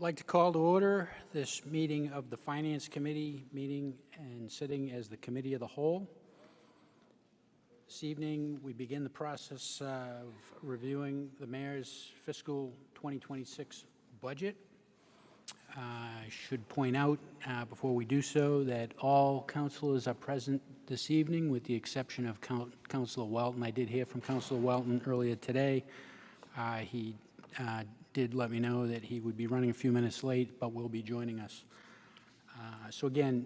I'd like to call to order this meeting of the Finance Committee, meeting and sitting as the Committee of the Whole. This evening, we begin the process of reviewing the Mayor's fiscal 2026 budget. I should point out before we do so that all councilors are present this evening with the exception of Councilor Welton. I did hear from Councilor Welton earlier today. He did let me know that he would be running a few minutes late, but will be joining us. So again,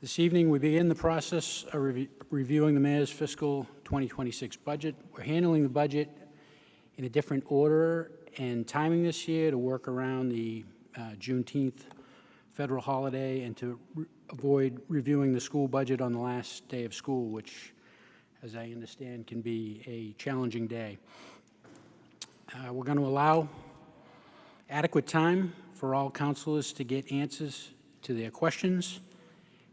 this evening we begin the process of reviewing the Mayor's fiscal 2026 budget. We're handling the budget in a different order and timing this year to work around the Juneteenth federal holiday and to avoid reviewing the school budget on the last day of school, which, as I understand, can be a challenging day. We're going to allow adequate time for all councilors to get answers to their questions.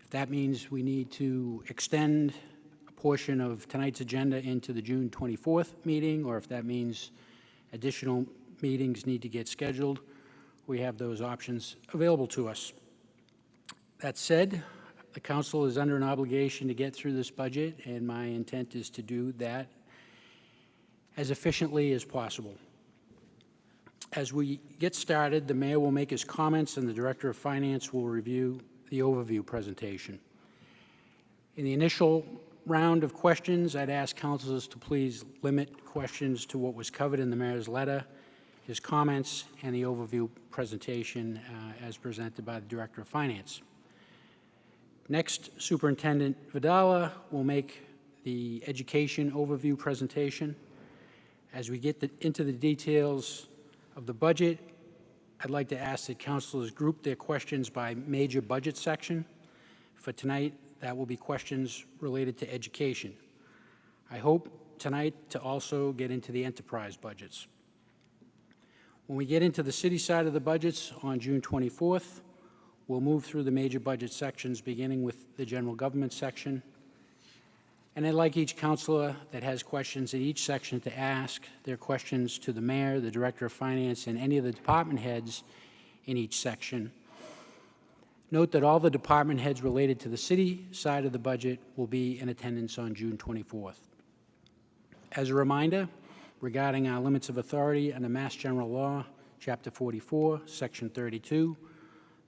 If that means we need to extend a portion of tonight's agenda into the June 24th meeting, or if that means additional meetings need to get scheduled, we have those options available to us. That said, the council is under an obligation to get through this budget, and my intent is to do that as efficiently as possible. As we get started, the Mayor will make his comments and the Director of Finance will review the overview presentation. In the initial round of questions, I'd ask councilors to please limit questions to what was covered in the Mayor's letter, his comments, and the overview presentation as presented by the Director of Finance. Next, Superintendent Vidala will make the education overview presentation. As we get into the details of the budget, I'd like to ask that councilors group their questions by major budget section. For tonight, that will be questions related to education. I hope tonight to also get into the enterprise budgets. When we get into the city side of the budgets on June 24th, we'll move through the major budget sections, beginning with the general government section. And I'd like each councilor that has questions in each section to ask their questions to the Mayor, the Director of Finance, and any of the department heads in each section. Note that all the department heads related to the city side of the budget will be in attendance on June 24th. As a reminder, regarding our limits of authority under Mass General Law, Chapter 44, Section 32,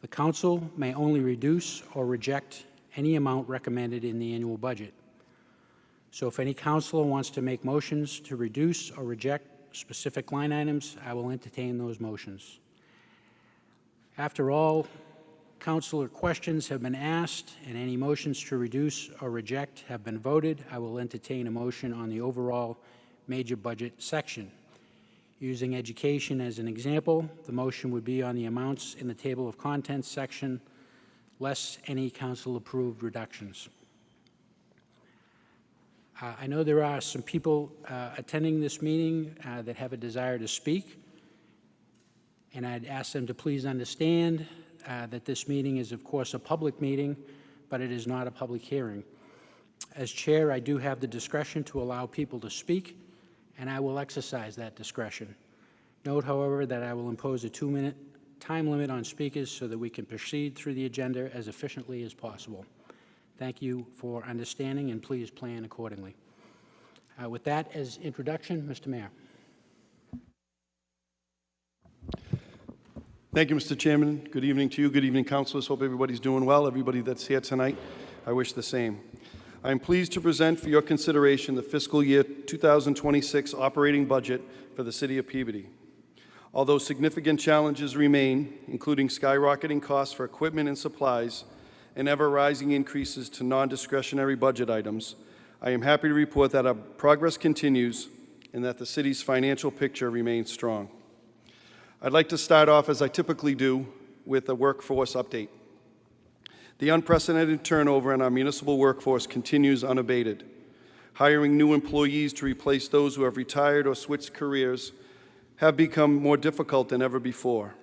the Council may only reduce or reject any amount recommended in the annual budget. So if any councilor wants to make motions to reduce or reject specific line items, I will entertain those motions. After all councilor questions have been asked and any motions to reduce or reject have been voted, I will entertain a motion on the overall major budget section. Using education as an example, the motion would be on the amounts in the table of contents section, less any council-approved reductions. I know there are some people attending this meeting that have a desire to speak, and I'd ask them to please understand that this meeting is, of course, a public meeting, but it is not a public hearing. As chair, I do have the discretion to allow people to speak, and I will exercise that discretion. Note, however, that I will impose a 2-minute time limit on speakers so that we can proceed through the agenda as efficiently as possible. Thank you for understanding, and please plan accordingly. With that as introduction, Mr. Mayor. Thank you, Mr. Chairman. Good evening to you. Good evening, councilors. Hope everybody's doing well. Everybody that's here tonight, I wish the same. I am pleased to present for your consideration the fiscal year 2026 operating budget for the City of Peabody. Although significant challenges remain, including skyrocketing costs for equipment and supplies, and ever-rising increases to non-discretionary budget items, I am happy to report that our progress continues and that the city's financial picture remains strong. I'd like to start off, as I typically do, with a workforce update. The unprecedented turnover in our municipal workforce continues unabated. Hiring new employees to replace those who have retired or switched careers have become more difficult than ever before.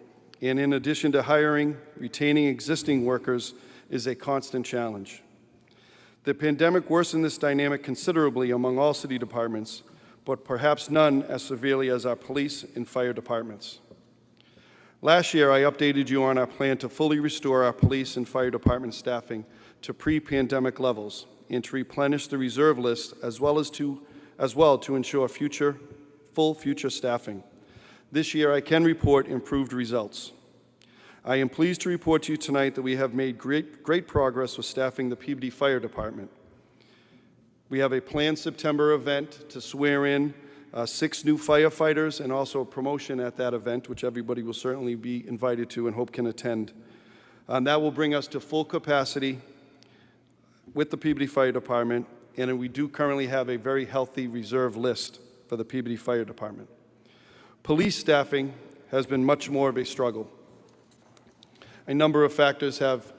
And in addition to hiring, retaining existing workers is a constant challenge. The pandemic worsened this dynamic considerably among all city departments, but perhaps none as severely as our police and fire departments. Last year, I updated you on our plan to fully restore our police and fire department staffing to pre-pandemic levels and to replenish the reserve list as well to ensure full future staffing. This year, I can report improved results. I am pleased to report to you tonight that we have made great progress with staffing the Peabody Fire Department. We have a planned September event to swear in 6 new firefighters and also a promotion at that event, which everybody will certainly be invited to and hope can attend. That will bring us to full capacity with the Peabody Fire Department, and we do currently have a very healthy reserve list for the Peabody Fire Department. Police staffing has been much more of a struggle. A number of factors have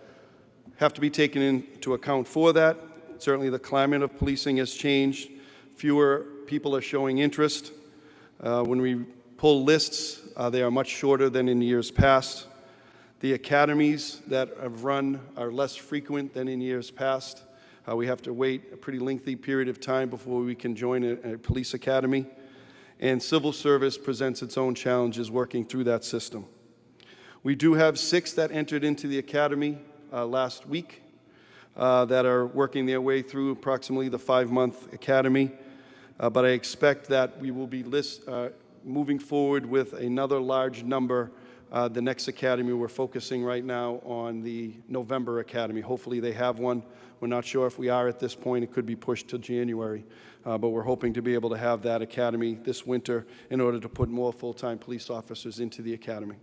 to be taken into account for that. Certainly the climate of policing has changed. Fewer people are showing interest. When we pull lists, they are much shorter than in years past. The academies that have run are less frequent than in years past. We have to wait a pretty lengthy period of time before we can join a police academy. And civil service presents its own challenges working through that system. We do have 6 that entered into the academy last week that are working their way through approximately the 5-month academy. But I expect that we will be moving forward with another large number. The next academy, we're focusing right now on the November academy. Hopefully they have one. We're not sure if we are at this point. It could be pushed to January. But we're hoping to be able to have that academy this winter in order to put more full-time police officers into the academy.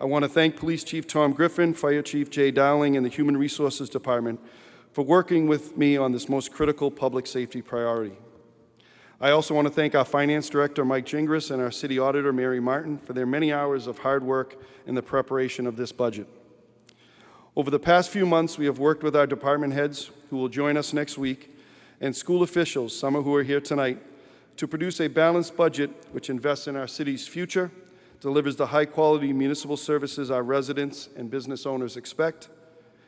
I want to thank Police Chief Tom Griffin, Fire Chief Jay Dowling, and the Human Resources Department for working with me on this most critical public safety priority. I also want to thank our Finance Director, Mike Gingras, and our City Auditor, Mary Martin, for their many hours of hard work in the preparation of this budget. Over the past few months, we have worked with our department heads, who will join us next week, and school officials, some of who are here tonight, to produce a balanced budget which invests in our city's future, delivers the high-quality municipal services our residents and business owners expect,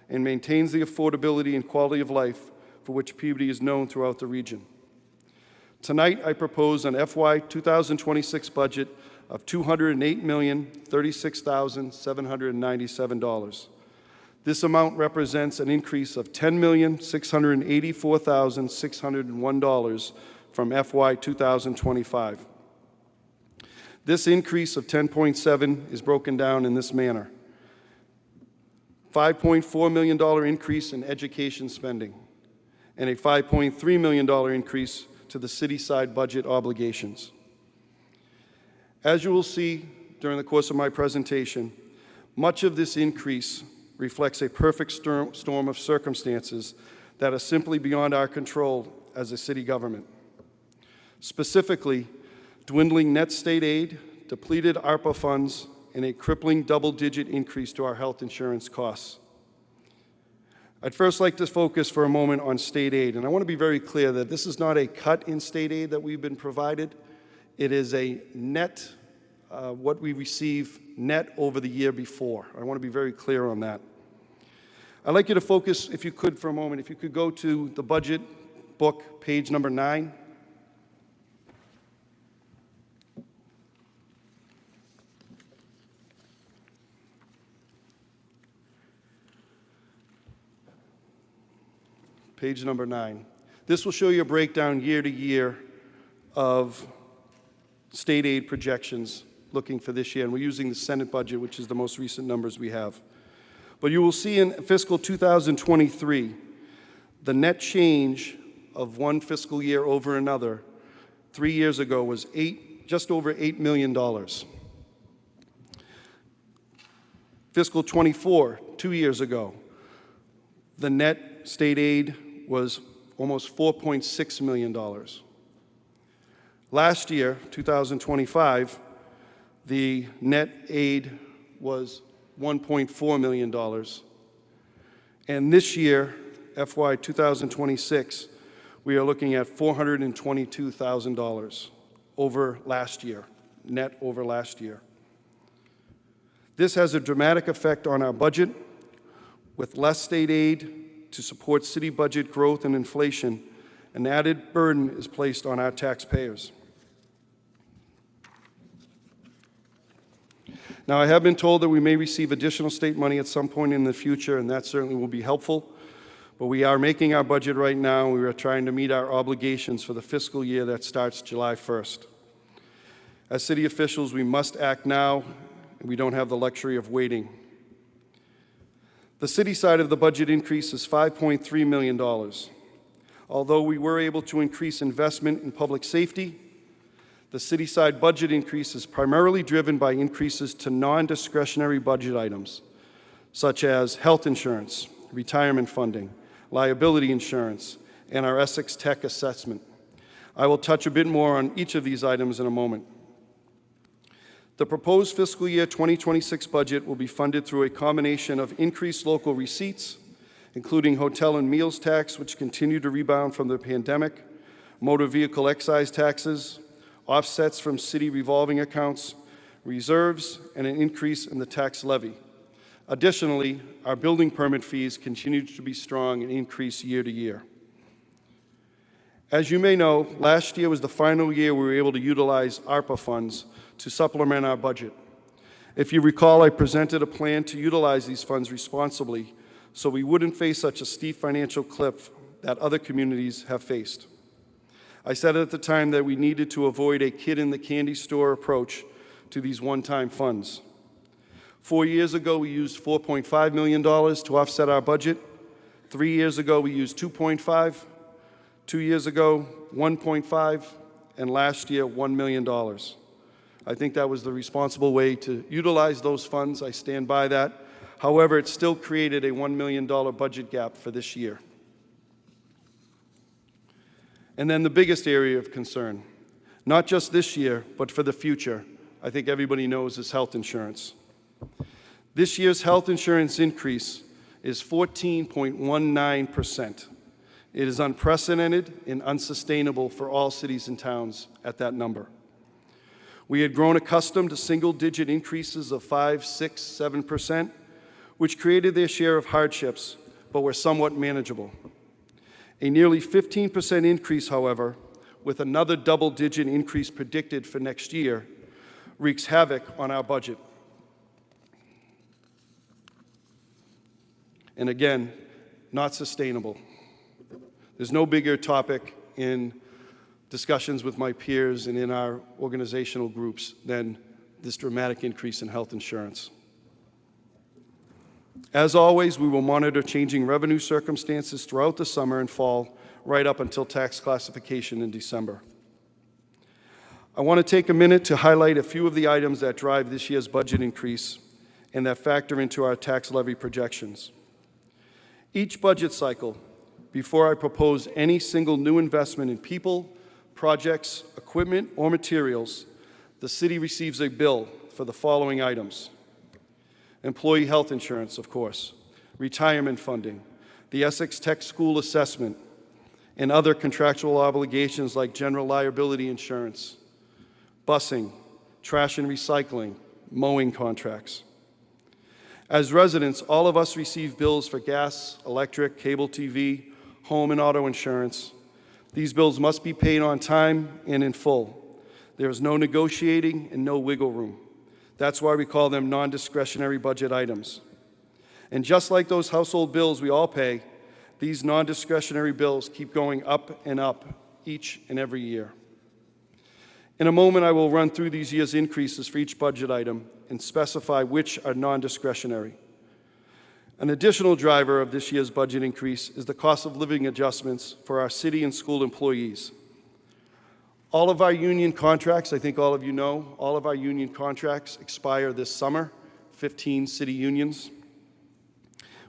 and maintains the affordability and quality of life for which Peabody is known throughout the region. Tonight, I propose an FY 2026 budget of $208,036,797. This amount represents an increase of $10,684,601 from FY 2025. This increase of 10.7 is broken down in this manner. $5.4 million increase in education spending and a $5.3 million increase to the city-side budget obligations. As you will see during the course of my presentation, much of this increase reflects a perfect storm of circumstances that are simply beyond our control as a city government. Specifically, dwindling net state aid, depleted ARPA funds, and a crippling double-digit increase to our health insurance costs. I'd first like to focus for a moment on state aid, and I want to be very clear that this is not a cut in state aid that we've been provided. It is a net, what we receive net over the year before. I want to be very clear on that. I'd like you to focus, if you could, for a moment, if you could go to the budget book, page number 9. Page number 9. This will show you a breakdown year to year of state aid projections looking for this year, and we're using the Senate budget, which is the most recent numbers we have. But you will see in fiscal 2023, the net change of one fiscal year over another 3 years ago was just over $8 million. Fiscal 24, 2 years ago, the net state aid was almost $4.6 million. Last year, 2025, the net aid was $1.4 million. And this year, FY 2026, we are looking at $422,000 over last year, net over last year. This has a dramatic effect on our budget. With less state aid to support city budget growth and inflation, an added burden is placed on our taxpayers. Now, I have been told that we may receive additional state money at some point in the future, and that certainly will be helpful. But we are making our budget right now. We are trying to meet our obligations for the fiscal year that starts July 1st. As city officials, we must act now, and we don't have the luxury of waiting. The city side of the budget increase is $5.3 million. Although we were able to increase investment in public safety, the city side budget increase is primarily driven by increases to non-discretionary budget items, such as health insurance, retirement funding, liability insurance, and our Essex Tech assessment. I will touch a bit more on each of these items in a moment. The proposed fiscal year 2026 budget will be funded through a combination of increased local receipts, including hotel and meals tax, which continue to rebound from the pandemic, motor vehicle excise taxes, offsets from city revolving accounts, reserves, and an increase in the tax levy. Additionally, our building permit fees continue to be strong and increase year to year. As you may know, last year was the final year we were able to utilize ARPA funds to supplement our budget. If you recall, I presented a plan to utilize these funds responsibly so we wouldn't face such a steep financial cliff that other communities have faced. I said at the time that we needed to avoid a kid-in-the-candy store approach to these one-time funds. 4 years ago, we used $4.5 million to offset our budget. 3 years ago, we used $2.5. 2 years ago, $1.5, and last year, $1 million. I think that was the responsible way to utilize those funds. I stand by that. However, it still created a $1 million budget gap for this year. And then the biggest area of concern, not just this year, but for the future, I think everybody knows, is health insurance. This year's health insurance increase is 14.19%. It is unprecedented and unsustainable for all cities and towns at that number. We had grown accustomed to single-digit increases of 5, 6, 7%, which created their share of hardships, but were somewhat manageable. A nearly 15% increase, however, with another double-digit increase predicted for next year, wreaks havoc on our budget. And again, not sustainable. There's no bigger topic in discussions with my peers and in our organizational groups than this dramatic increase in health insurance. As always, we will monitor changing revenue circumstances throughout the summer and fall, right up until tax classification in December. I want to take a minute to highlight a few of the items that drive this year's budget increase and that factor into our tax levy projections. Each budget cycle, before I propose any single new investment in people, projects, equipment, or materials, the city receives a bill for the following items: employee health insurance, of course, retirement funding, the Essex Tech School assessment, and other contractual obligations like general liability insurance, busing, trash and recycling, mowing contracts. As residents, all of us receive bills for gas, electric, cable TV, home and auto insurance. These bills must be paid on time and in full. There is no negotiating and no wiggle room. That's why we call them non-discretionary budget items. And just like those household bills we all pay, these non-discretionary bills keep going up and up each and every year. In a moment, I will run through these year's increases for each budget item and specify which are non-discretionary. An additional driver of this year's budget increase is the cost of living adjustments for our city and school employees. All of our union contracts, I think all of you know, all of our union contracts expire this summer, 15 city unions.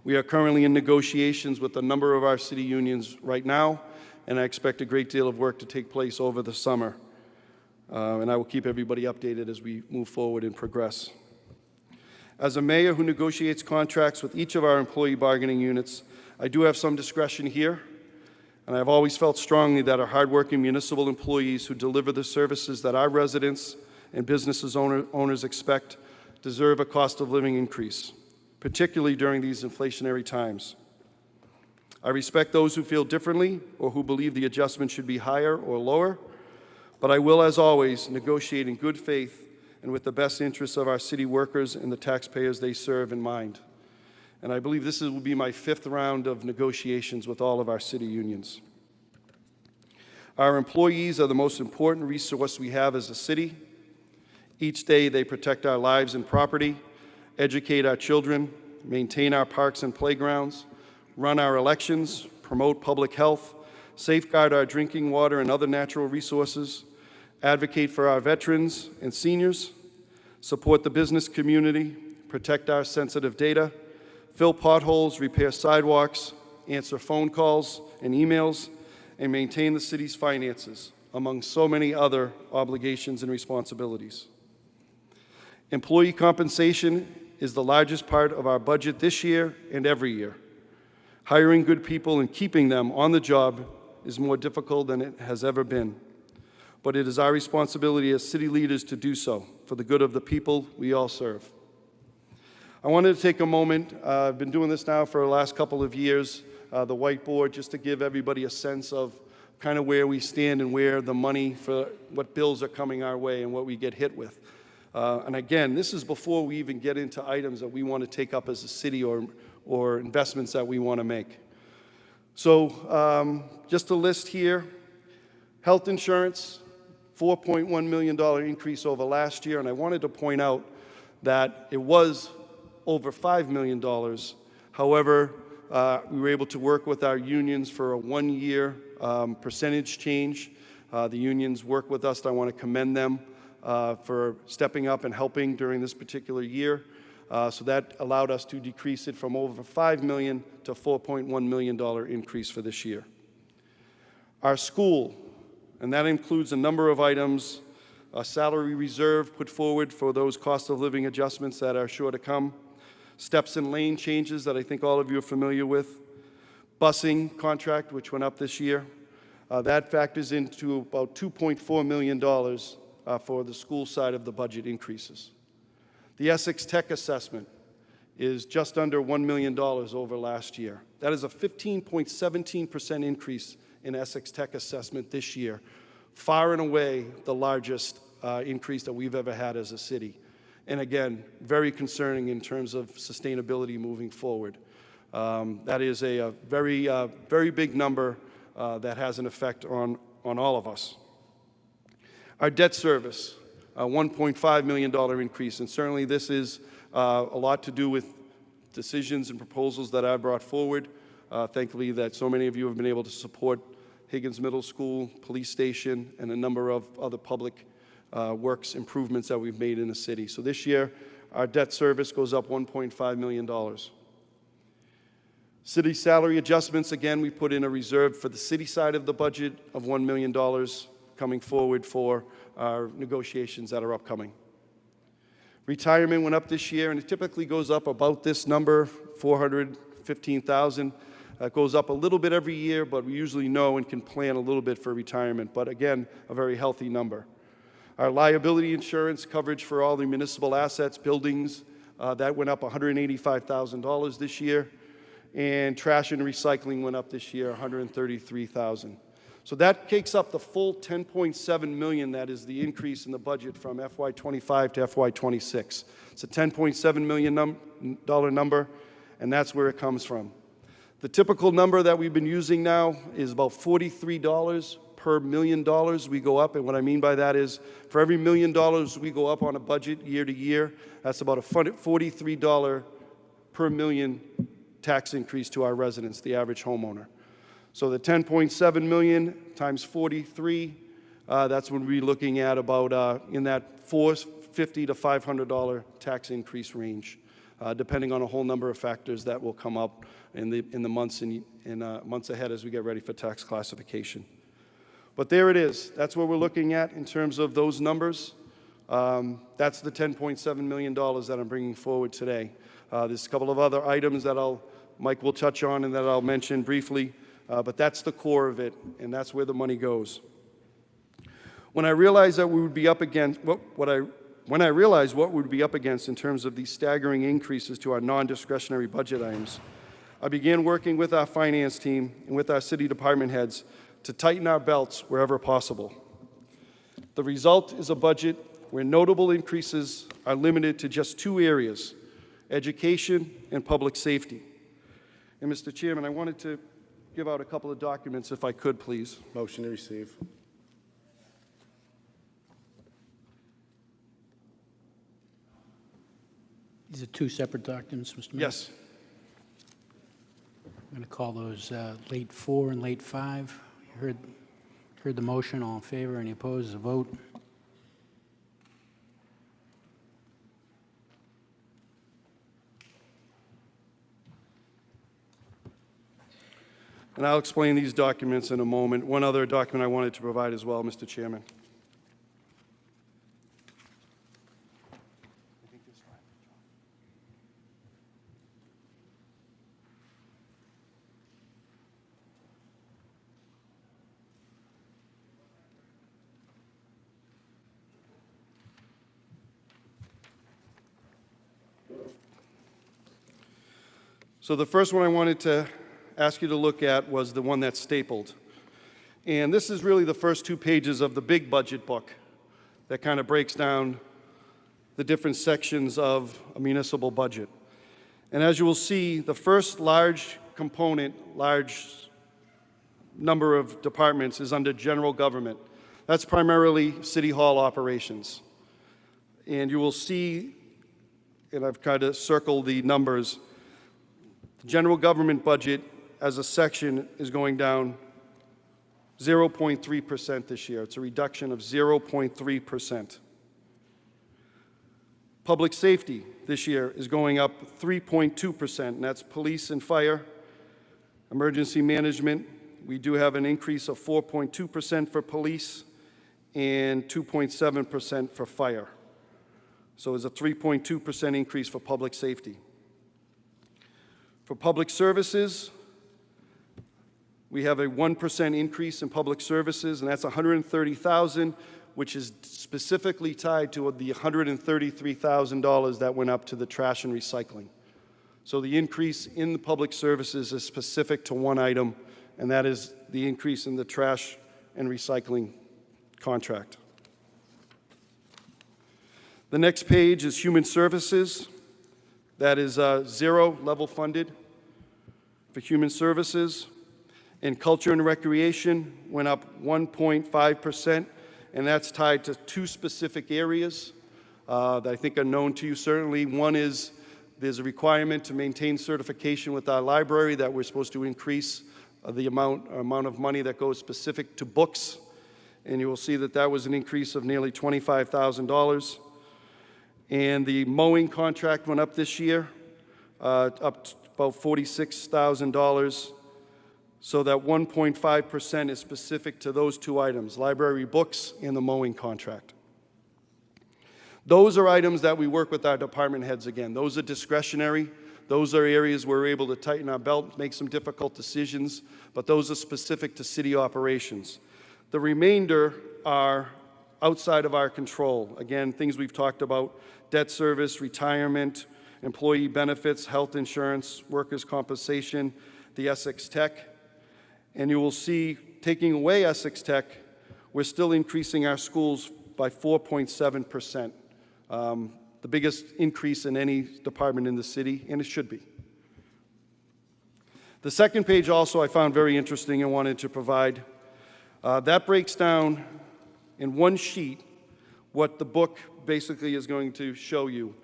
We are currently in negotiations with a number of our city unions right now, and I expect a great deal of work to take place over the summer. And I will keep everybody updated as we move forward and progress. As a mayor who negotiates contracts with each of our employee bargaining units, I do have some discretion here, and I've always felt strongly that our hardworking municipal employees who deliver the services that our residents and businesses owners expect deserve a cost of living increase, particularly during these inflationary times. I respect those who feel differently or who believe the adjustment should be higher or lower, but I will, as always, negotiate in good faith and with the best interests of our city workers and the taxpayers they serve in mind. And I believe this will be my 5th round of negotiations with all of our city unions. Our employees are the most important resource we have as a city. Each day they protect our lives and property, educate our children, maintain our parks and playgrounds, run our elections, promote public health, safeguard our drinking water and other natural resources, advocate for our veterans and seniors, support the business community, protect our sensitive data, fill potholes, repair sidewalks, answer phone calls and emails, and maintain the city's finances, among so many other obligations and responsibilities. Employee compensation is the largest part of our budget this year and every year. Hiring good people and keeping them on the job is more difficult than it has ever been. But it is our responsibility as city leaders to do so for the good of the people we all serve. I wanted to take a moment, I've been doing this now for the last couple of years, the whiteboard, just to give everybody a sense of kind of where we stand and where the money for what bills are coming our way and what we get hit with. And again, this is before we even get into items that we want to take up as a city or investments that we want to make. So just a list here. Health insurance, $4.1 million increase over last year, and I wanted to point out that it was over $5 million. However, we were able to work with our unions for a 1-year percentage change. The unions work with us. I want to commend them for stepping up and helping during this particular year. So that allowed us to decrease it from over $5 million to $4.1 million increase for this year. Our school, and that includes a number of items, a salary reserve put forward for those cost of living adjustments that are sure to come, steps and lane changes that I think all of you are familiar with, busing contract, which went up this year. That factors into about $2.4 million for the school side of the budget increases. The Essex Tech assessment is just under $1 million over last year. That is a 15.17% increase in Essex Tech assessment this year, far and away the largest increase that we've ever had as a city. And again, very concerning in terms of sustainability moving forward. That is a very big number that has an effect on all of us. Our debt service, a $1.5 million increase, and certainly this is a lot to do with decisions and proposals that I brought forward. Thankfully that so many of you have been able to support Higgins Middle School, police station, and a number of other public works improvements that we've made in the city. So this year, our debt service goes up $1.5 million. City salary adjustments, again, we put in a reserve for the city side of the budget of $1 million coming forward for our negotiations that are upcoming. Retirement went up this year, and it typically goes up about this number, $415,000. It goes up a little bit every year, but we usually know and can plan a little bit for retirement, but again, a very healthy number. Our liability insurance coverage for all the municipal assets, buildings, that went up $185,000 this year, and trash and recycling went up this year $133,000. So that takes up the full $10.7 million that is the increase in the budget from FY25 to FY26. It's a $10.7 million number, and that's where it comes from. The typical number that we've been using now is about $43 per $1 million we go up, and what I mean by that is for every $1 million we go up on a budget year to year, that's about a $43 per million tax increase to our residents, the average homeowner. So the $10.7 million times 43, that's when we're looking at about in that $450 to $500 tax increase range, depending on a whole number of factors that will come up in the months months ahead as we get ready for tax classification. But there it is. That's what we're looking at in terms of those numbers. That's the $10.7 million that I'm bringing forward today. There's a couple of other items that Mike will touch on and that I'll mention briefly, but that's the core of it, and that's where the money goes. When I realized that we would be up against when I realized what we would be up against in terms of these staggering increases to our non-discretionary budget items, I began working with our finance team and with our city department heads to tighten our belts wherever possible. The result is a budget where notable increases are limited to just two areas: education and public safety. And Mr. Chairman, I wanted to give out a couple of documents, if I could, please. Motion to receive. These are two separate documents, Mr. Mayor? Yes. I'm going to call those late 4 and late 5. You heard the motion. All in favor? Any opposed? A vote. And I'll explain these documents in a moment. One other document I wanted to provide as well, Mr. Chairman. So the first one I wanted to ask you to look at was the one that's stapled. And this is really the first 2 pages of the big budget book that kind of breaks down the different sections of a municipal budget. And as you will see, the first large component, large number of departments is under general government. That's primarily City Hall operations. And you will see, and I've tried to circle the numbers, the general government budget as a section is going down 0.3% this year. It's a reduction of 0.3%. Public safety this year is going up 3.2%, and that's police and fire, emergency management. We do have an increase of 4.2% for police and 2.7% for fire. So it's a 3.2% increase for public safety. For public services, we have a 1% increase in public services, and that's $130,000, which is specifically tied to the $133,000 that went up to the trash and recycling. So the increase in the public services is specific to one item, and that is the increase in the trash and recycling contract. The next page is human services. That is 0 level funded for human services. And culture and recreation went up 1.5%, and that's tied to 2 specific areas that I think are known to you certainly. One is there's a requirement to maintain certification with our library that we're supposed to increase the amount of money that goes specific to books, and you will see that that was an increase of nearly $25,000. And the mowing contract went up this year, up to about $46,000. So that 1.5% is specific to those 2 items, library books and the mowing contract. Those are items that we work with our department heads again. Those are discretionary. Those are areas where we're able to tighten our belt, make some difficult decisions, but those are specific to city operations. The remainder are outside of our control. Again, things we've talked about: debt service, retirement, employee benefits, health insurance, workers' compensation, the Essex Tech. And you will see, taking away Essex Tech, we're still increasing our schools by 4.7%. The biggest increase in any department in the city, and it should be. The second page also I found very interesting and wanted to provide. That breaks down in one sheet what the book basically is going to show you,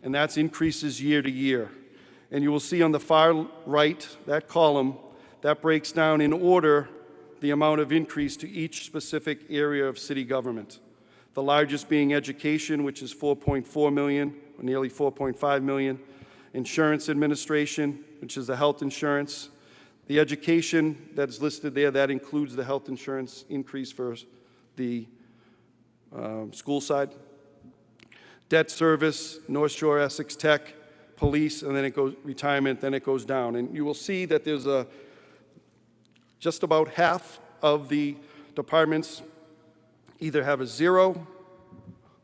and that's increases year to year. And you will see on the far right, that column, that breaks down in order the amount of increase to each specific area of city government. The largest being education, which is $4.4 million, or nearly $4.5 million. Insurance administration, which is the health insurance. The education that's listed there, that includes the health insurance increase for the school side. Debt service, North Shore, Essex Tech, police, and then it goes retirement, then it goes down. And you will see that there's just about half of the departments either have a 0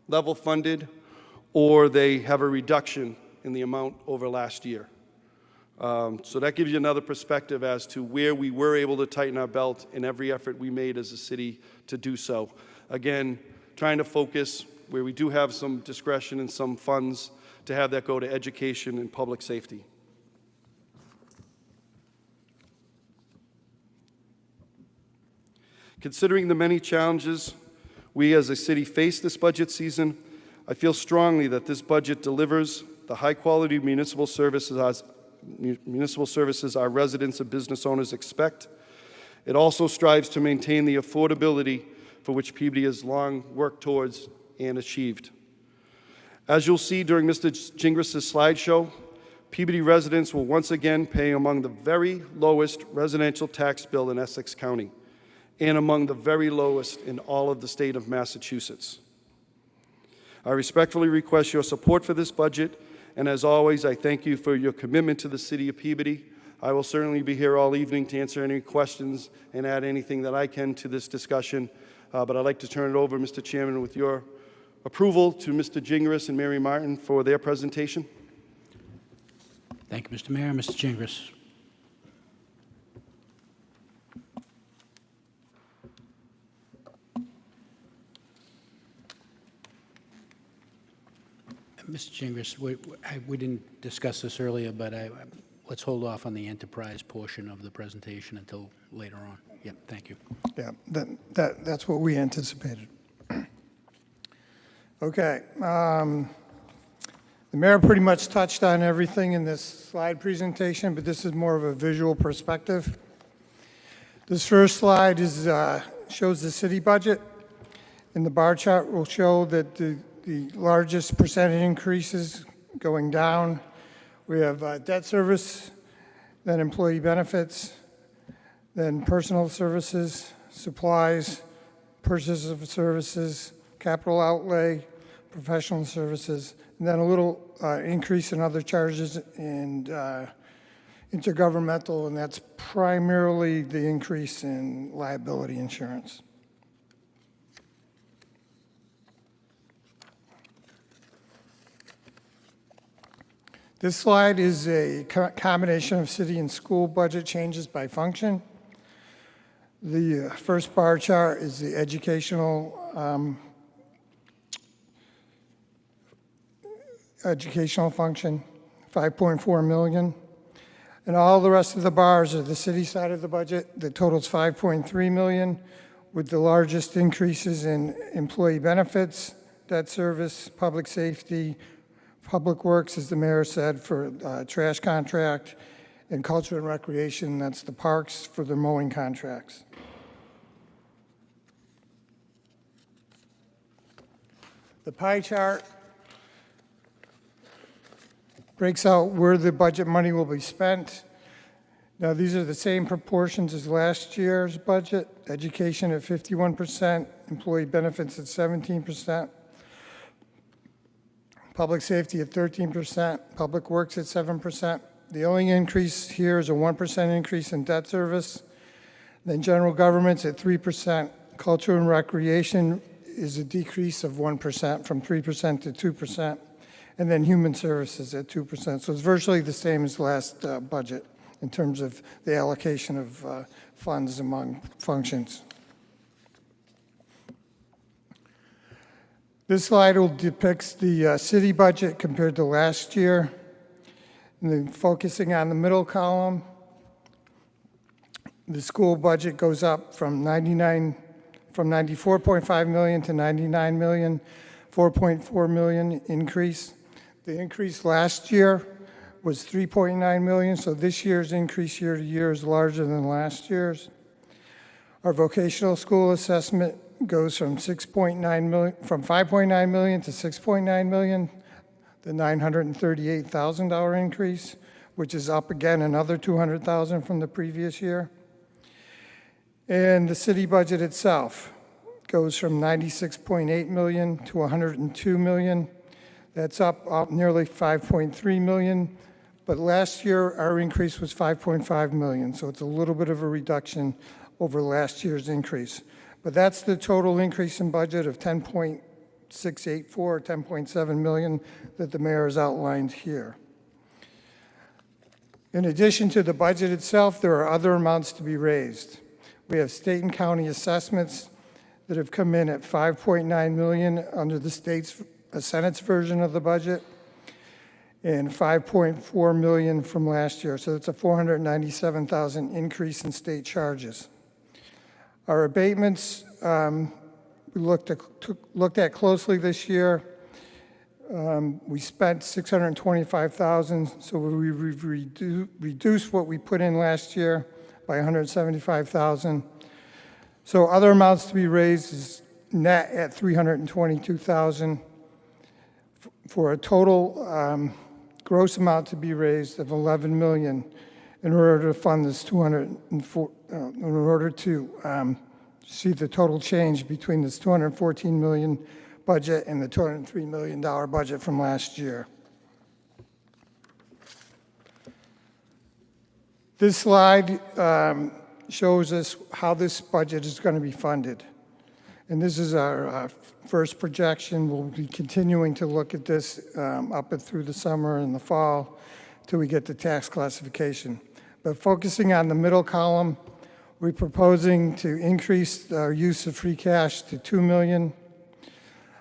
level funded or they have a reduction in the amount over last year. So that gives you another perspective as to where we were able to tighten our belt in every effort we made as a city to do so. Again, trying to focus where we do have some discretion and some funds to have that go to education and public safety. Considering the many challenges we as a city face this budget season, I feel strongly that this budget delivers the high-quality municipal services our residents and business owners expect. It also strives to maintain the affordability for which Peabody has long worked towards and achieved. As you'll see during Mr. Gingras' slideshow, Peabody residents will once again pay among the very lowest residential tax bill in Essex County and among the very lowest in all of the state of Massachusetts. I respectfully request your support for this budget, and as always, I thank you for your commitment to the city of Peabody. I will certainly be here all evening to answer any questions and add anything that I can to this discussion, but I'd like to turn it over, Mr. Chairman, with your approval to Mr. Gingras and Mary Martin for their presentation. Thank you, Mr. Mayor. Mr. Gingras. Mr. Gingras, we didn't discuss this earlier, but let's hold off on the enterprise portion of the presentation until later on. Yeah, thank you. Yeah, that's what we anticipated. Okay. The mayor pretty much touched on everything in this slide presentation, but this is more of a visual perspective. This first slide shows the city budget, and the bar chart will show that the largest percentage increases going down. We have debt service, then employee benefits, then personal services, supplies, purchase of services, capital outlay, professional services, and then a little increase in other charges and intergovernmental, and that's primarily the increase in liability insurance. This slide is a combination of city and school budget changes by function. The first bar chart is the educational function, 5.4 million. And all the rest of the bars are the city side of the budget that totals 5.3 million, with the largest increases in employee benefits, debt service, public safety, public works, as the mayor said, for trash contract, and culture and recreation, that's the parks for the mowing contracts. The pie chart breaks out where the budget money will be spent. Now, these are the same proportions as last year's budget. Education at 51%, employee benefits at 17%, public safety at 13%, public works at 7%. The only increase here is a 1% increase in debt service. Then general government's at 3%. Culture and recreation is a decrease of 1% from 3% to 2%. And then human services at 2%. So it's virtually the same as last budget in terms of the allocation of funds among functions. This slide depicts the city budget compared to last year. And then focusing on the middle column, the school budget goes up from 94.5 million to 99 million, 4.4 million increase. The increase last year was 3.9 million, so this year's increase year to year is larger than last year's. Our vocational school assessment goes from 5.9 million to 6.9 million, the $938,000 increase, which is up again another $200,000 from the previous year. And the city budget itself goes from 96.8 million to 102 million. That's up nearly 5.3 million, but last year our increase was 5.5 million, so it's a little bit of a reduction over last year's increase. But that's the total increase in budget of 10.684 or 10.7 million that the mayor has outlined here. In addition to the budget itself, there are other amounts to be raised. We have state and county assessments that have come in at $5.9 million under the Senate's version of the budget, and $5.4 million from last year. So it's a $497,000 increase in state charges. Our abatements, we looked at closely this year. We spent $625,000, so we reduced what we put in last year by $175,000. So other amounts to be raised is net at $322,000 for a total gross amount to be raised of $11 million in order to fund this in order to see the total change between this $214 million budget and the $203 million budget from last year. This slide shows us how this budget is going to be funded. And this is our first projection. We'll be continuing to look at this up and through the summer and the fall till we get the tax classification. But focusing on the middle column, we're proposing to increase our use of free cash to $2 million.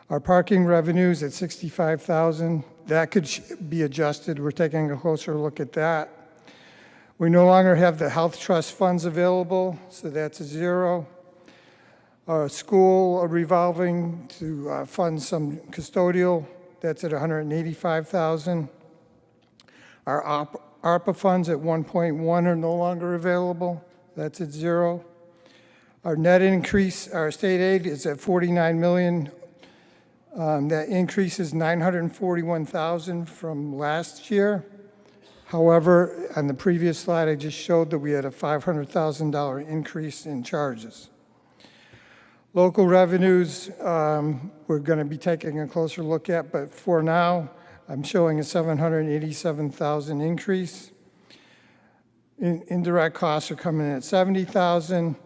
Our parking revenues at $65,000. That could be adjusted. We're taking a closer look at that. We no longer have the health trust funds available, so that's a zero. Our school revolving to fund some custodial, that's at $185,000. Our ARPA funds at 1.1 are no longer available, that's at zero. Our net increase, our state aid is at $49 million. That increase is $941,000 from last year. However, on the previous slide, I just showed that we had a $500,000 increase in charges. Local revenues, we're going to be taking a closer look at, but for now, I'm showing a $787,000 increase. Indirect costs are coming in at $70,000,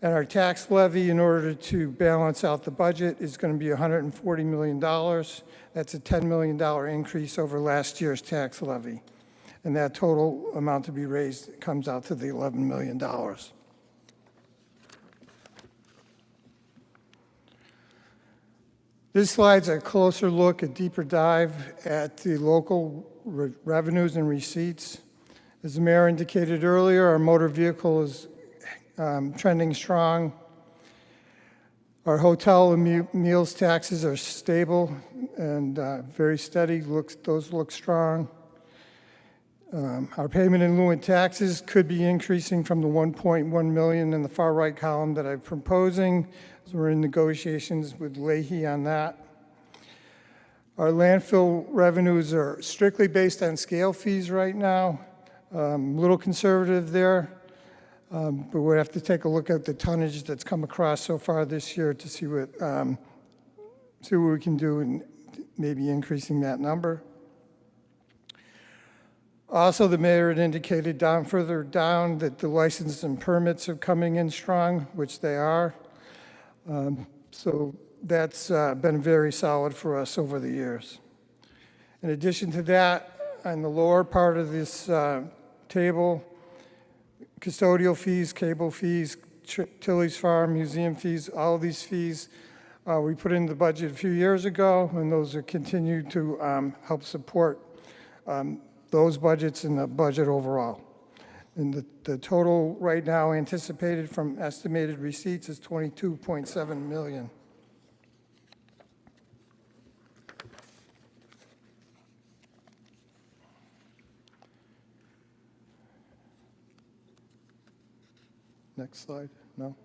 and our tax levy, in order to balance out the budget, is going to be $140 million. That's a $10 million increase over last year's tax levy. And that total amount to be raised comes out to the $11 million. This slide's a closer look, a deeper dive at the local revenues and receipts. As the mayor indicated earlier, our motor vehicle is trending strong. Our hotel and meals taxes are stable and very steady. Those look strong. Our payment in lieu of taxes could be increasing from the $1.1 million in the far right column that I'm proposing. So we're in negotiations with Leahy on that. Our landfill revenues are strictly based on scale fees right now. A little conservative there, but we'll have to take a look at the tonnage that's come across so far this year to see what we can do in maybe increasing that number. Also, the mayor had indicated further down that the licenses and permits are coming in strong, which they are. So that's been very solid for us over the years. In addition to that, on the lower part of this table, custodial fees, cable fees, Tilly's Farm, museum fees, all of these fees we put in the budget a few years ago, and those are continued to help support those budgets and the budget overall. And the total right now anticipated from estimated receipts is $22.7 million. Next slide, no?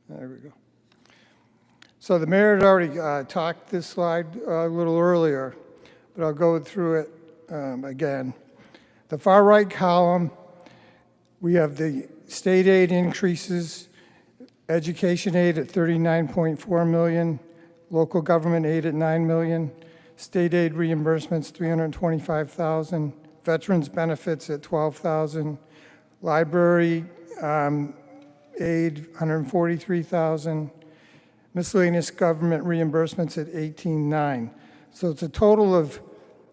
There we go. So the mayor had already talked this slide a little earlier, but I'll go through it again. The far right column, we have the state aid increases, education aid at $39.4 million, local government aid at $9 million, state aid reimbursements $325,000, veterans benefits at $12,000, library aid, $143,000. Miscellaneous government reimbursements at $18.9. So it's a total of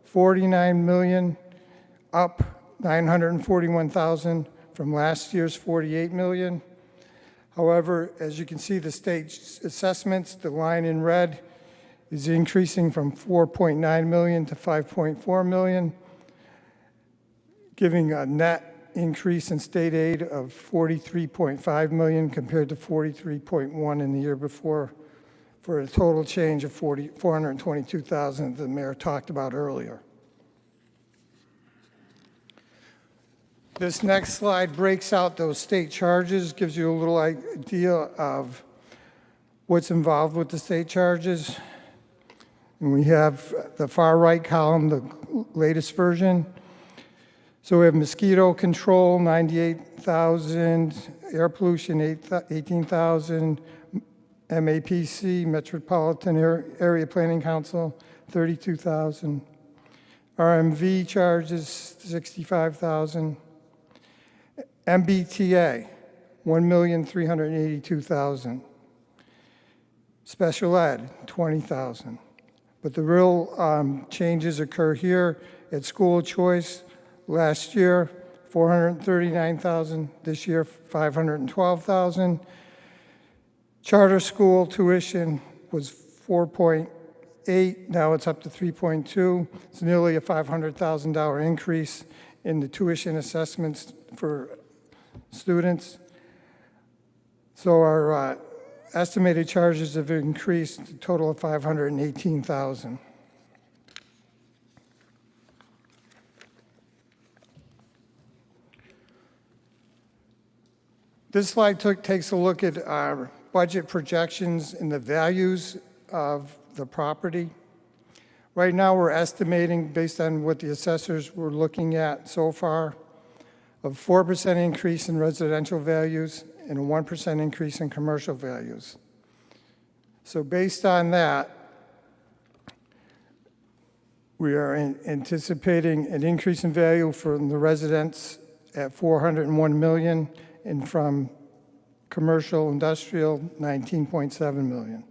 49 million, up 941,000 from last year's 48 million. However, as you can see, the state assessments, the line in red, is increasing from 4.9 million to 5.4 million, giving a net increase in state aid of 43.5 million compared to 43.1 in the year before, for a total change of 422,000 that the mayor talked about earlier. This next slide breaks out those state charges, gives you a little idea of what's involved with the state charges. And we have the far right column, the latest version. So we have mosquito control, 98,000, air pollution, 18,000, MAPC, Metropolitan Area Planning Council, 32,000, RMV charges, 65,000, MBTA, 1,382,000, special ed, 20,000. But the real changes occur here at school choice. Last year, 439,000. This year, 512,000. Charter school tuition was 4.8. Now it's up to 3.2. It's nearly a $500,000 increase in the tuition assessments for students. So our estimated charges have increased to a total of 518,000. This slide takes a look at our budget projections and the values of the property. Right now, we're estimating, based on what the assessors were looking at so far, a 4% increase in residential values and a 1% increase in commercial values. So based on that, we are anticipating an increase in value from the residents at 401 million, and from commercial industrial, 19.7 million.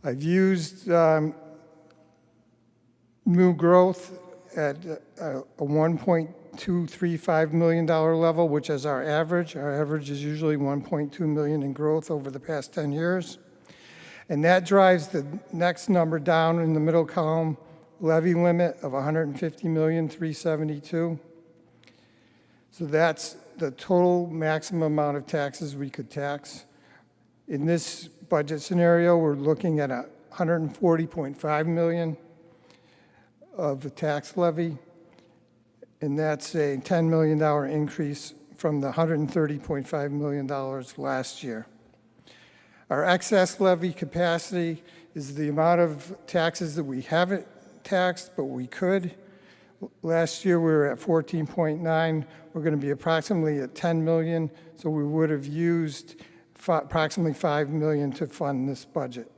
I've used new growth at a $1.235 million level, which is our average. Our average is usually 1.2 million in growth over the past 10 years. And that drives the next number down in the middle column, levy limit of 150,372,000. So that's the total maximum amount of taxes we could tax. In this budget scenario, we're looking at 140.5 million of the tax levy, and that's a $10 million increase from the $130.5 million last year. Our excess levy capacity is the amount of taxes that we haven't taxed, but we could. Last year, we were at 14.9. We're going to be approximately at 10 million, so we would have used approximately 5 million to fund this budget.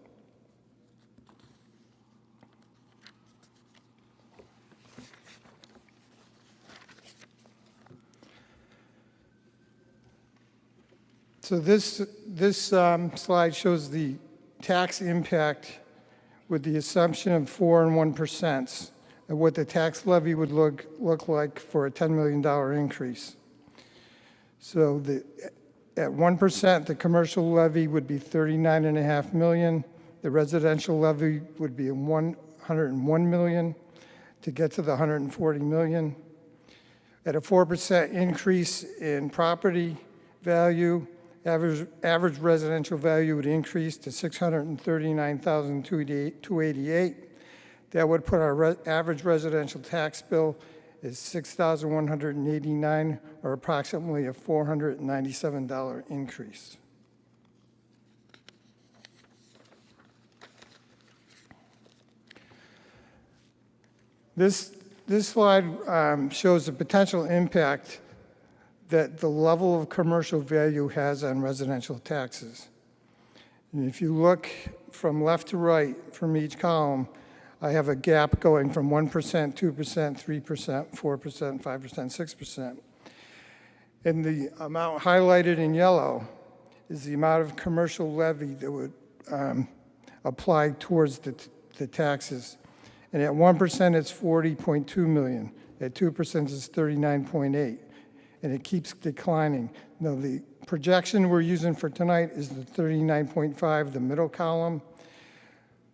So this slide shows the tax impact with the assumption of 4 and 1%, and what the tax levy would look like for a $10 million increase. So at 1%, the commercial levy would be 39.5 million. The residential levy would be 101 million to get to the 140 million. At a 4% increase in property value, average residential value would increase to 639,288. That would put our average residential tax bill at $6,189, or approximately a $497 increase. This slide shows the potential impact that the level of commercial value has on residential taxes. And if you look from left to right from each column, I have a gap going from 1%, 2%, 3%, 4%, 5%, 6%. And the amount highlighted in yellow is the amount of commercial levy that would apply towards the the taxes. And at 1%, it's 40.2 million. At 2%, it's 39.8, and it keeps declining. Now, the projection we're using for tonight is the 39.5, the middle column,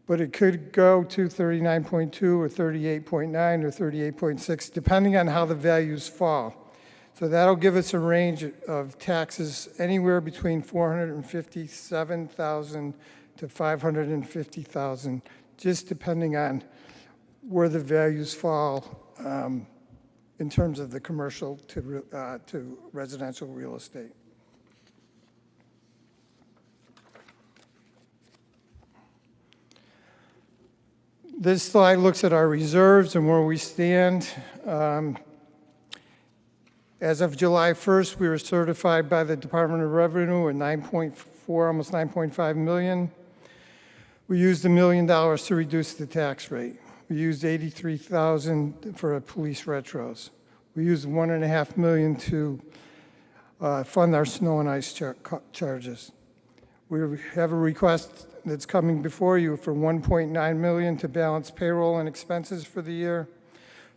but it could go to 39.2 or 38.9 or 38.6, depending on how the values fall. So that'll give us a range of taxes anywhere between 457,000 to 550,000, just depending on where the values fall in terms of the commercial to residential real estate. This slide looks at our reserves and where we stand. As of July 1st, we were certified by the Department of Revenue at 9.4, almost 9.5 million. We used $1 million to reduce the tax rate. We used $83,000 for police retros. We used $1.5 million to fund our snow and ice charges. We have a request that's coming before you for $1.9 million to balance payroll and expenses for the year.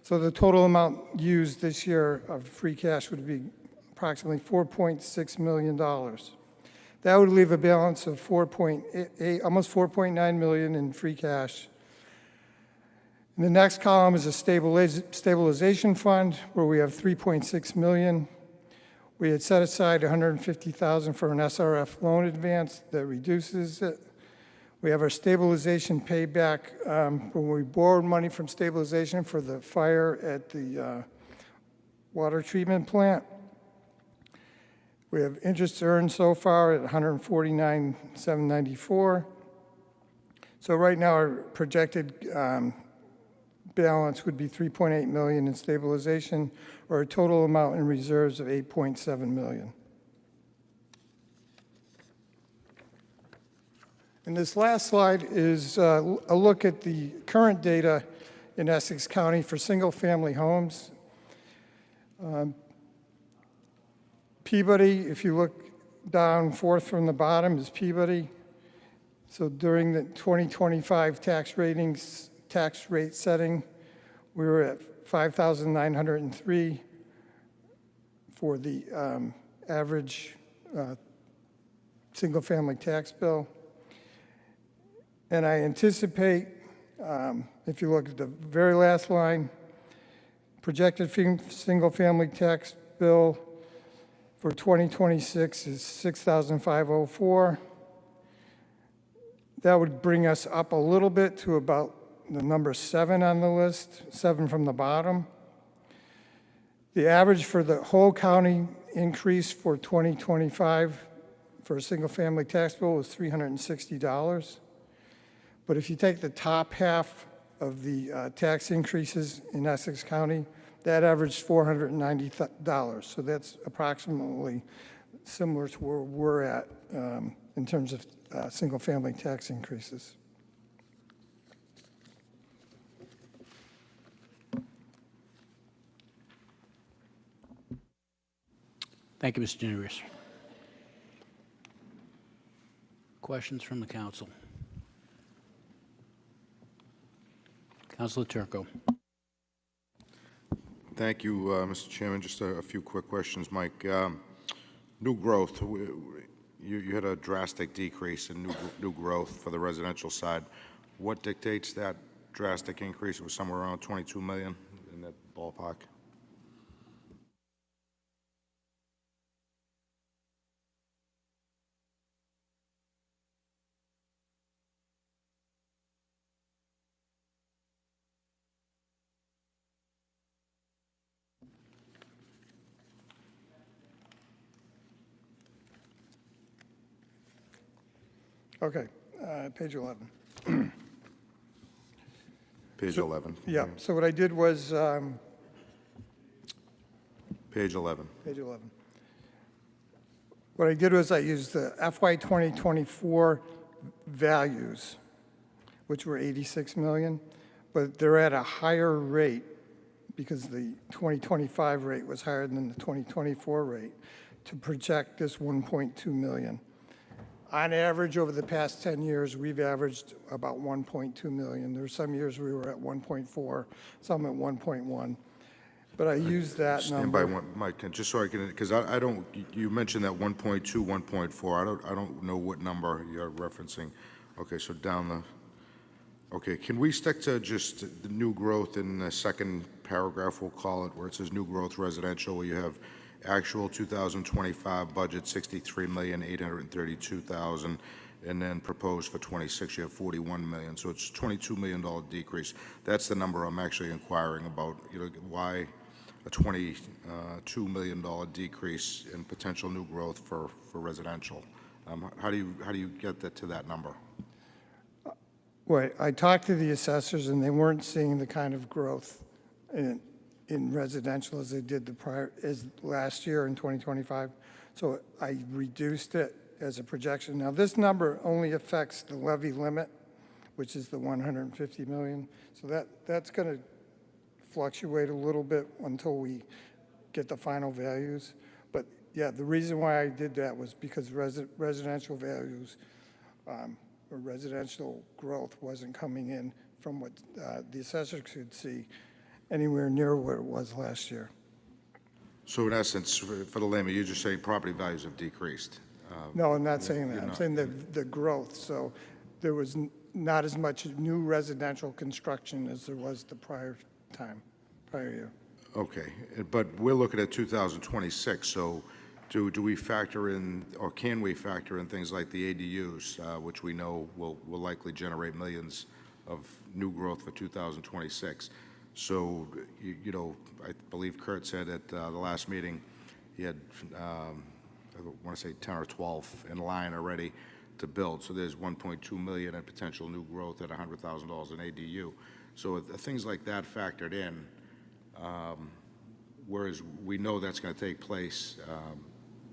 So the total amount used this year of free cash would be approximately $4.6 million. That would leave a balance of almost $4.9 million in free cash. And the next column is a stabilization fund where we have $3.6 million. We had set aside $150,000 for an SRF loan advance that reduces it. We have our stabilization payback when we borrowed money from stabilization for the fire at the water treatment plant. We have interest earned so far at $149,794. So right now our projected balance would be $3.8 million in stabilization, or a total amount in reserves of $8.7 million. And this last slide is a look at the current data in Essex County for single-family homes. Peabody, if you look down fourth from the bottom, is Peabody. So during the 2025 tax rate setting, we were at 5,903 for the average single-family tax bill. And I anticipate, if you look at the very last line, projected single-family tax bill for 2026 is 6,504. That would bring us up a little bit to about the number 7 on the list, 7 from the bottom. The average for the whole county increase for 2025 for a single-family tax bill was $360. But if you take the top half of the tax increases in Essex County, that averaged $490. So that's approximately similar to where we're at in terms of single-family tax increases. Thank you, Mr. Generous. Questions from the council? Councilor Turco. Thank you, Mr. Chairman. Just a few quick questions, Mike. New growth, you had a drastic decrease in new growth for the residential side. What dictates that drastic increase? It was somewhere around 22 million in that ballpark. Okay, page 11. Page 11. Yeah, so what I did was, Page 11. page 11. What I did was I used the FY 2024 values, which were 86 million, but they're at a higher rate because the 2025 rate was higher than the 2024 rate to project this 1.2 million. On average, over the past 10 years, we've averaged about 1.2 million. There were some years we were at 1.4, some at 1.1. But I use that Stand by, number. Mike, and just so I can, because I don't, you mentioned that 1.2, 1.4. I don't know what number you're referencing. Okay, so down the, okay, can we stick to just the new growth in the second paragraph, we'll call it, where it says new growth residential, where you have actual 2025 budget, 63,832,000, and then proposed for 26, you have 41 million. So it's $22 million decrease. That's the number I'm actually inquiring about. You know, why a $22 million decrease in potential new growth for residential? How do you get that to that number? Well, I talked to the assessors, and they weren't seeing the kind of growth in residential as they did as last year in 2025. So I reduced it as a projection. Now, this number only affects the levy limit, which is the 150 million. So that's going to fluctuate a little bit until we get the final values. But yeah, the reason why I did that was because residential values or residential growth wasn't coming in from what the assessors could see anywhere near where it was last year. So in essence, for the layman, you're just saying property values have decreased. No, I'm not saying that. you're I'm not. saying the growth. So there was not as much new residential construction as there was the prior year. Okay, but we're looking at 2026, so do we factor in, or can we factor in things like the ADUs, which we know will likely generate millions of new growth for 2026? So, you know, I believe Kurt said at the last meeting, he had, I want to say 10 or 12 in line already to build. So there's 1.2 million in potential new growth at $100,000 an ADU. So if things like that factored in, whereas we know that's going to take place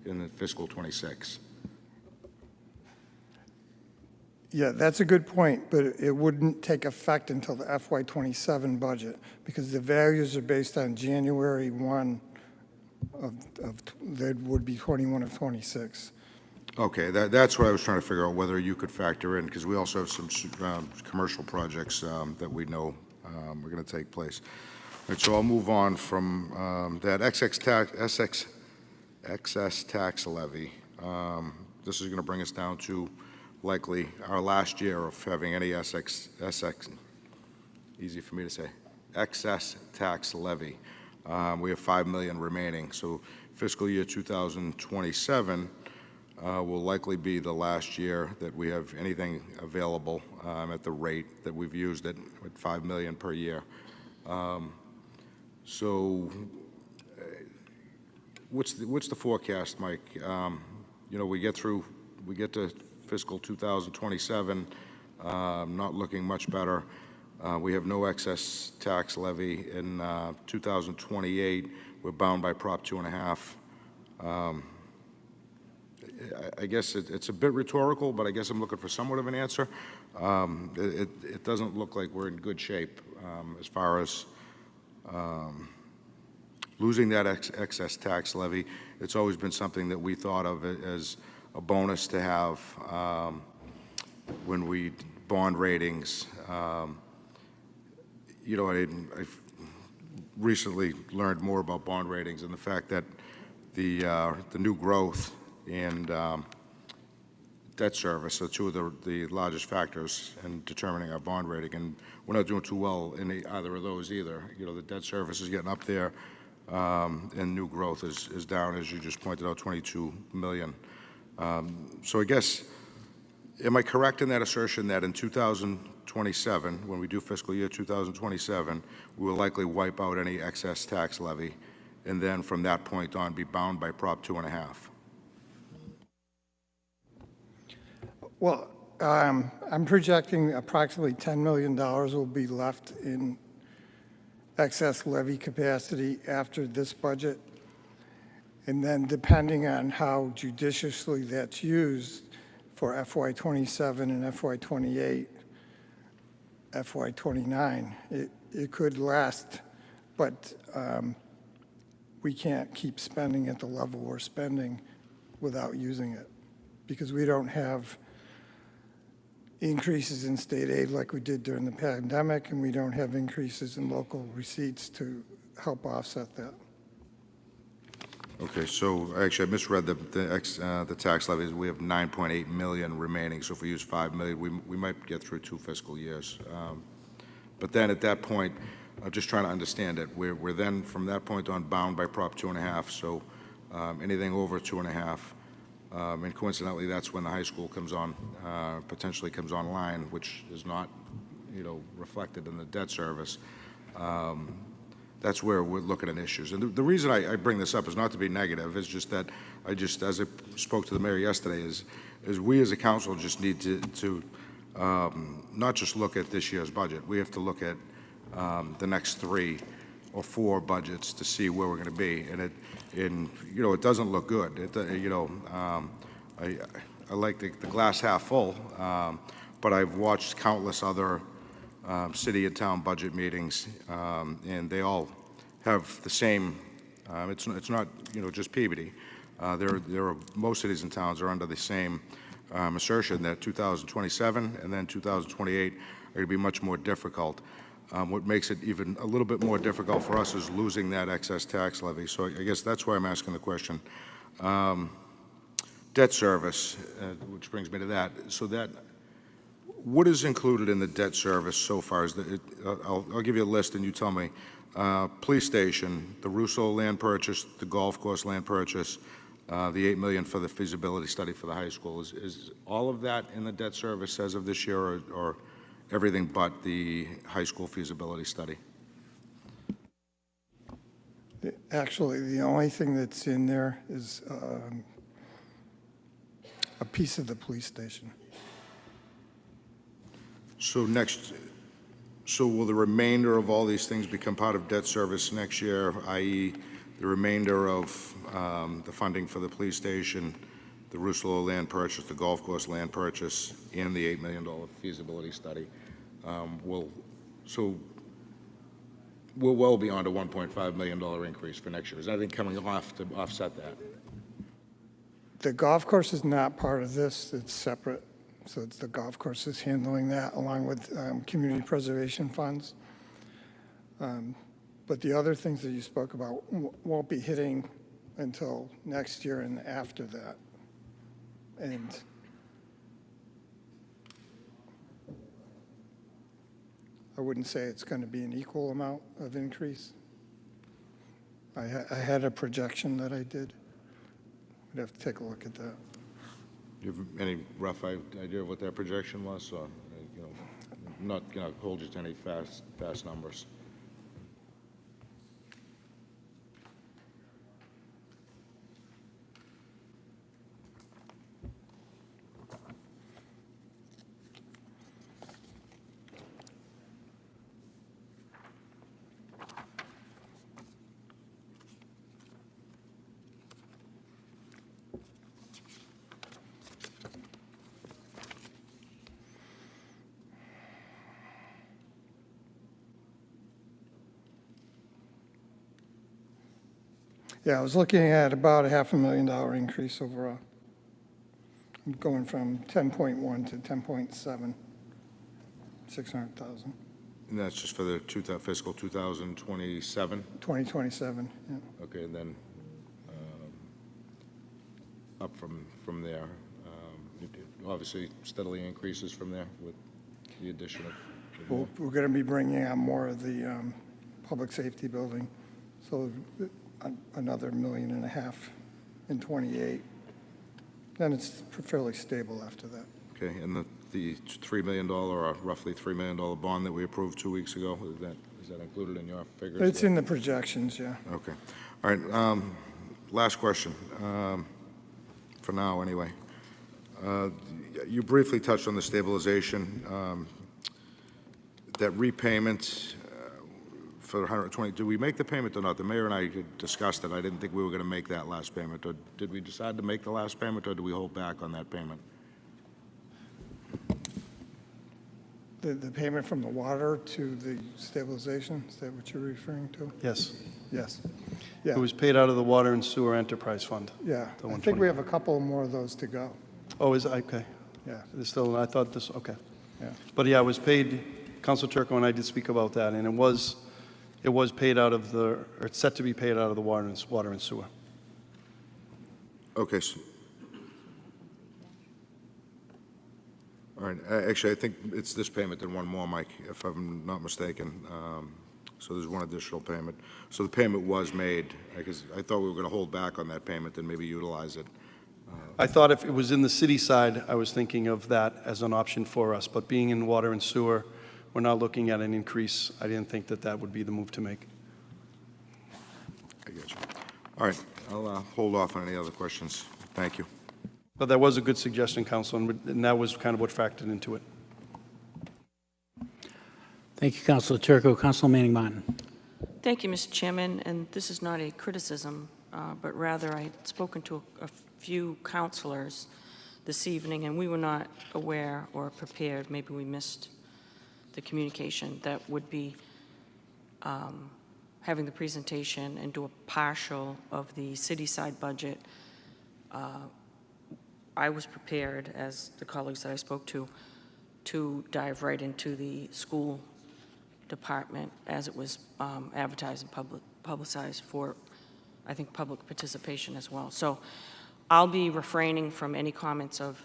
in the fiscal 26. Yeah, that's a good point, but it wouldn't take effect until the FY27 budget because the values are based on January 1 that would be 21 of 26. Okay, that's what I was trying to figure out, whether you could factor in, because we also have some commercial projects that we know are going to take place. All right, so I'll move on from that excess tax levy. This is going to bring us down to likely our last year of having any easy for me to say, excess tax levy. We have 5 million remaining. So fiscal year 2027 will likely be the last year that we have anything available at the rate that we've used it, at 5 million per year. So what's the forecast, Mike? You know, we get to fiscal 2027, not looking much better. We have no excess tax levy in 2028. We're bound by Prop 2.5. I guess it's a bit rhetorical, but I guess I'm looking for somewhat of an answer. It doesn't look like we're in good shape as far as losing that excess tax levy. It's always been something that we thought of as a bonus to have when we bond ratings. You know, I've recently learned more about bond ratings and the fact that the new growth and debt service are two of the largest factors in determining our bond rating, and we're not doing too well in either of those either. You know, the debt service is getting up there, and new growth is down, as you just pointed out, 22 million. So I guess, am I correct in that assertion that in 2027, when we do fiscal year 2027, we will likely wipe out any excess tax levy, and then from that point on be bound by Prop 2.5? Well, I'm projecting approximately $10 million will be left in excess levy capacity after this budget. And then depending on how judiciously that's used for FY27 and FY28, FY29, it could last, but we can't keep spending at the level we're spending without using it. because we don't have increases in state aid like we did during the pandemic, and we don't have increases in local receipts to help offset that. Okay, so actually I misread the tax levies. We have 9.8 million remaining, so if we use 5 million, we might get through 2 fiscal years. But then at that point, I'm just trying to understand it. We're then, from that point on, bound by Prop 2.5, so anything over 2.5, and coincidentally, that's when the high school comes on, potentially comes online, which is not, reflected in the debt service. That's where we're looking at issues. And the reason I bring this up is not to be negative. It's just that as I spoke to the mayor yesterday, is we as a council just need to not just look at this year's budget. We have to look at the next 3 or 4 budgets to see where we're going to be. And it doesn't look good. I like the glass half full, but I've watched countless other city and town budget meetings, and they all have the same. It's not just Peabody. There are most cities and towns are under the same assertion that 2027 and then 2028 are going to be much more difficult. What makes it even a little bit more difficult for us is losing that excess tax levy. So I guess that's why I'm asking the question. Debt service, which brings me to that. So what is included in the debt service so far? I'll give you a list and you tell me. Police station, the Russo land purchase, the golf course land purchase, the $8 million for the feasibility study for the high school. Is all of that in the debt service as of this year, or everything but the high school feasibility study? Actually, the only thing that's in there is a piece of the police station. So will the remainder of all these things become part of debt service next year, i.e. the remainder of the funding for the police station, the Russo land purchase, the golf course land purchase, and the $8 million feasibility study? We're well beyond a $1.5 million increase for next year. Is anything coming off to offset that? The golf course is not part of this. It's separate. So it's the golf course is handling that along with community preservation funds. But the other things that you spoke about won't be hitting until next year and after that. And I wouldn't say it's going to be an equal amount of increase. I had a projection that I did. We'd have to take a look at that. Do you have any rough idea of what that projection was? So, I'm not going to hold you to any fast numbers. Yeah, I was looking at about a $500,000 increase overall. I'm going from 10.1 to 10.7, 600,000. And that's just for the fiscal 2027? 2027, yeah. Okay, and then up from there. It obviously steadily increases from there with the addition of... We're going to be bringing on more of the public safety building, so another $1.5 million in 28. Then it's fairly stable after that. Okay, and the $3 million or roughly $3 million bond that we approved 2 weeks ago, is that included in your figures? It's in the projections, yeah. Okay. All right. Last question, for now anyway. You briefly touched on the stabilization, that repayment for 120. Did we make the payment or not? The mayor and I discussed it. I didn't think we were going to make that last payment. Or did we decide to make the last payment, or do we hold back on that payment? The payment from the water to the stabilization, is that what you're referring to? Yes. Yes. It Yeah, was paid out of the Water and Sewer Enterprise Fund. yeah. The I think we have a couple more of those to go. Oh, okay. Yeah, It's still, I thought this, okay. yeah. But yeah, it was paid, Council Turco and I did speak about that, and it was paid out of the, or it's set to be paid out of the water and sewer. Okay. All right. Actually, I think it's this payment and one more, Mike, if I'm not mistaken. So there's one additional payment. So the payment was made, because I thought we were going to hold back on that payment and maybe utilize it. I thought if it was in the city side, I was thinking of that as an option for us, but being in water and sewer, we're not looking at an increase. I didn't think that that would be the move to make. I get you. All right. I'll hold off on any other questions. Thank you. But that was a good suggestion, Council, and that was kind of what factored into it. Thank you, Councilor Turco. Councilor Manning Martin. Thank you, Mr. Chairman, and this is not a criticism, but rather I had spoken to a few councilors this evening, and we were not aware or prepared, maybe we missed the communication, that would be having the presentation and do a partial of the city side budget. I was prepared, as the colleagues that I spoke to dive right into the school department as it was advertised and publicized for, I think, public participation as well. So I'll be refraining from any comments of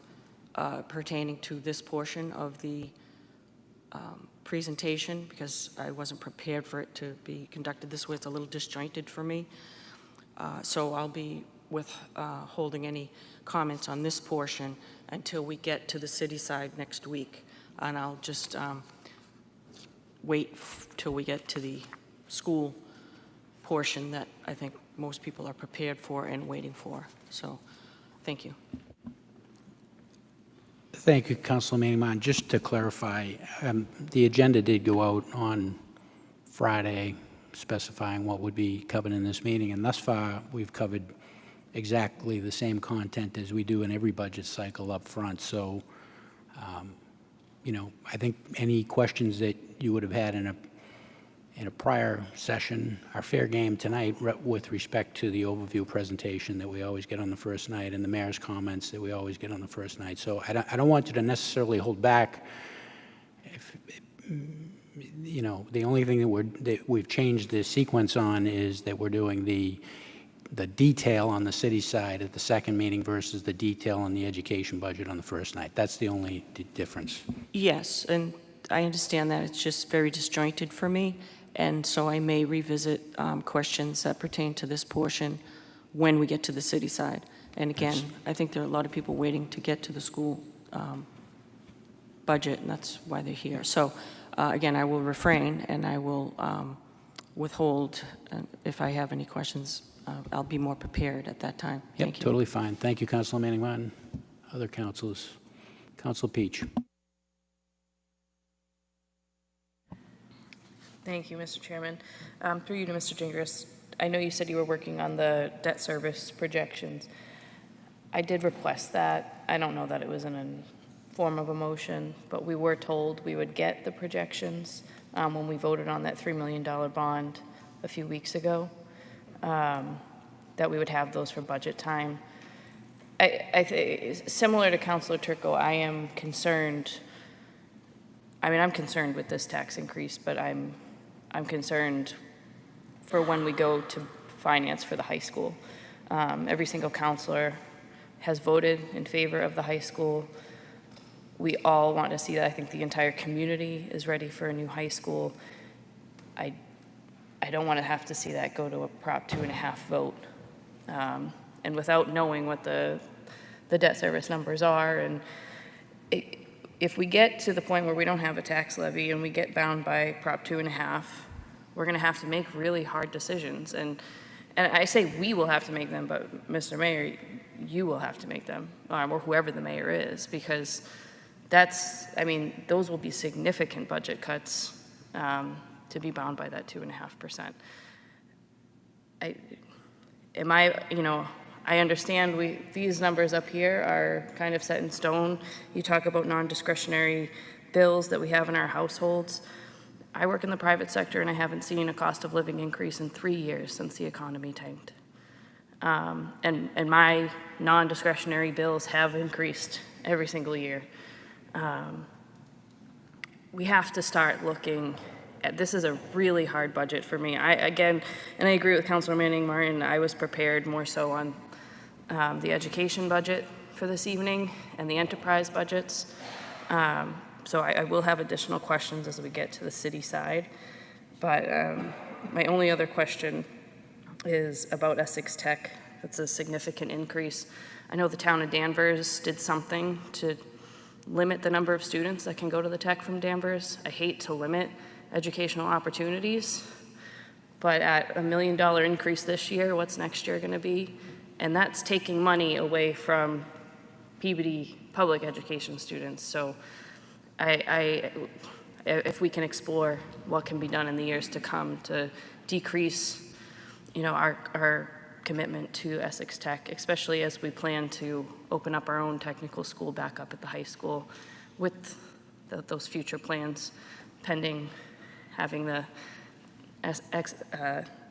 pertaining to this portion of the presentation because I wasn't prepared for it to be conducted this way. It's a little disjointed for me. So I'll be holding any comments on this portion until we get to the city side next week. And I'll just wait till we get to the school portion that I think most people are prepared for and waiting for. So, thank you. Thank you, Councilor Manning Martin. Just to clarify, the agenda did go out on Friday specifying what would be covered in this meeting, and thus far we've covered exactly the same content as we do in every budget cycle up front. So, you know, I think any questions that you would have had in a prior session are fair game tonight with respect to the overview presentation that we always get on the first night and the mayor's comments that we always get on the first night. So I don't want you to necessarily hold back. You know, the only thing that we've changed the sequence on is that we're doing the detail on the city side at the second meeting versus the detail on the education budget on the first night. That's the only difference. Yes, and I understand that. It's just very disjointed for me. And so I may revisit questions that pertain to this portion when we get to the city side. And again, I think there are a lot of people waiting to get to the school budget, and that's why they're here. So again, I will refrain and I will withhold. If I have any questions, I'll be more prepared at that time. Yep, Thank you. totally fine. Thank you, Councilor Manning Martin. Other councilors. Councilor Peach. Thank you, Mr. Chairman. Through you to Mr. Gingras, I know you said you were working on the debt service projections. I did request that. I don't know that it was in a form of a motion, but we were told we would get the projections when we voted on that $3 million bond a few weeks ago, that we would have those for budget time. Similar to Councilor Turco, I am concerned. I mean, I'm concerned with this tax increase, but I'm concerned for when we go to finance for the high school. Every single counselor has voted in favor of the high school. We all want to see that. I think the entire community is ready for a new high school. I don't want to have to see that go to a Prop 2.5 vote. And without knowing what the debt service numbers are, and if we get to the point where we don't have a tax levy and we get bound by Prop 2.5, we're going to have to make really hard decisions. And I say we will have to make them, but Mr. Mayor, you will have to make them, or whoever the mayor is, because I mean, those will be significant budget cuts to be bound by that 2.5%. I understand these numbers up here are kind of set in stone. You talk about non-discretionary bills that we have in our households. I work in the private sector and I haven't seen a cost of living increase in 3 years since the economy tanked. And my non-discretionary bills have increased every single year. We have to start looking at, this is a really hard budget for me. Again, and I agree with Councilor Manning Martin, I was prepared more so on the education budget for this evening and the enterprise budgets. So I will have additional questions as we get to the city side. But my only other question is about Essex Tech. That's a significant increase. I know the town of Danvers did something to limit the number of students that can go to the tech from Danvers. I hate to limit educational opportunities, but at $1 million increase this year, what's next year going to be? And that's taking money away from Peabody public education students. So if we can explore what can be done in the years to come to decrease, our commitment to Essex Tech, especially as we plan to open up our own technical school back up at the high school with those future plans pending having the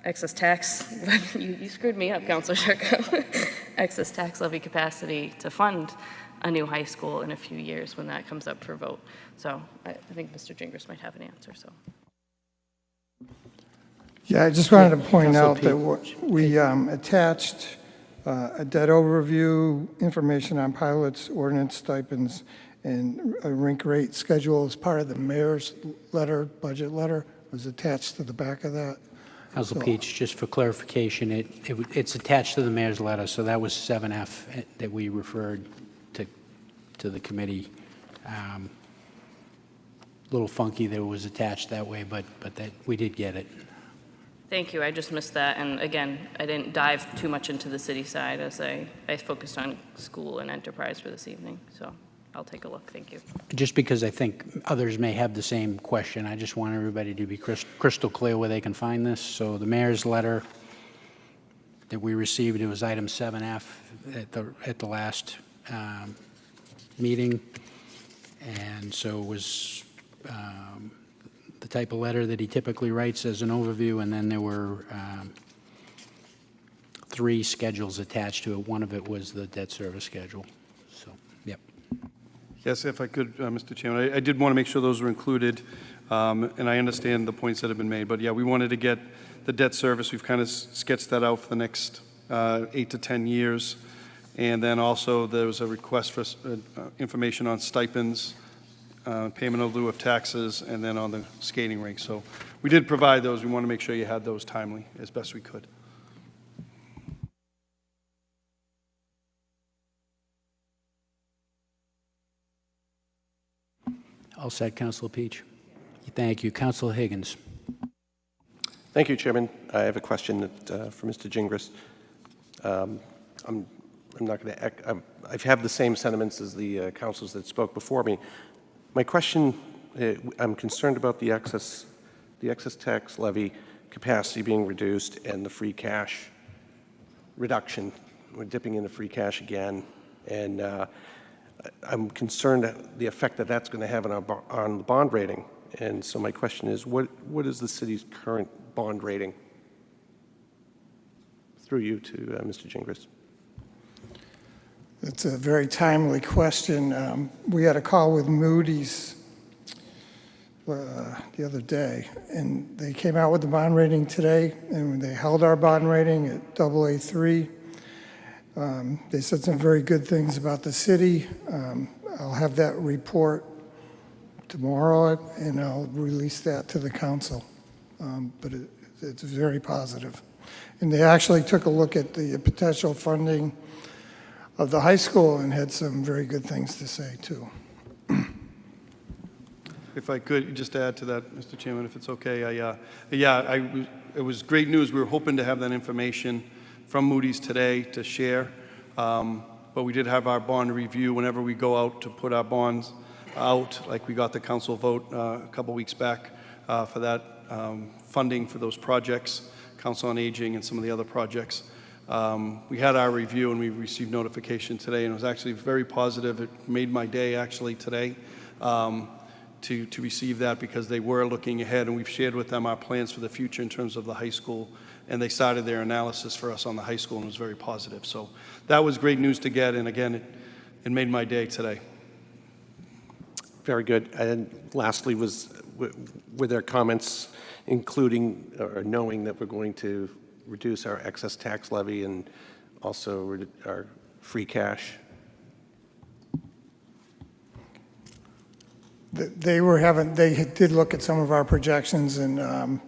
excess tax, you screwed me up, Councilor Sherko, excess tax levy capacity to fund a new high school in a few years when that comes up for vote. So I think Mr. Gingras might have an answer, so. Yeah, I just wanted to point Councilor out that we attached a debt overview, information on pilots, ordinance stipends, and a rink rate schedule as part of the mayor's letter, budget letter, was attached to the back of that. Council Peach, just for clarification, it's attached to the mayor's letter, so that was 7F that we referred to the committee. A little funky that it was attached that way, but that we did get it. Thank you, I just missed that, and again, I didn't dive too much into the city side as I focused on school and enterprise for this evening, so I'll take a look, thank you. Just because I think others may have the same question, I just want everybody to be crystal clear where they can find this. So the mayor's letter that we received, it was item 7F at the last meeting, and so it was the type of letter that he typically writes as an overview, and then there were 3 schedules attached to it. One of it was the debt service schedule. So, yep. Yes, if I could, Mr. Chairman, I did want to make sure those were included, and I understand the points that have been made, but yeah, we wanted to get the debt service. We've kind of sketched that out for the next 8 to 10 years, and then also there was a request for information on stipends, payment in lieu of taxes, and then on the skating rink. So we did provide those. We want to make sure you had those timely as best we could. All set, Councilor Peach. Thank you. Councilor Higgins. Thank you, Chairman. I have a question for Mr. Gingras. I'm not going to. I have the same sentiments as the councilors that spoke before me. My question: I'm concerned about the excess tax levy capacity being reduced and the free cash reduction. We're dipping into free cash again, and I'm concerned at the effect that that's going to have on the bond rating. And so my question is, what is the city's current bond rating? Through you to Mr. Gingras. It's a very timely question. We had a call with Moody's the other day, and they came out with the bond rating today, and they held our bond rating at AA3. They said some very good things about the city. I'll have that report tomorrow, and I'll release that to the council. But it's very positive. And they actually took a look at the potential funding of the high school and had some very good things to say, too. If I could just add to that, Mr. Chairman, if it's okay. It was great news. We were hoping to have that information from Moody's today to share, but we did have our bond review whenever we go out to put our bonds out, like we got the council vote a couple weeks back for that funding for those projects, Council on Aging and some of the other projects. We had our review and we received notification today, and it was actually very positive. It made my day actually today to receive that, because they were looking ahead, and we've shared with them our plans for the future in terms of the high school and they started their analysis for us on the high school, and it was very positive. So that was great news to get, and again, it made my day today. Very good. And lastly, were there comments including or knowing that we're going to reduce our excess tax levy and also our free cash? They did look at some of our projections, and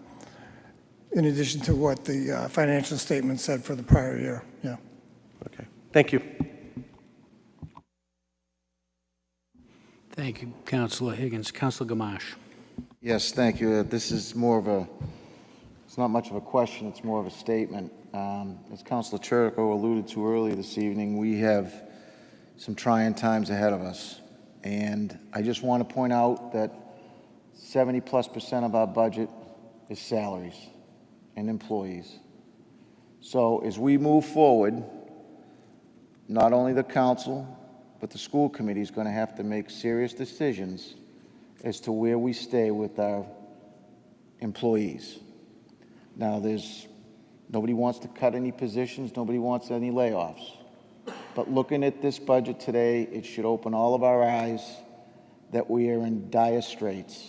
in addition to what the financial statement said for the prior year, yeah. Okay. Thank you. Thank you, Councilor Higgins. Councilor Gamache. Yes, thank you. This is more of a, it's not much of a question, it's more of a statement. As Councilor Turco alluded to earlier this evening, we have some trying times ahead of us. And I just want to point out that 70+% of our budget is salaries and employees. So as we move forward, not only the council, but the school committee is going to have to make serious decisions as to where we stay with our employees. Now, nobody wants to cut any positions, nobody wants any layoffs. But looking at this budget today, it should open all of our eyes that we are in dire straits.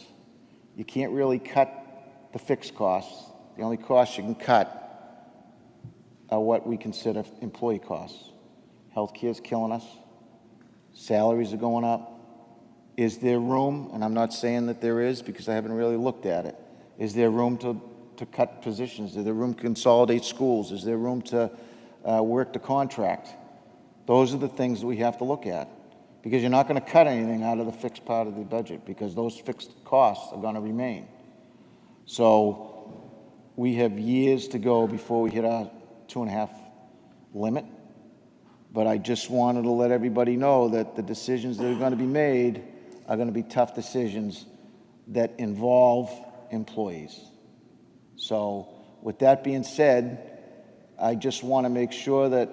You can't really cut the fixed costs. The only costs you can cut are what we consider employee costs. Healthcare is killing us. Salaries are going up. Is there room, and I'm not saying that there is because I haven't really looked at it, is there room to cut positions? Is there room to consolidate schools? Is there room to work the contract? Those are the things that we have to look at, because you're not going to cut anything out of the fixed part of the budget because those fixed costs are going to remain. So we have years to go before we hit our 2.5 limit. But I just wanted to let everybody know that the decisions that are going to be made are going to be tough decisions that involve employees. So with that being said, I just want to make sure that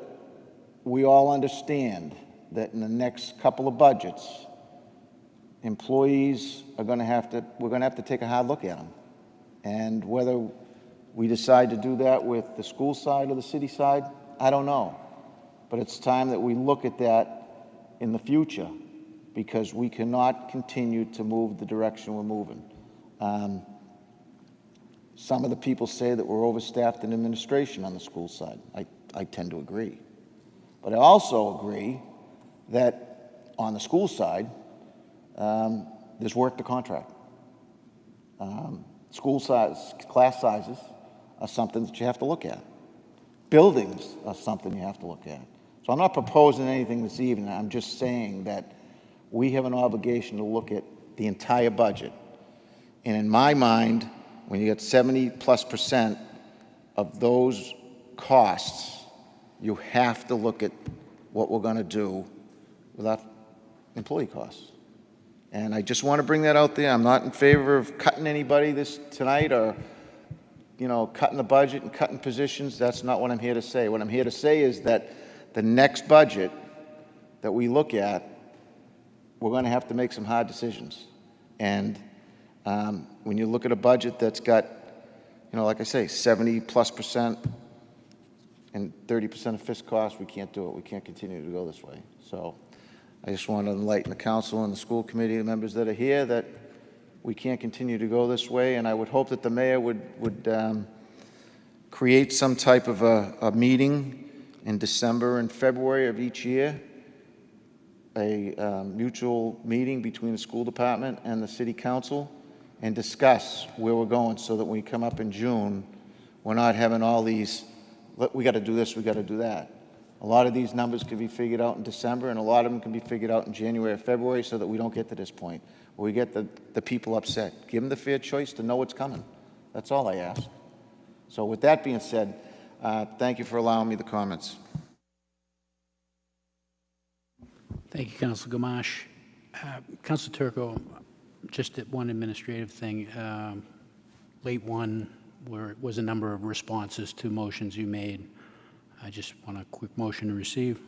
we all understand that in the next couple of budgets, employees are going to have to, we're going to have to take a hard look at them. And whether we decide to do that with the school side or the city side, I don't know. But it's time that we look at that in the future, because we cannot continue to move the direction we're moving. Some of the people say that we're overstaffed in administration on the school side. I tend to agree. But I also agree that on the school side, there's work to contract. School size, class sizes are something that you have to look at. Buildings are something you have to look at. So I'm not proposing anything this evening. I'm just saying that we have an obligation to look at the entire budget. And in my mind, when you get 70+% of those costs, you have to look at what we're going to do with our employee costs. And I just want to bring that out there. I'm not in favor of cutting anybody tonight or, you know, cutting the budget and cutting positions. That's not what I'm here to say. What I'm here to say is that the next budget that we look at, we're going to have to make some hard decisions. And when you look at a budget that's got, you know, like I say, 70+% and 30% of fixed costs, we can't do it. We can't continue to go this way. So I just want to enlighten the council and the school committee members that are here that we can't continue to go this way. And I would hope that the mayor would create some type of a meeting in December and February of each year, a mutual meeting between the school department and the city council, and discuss where we're going so that when we come up in June, we're not having all these, we got to do this, we got to do that. A lot of these numbers can be figured out in December, and a lot of them can be figured out in January or February so that we don't get to this point where we get the people upset. Give them the fair choice to know what's coming. That's all I ask. So with that being said, thank you for allowing me the comments. Thank you, Councilor Gamache. Councilor Turco, just one administrative thing. Late one, where it was a number of responses to motions you made. I just want a quick motion to receive.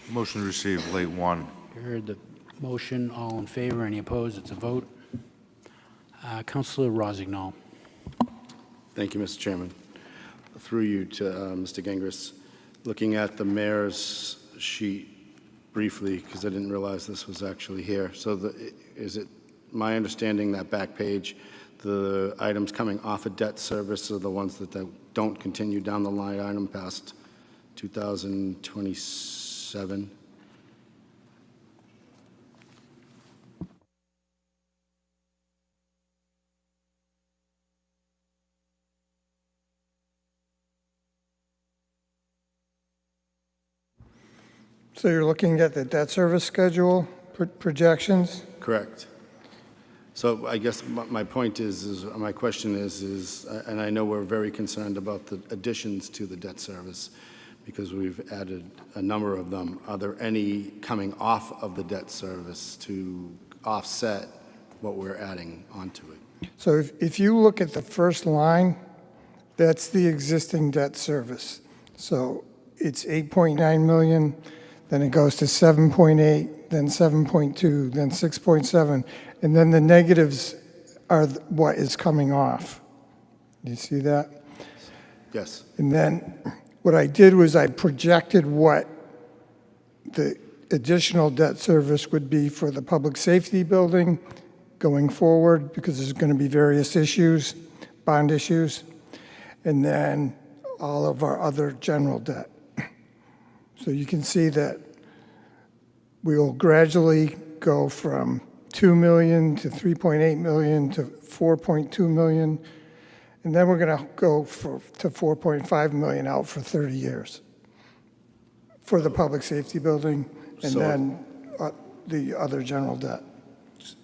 Motion to receive, late one. You heard the motion. All in favor? Any opposed? It's a vote. Councilor Rossignol. Thank you, Mr. Chairman. through you to Mr. Gingras, looking at the mayor's sheet briefly, because I didn't realize this was actually here. So is it my understanding that back page, the items coming off of debt service are the ones that don't continue down the line item past 2027? So you're looking at the debt service schedule projections? Correct. So I guess my point is my question is, and I know we're very concerned about the additions to the debt service because we've added a number of them. Are there any coming off of the debt service to offset what we're adding onto it? So if you look at the first line, that's the existing debt service. So it's 8.9 million, then it goes to 7.8, then 7.2, then 6.7, and then the negatives are what is coming off. Do you see that? Yes. And then what I did was I projected what the additional debt service would be for the public safety building going forward, because there's going to be various issues, bond issues, and then all of our other general debt. So you can see that we will gradually go from 2 million to 3.8 million to 4.2 million, and then we're going to go to 4.5 million out for 30 years for the public safety building, and then the other general debt.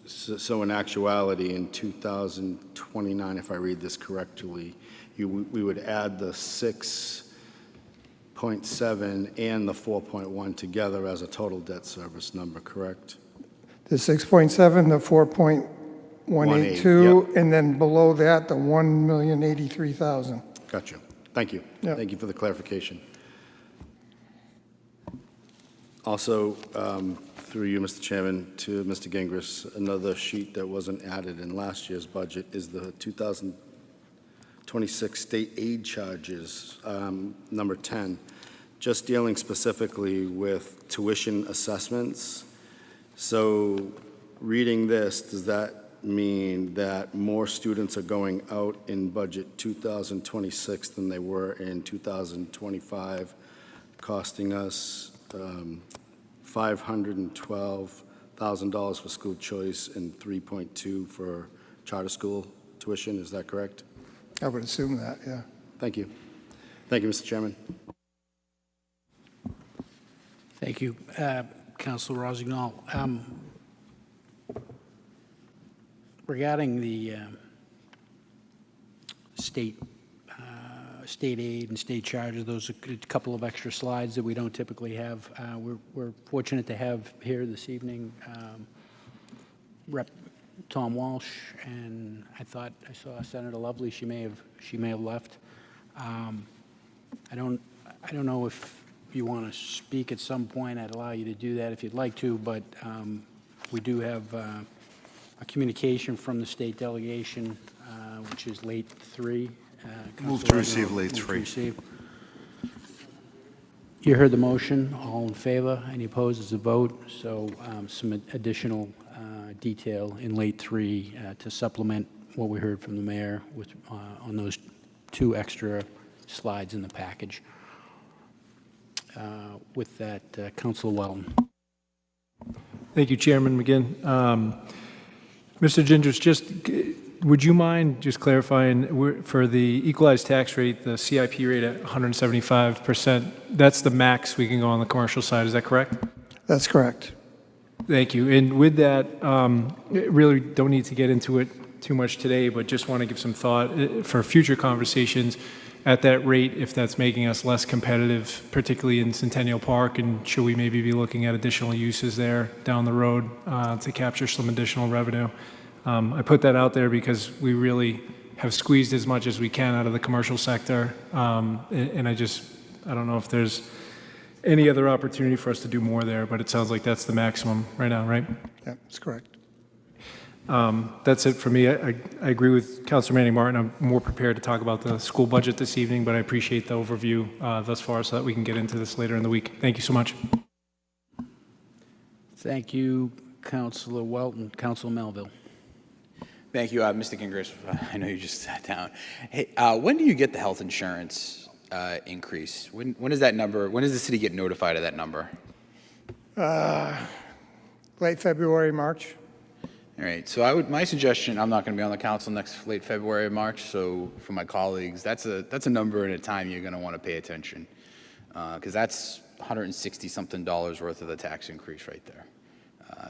So in actuality, in 2029, if I read this correctly, we would add the 6.7 and the 4.1 together as a total debt service number, correct? The 6.7, the 4.182, yep. and then below that, the 1,083,000. Gotcha. Thank you. Yep. Thank you for the clarification. Also, through you, Mr. Chairman, to Mr. Gingras, another sheet that wasn't added in last year's budget is the 2026 state aid charges, number 10, just dealing specifically with tuition assessments. So reading this, does that mean that more students are going out in budget 2026 than they were in 2025, costing us $512,000 for school choice and 3.2 for charter school tuition? Is that correct? I would assume that, yeah. Thank you. Thank you, Mr. Chairman. Thank you, Councilor Rossignol. Regarding the state aid and state charges, those are a couple of extra slides that we don't typically have. We're fortunate to have here this evening Rep. Tom Walsh, and I thought I saw Senator Lovely. She may have left. I don't know if you want to speak at some point. I'd allow you to do that if you'd like to, but we do have a communication from the state delegation, which is late 3. Move to receive late 3. You heard the motion. All in favor? Any opposed? It's a vote. So some additional detail in late 3 to supplement what we heard from the mayor with, on those 2 extra slides in the package. With that, Councilor Wellen. Thank you, Chairman McGinn. Mr. Gingras, just would you mind just clarifying for the equalized tax rate, the CIP rate at 175%, that's the max we can go on the commercial side, is that correct? That's correct. Thank you. And with that, really don't need to get into it too much today, but just want to give some thought for future conversations at that rate, if that's making us less competitive, particularly in Centennial Park, and should we maybe be looking at additional uses there down the road to capture some additional revenue. I put that out there because we really have squeezed as much as we can out of the commercial sector, and I don't know if there's any other opportunity for us to do more there, but it sounds like that's the maximum right now, right? Yeah, that's correct. That's it for me. I agree with Councilor Manning Martin. I'm more prepared to talk about the school budget this evening, but I appreciate the overview thus far so that we can get into this later in the week. Thank you so much. Thank you, Councilor Welton. Councilor Melville. Thank you, Mr. Gingras. I know you just sat down. Hey, when do you get the health insurance increase? When is that number? When does the city get notified of that number? Late February, March. All right. So my suggestion. I'm not going to be on the council next late February, March. So for my colleagues, that's a number and a time you're going to want to pay attention, because that's $160-something worth of the tax increase right there.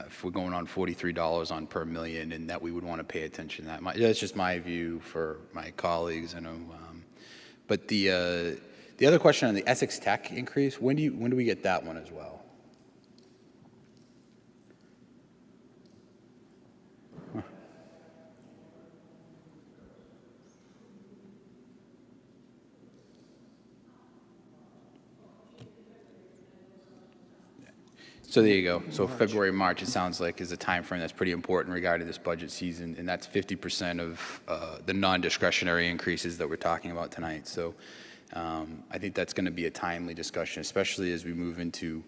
If we're going on $43 on per million, and that we would want to pay attention to that. That's just my view for my colleagues. I know, but the other question on the Essex Tech increase, when do we get that one as well? So there you go. So February, March, it sounds like, is a time frame that's pretty important regarding this budget season, and that's 50% of the non-discretionary increases that we're talking about tonight. So I think that's going to be a timely discussion, especially as we move into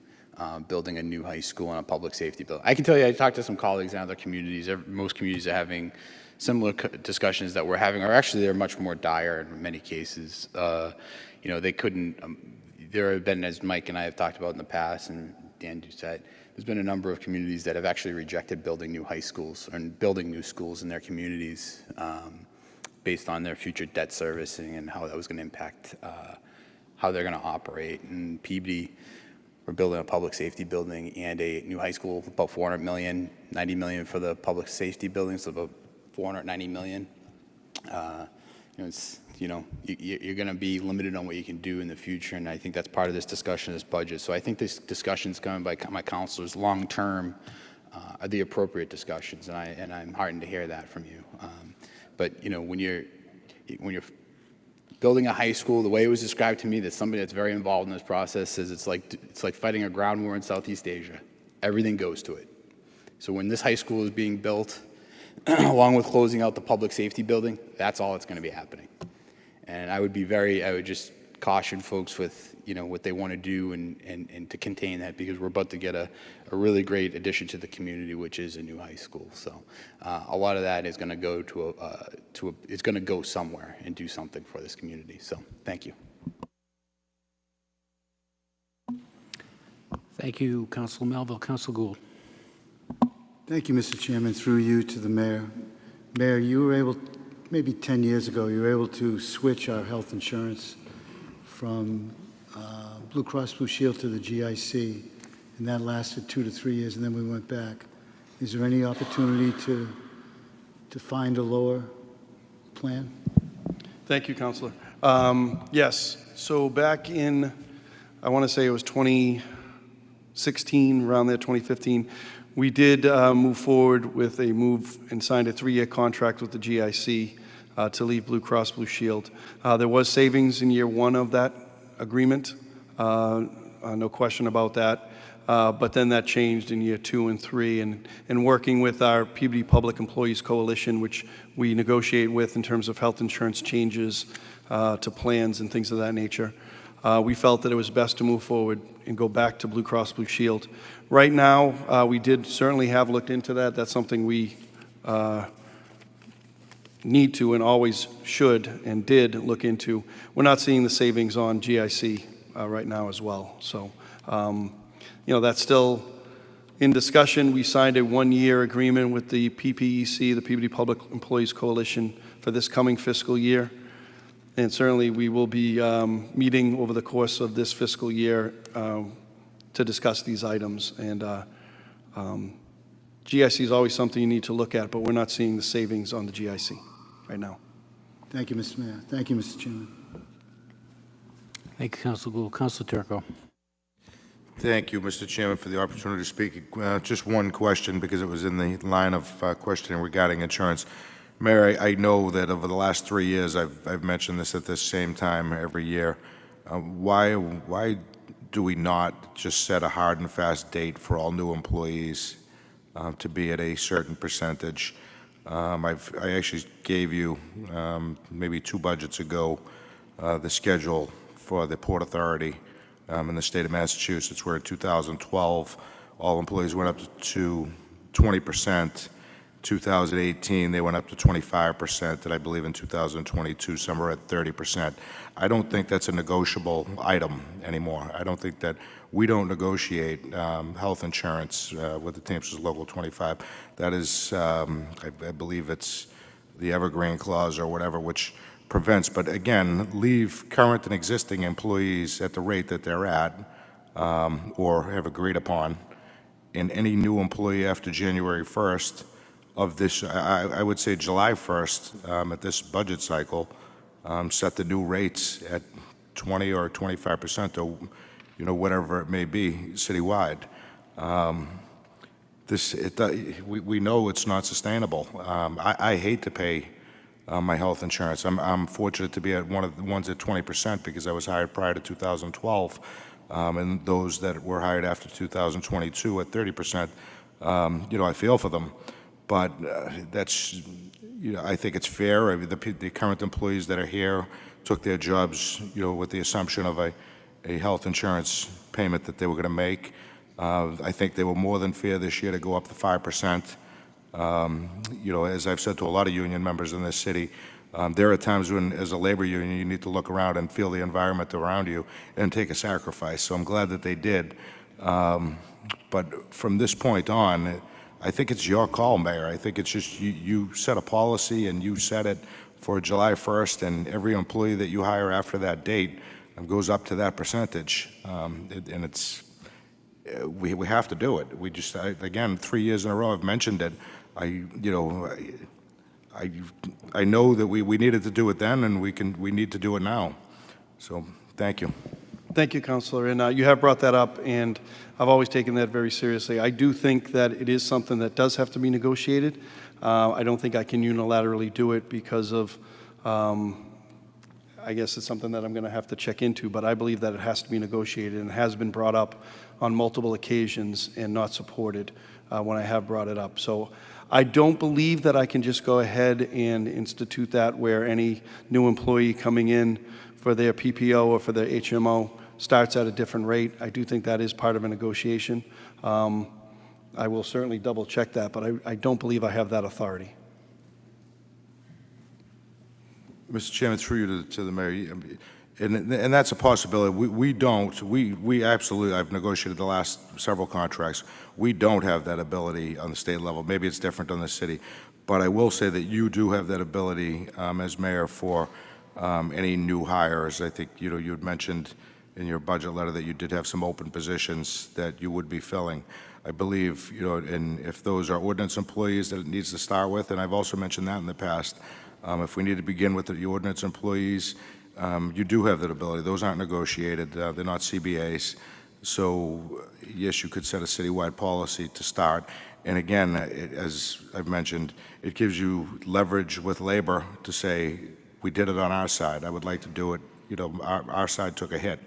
building a new high school and a public safety bill. I can tell you, I talked to some colleagues in other communities. Most communities are having similar discussions that we're having, or actually they're much more dire in many cases. They couldn't. There have been, as Mike and I have talked about in the past, and Dan just said, there's been a number of communities that have actually rejected building new high schools and building new schools in their communities based on their future debt servicing and how that was going to impact how they're going to operate. And Peabody, we're building a public safety building and a new high school, about $400 million, $90 million for the public safety building, so about $490 million. You're going to be limited on what you can do in the future, and I think that's part of this discussion, this budget. So I think this discussions coming by my councilors long term are the appropriate discussions, and I'm heartened to hear that from you. But when you're building a high school, the way it was described to me, that somebody that's very involved in this process says it's like fighting a ground war in Southeast Asia. Everything goes to it. So when this high school is being built, along with closing out the public safety building, that's all that's going to be happening. And I would just caution folks with, what they want to do and to contain that, because we're about to get a really great addition to the community, which is a new high school. So a lot of that is going to go it's going to go somewhere and do something for this community. So thank you. Thank you, Councilor Melville. Councilor Gould. Thank you, Mr. Chairman. Through you to the mayor. Mayor, you were able, maybe 10 years ago, you were able to switch our health insurance from Blue Cross Blue Shield to the GIC, and that lasted 2 to 3 years, and then we went back. Is there any opportunity to find a lower plan? Thank you, Councilor. Yes. So back in, I want to say it was 2016, around there, 2015, we did move forward with a move and signed a 3-year contract with the GIC to leave Blue Cross Blue Shield. There was savings in year 1 of that agreement, no question about that. But then that changed in year 2 and 3, and working with our Peabody Public Employees Coalition, which we negotiate with in terms of health insurance changes to plans and things of that nature, we felt that it was best to move forward and go back to Blue Cross Blue Shield. Right now, we did certainly have looked into that. That's something we need to and always should and did look into. We're not seeing the savings on GIC right now as well. So, that's still in discussion. We signed a 1-year agreement with the PPEC, the Peabody Public Employees Coalition, for this coming fiscal year. And certainly we will be meeting over the course of this fiscal year to discuss these items. And GIC is always something you need to look at, but we're not seeing the savings on the GIC right now. Thank you, Mr. Mayor. Thank you, Mr. Chairman. Thank you, Councilor Gould. Councilor Turco. Thank you, Mr. Chairman, for the opportunity to speak. Just one question, because it was in the line of questioning regarding insurance. Mayor, I know that over the last 3 years, I've mentioned this at the same time every year. Why do we not just set a hard and fast date for all new employees to be at a certain percentage? I actually gave you, maybe 2 budgets ago, the schedule for the Port Authority in the state of Massachusetts, where in 2012, all employees went up to 20%. 2018, they went up to 25%, and I believe in 2022, some are at 30%. I don't think that's a negotiable item anymore. I don't think that we don't negotiate health insurance with the Teamsters Local 25. That is, I believe it's the Evergreen Clause or whatever, which prevents, but again, leave current and existing employees at the rate that they're at or have agreed upon, and any new employee after January 1st of this, I would say July 1st at this budget cycle, set the new rates at 20 or 25% or, whatever it may be citywide. We know it's not sustainable. I hate to pay my health insurance. I'm fortunate to be at one of the ones at 20% because I was hired prior to 2012, and those that were hired after 2022 at 30%, I feel for them. But that's, I think it's fair. I mean, the current employees that are here took their jobs, with the assumption of a health insurance payment that they were going to make. I think they were more than fair this year to go up to 5%. As I've said to a lot of union members in this city, there are times when, as a labor union, you need to look around and feel the environment around you and take a sacrifice. So I'm glad that they did. But from this point on, I think it's your call, Mayor. I think it's just you set a policy and you set it for July 1st, and every employee that you hire after that date goes up to that percentage. And it's we have to do it. We just again, 3 years in a row I've mentioned it. I know that we needed to do it then, and we need to do it now. So thank you. Thank you, Councilor. And you have brought that up, and I've always taken that very seriously. I do think that it is something that does have to be negotiated. I don't think I can unilaterally do it because of, I guess it's something that I'm going to have to check into, but I believe that it has to be negotiated and has been brought up on multiple occasions and not supported when I have brought it up. So I don't believe that I can just go ahead and institute that where any new employee coming in for their PPO or for their HMO starts at a different rate. I do think that is part of a negotiation. I will certainly double check that, but I don't believe I have that authority. Mr. Chairman, through you to the mayor, and that's a possibility. We absolutely, I've negotiated the last several contracts. We don't have that ability on the state level. Maybe it's different on the city, but I will say that you do have that ability as mayor for any new hires. I think, you had mentioned in your budget letter that you did have some open positions that you would be filling. I believe, and if those are ordinance employees that it needs to start with, and I've also mentioned that in the past, if we need to begin with the ordinance employees, you do have that ability. Those aren't negotiated. They're not CBAs. So, yes, you could set a citywide policy to start. And again, as I've mentioned, it gives you leverage with labor to say, we did it on our side. I would like to do it. Our side took a hit.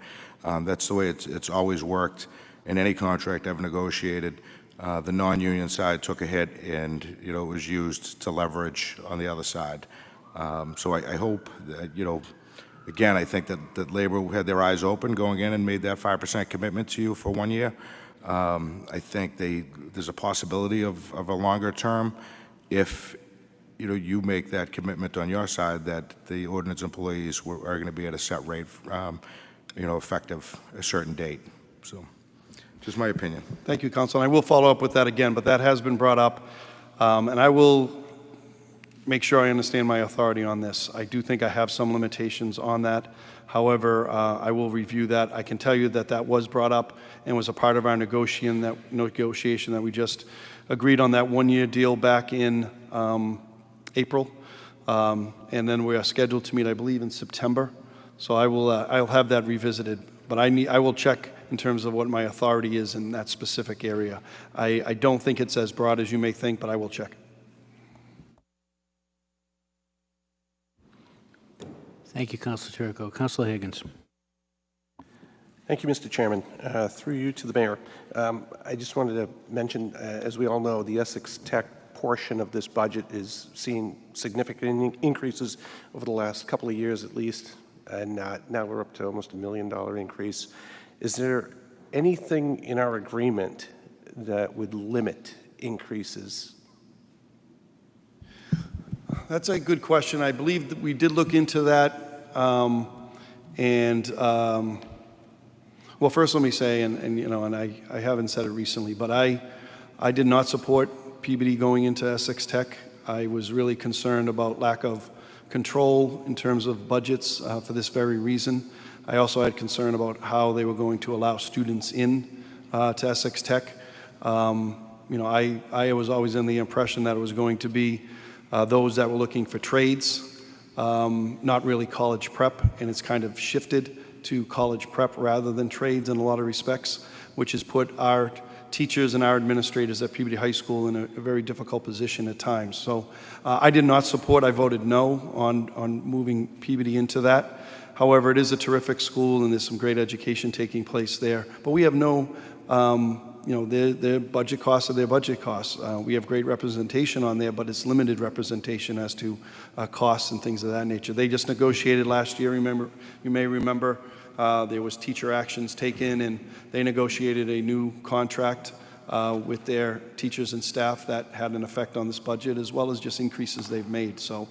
That's the way it's always worked in any contract I've negotiated. The non-union side took a hit, and it was used to leverage on the other side. So I hope that again, I think that labor had their eyes open going in and made that 5% commitment to you for 1 year. I think there's a possibility of a longer term if you make that commitment on your side that the ordinance employees are going to be at a set rate, effective a certain date. So, just my opinion. Thank you, Council. And I will follow up with that again, but that has been brought up, and I will make sure I understand my authority on this. I do think I have some limitations on that. However, I will review that. I can tell you that that was brought up and was a part of our negotiation that we just agreed on that 1-year deal back in April, and then we are scheduled to meet, I believe, in September. So I'll have that revisited. But I will check in terms of what my authority is in that specific area. I don't think it's as broad as you may think, but I will check. Thank you, Councilor Turco. Councilor Higgins. Thank you, Mr. Chairman. Through you to the mayor. I just wanted to mention, as we all know, the Essex Tech portion of this budget is seeing significant increases over the last couple of years at least, and now we're up to almost $1 million increase. Is there anything in our agreement that would limit increases? That's a good question. I believe that we did look into that. Well, first let me say, and I haven't said it recently, but I did not support Peabody going into Essex Tech. I was really concerned about lack of control in terms of budgets for this very reason. I also had concern about how they were going to allow students in to Essex Tech. I was always in the impression that it was going to be those that were looking for trades, not really college prep, and it's kind of shifted to college prep rather than trades in a lot of respects, which has put our teachers and our administrators at Peabody High School in a very difficult position at times. So I did not support, I voted no on moving Peabody into that. However, it is a terrific school and there's some great education taking place there. But we have no, their budget costs are their budget costs. We have great representation on there, but it's limited representation as to costs and things of that nature. They just negotiated last year, you may remember, there was teacher actions taken and they negotiated a new contract with their teachers and staff that had an effect on this budget, as well as just increases they've made. So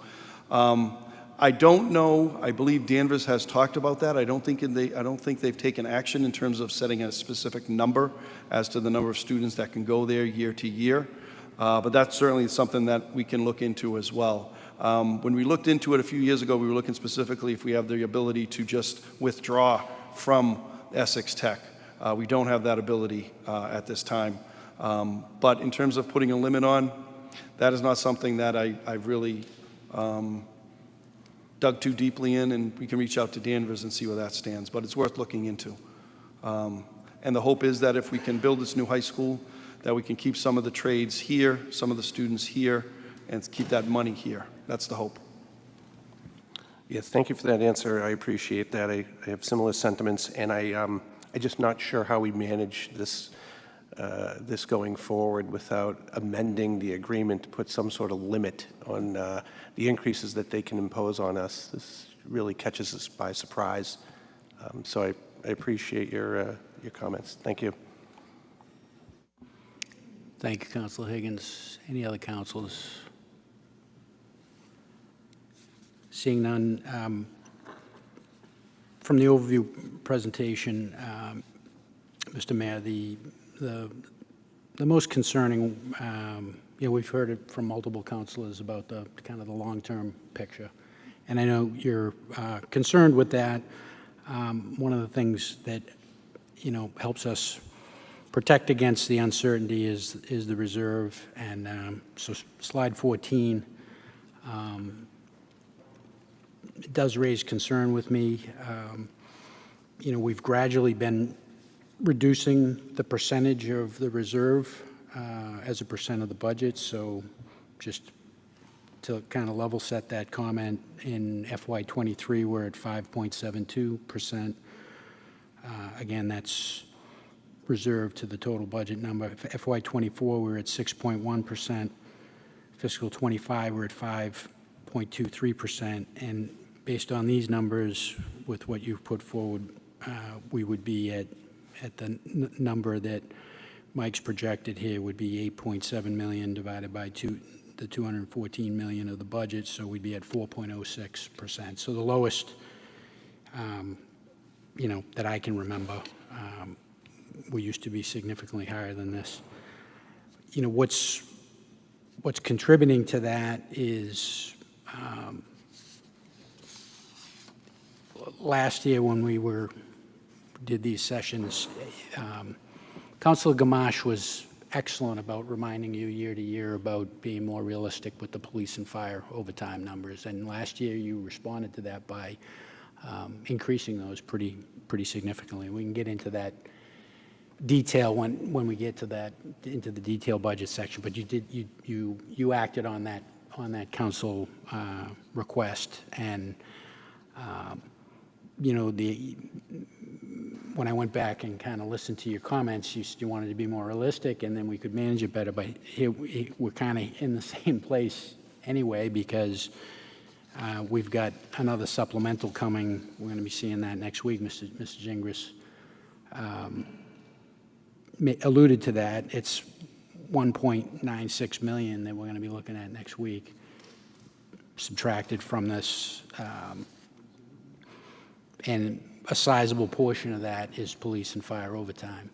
I don't know. I believe Danvers has talked about that. I don't think they've taken action in terms of setting a specific number as to the number of students that can go there year to year. But that's certainly something that we can look into as well. When we looked into it a few years ago, we were looking specifically if we have the ability to just withdraw from Essex Tech. We don't have that ability at this time. But in terms of putting a limit on, that is not something that I've really dug too deeply in, and we can reach out to Danvers and see where that stands. But it's worth looking into. And the hope is that if we can build this new high school, that we can keep some of the trades here, some of the students here, and keep that money here. That's the hope. Yes, thank you for that answer. I appreciate that. I have similar sentiments, and I'm just not sure how we manage this this going forward without amending the agreement to put some sort of limit on the increases that they can impose on us. This really catches us by surprise. So I appreciate your comments. Thank you. Thank you, Councilor Higgins. Any other councilors? Seeing none, from the overview presentation, Mr. Mayor, the most concerning, we've heard it from multiple councilors about the kind of the long-term picture, and I know you're concerned with that. One of the things that helps us protect against the uncertainty is the reserve, and so slide 14. It does raise concern with me. We've gradually been reducing the percentage of the reserve as a percent of the budget. So just to kind of level set that comment, in FY23, we're at 5.72%. Again, that's reserved to the total budget number. FY24, we're at 6.1%. Fiscal 25, we're at 5.23%. And based on these numbers, with what you've put forward, we would be at the number that Mike's projected here would be 8.7 million divided by the 214 million of the budget, so we'd be at 4.06%. So the lowest, that I can remember. We used to be significantly higher than this. What's contributing to that is last year when we did these sessions, Councilor Gamache was excellent about reminding you year to year about being more realistic with the police and fire overtime numbers. And last year you responded to that by increasing those pretty significantly. We can get into that detail when we get to that, into the detailed budget section. But you acted on that council one when I went back and kind of listened to your comments, you said you wanted to be more realistic, and then we could manage it better. But here, we're kind of in the same place anyway, because we've got another supplemental coming. We're going to be seeing that next week. Mr. Gingras alluded to that. It's 1.96 million that we're going to be looking at next week, subtracted from this, and a sizable portion of that is police and fire overtime.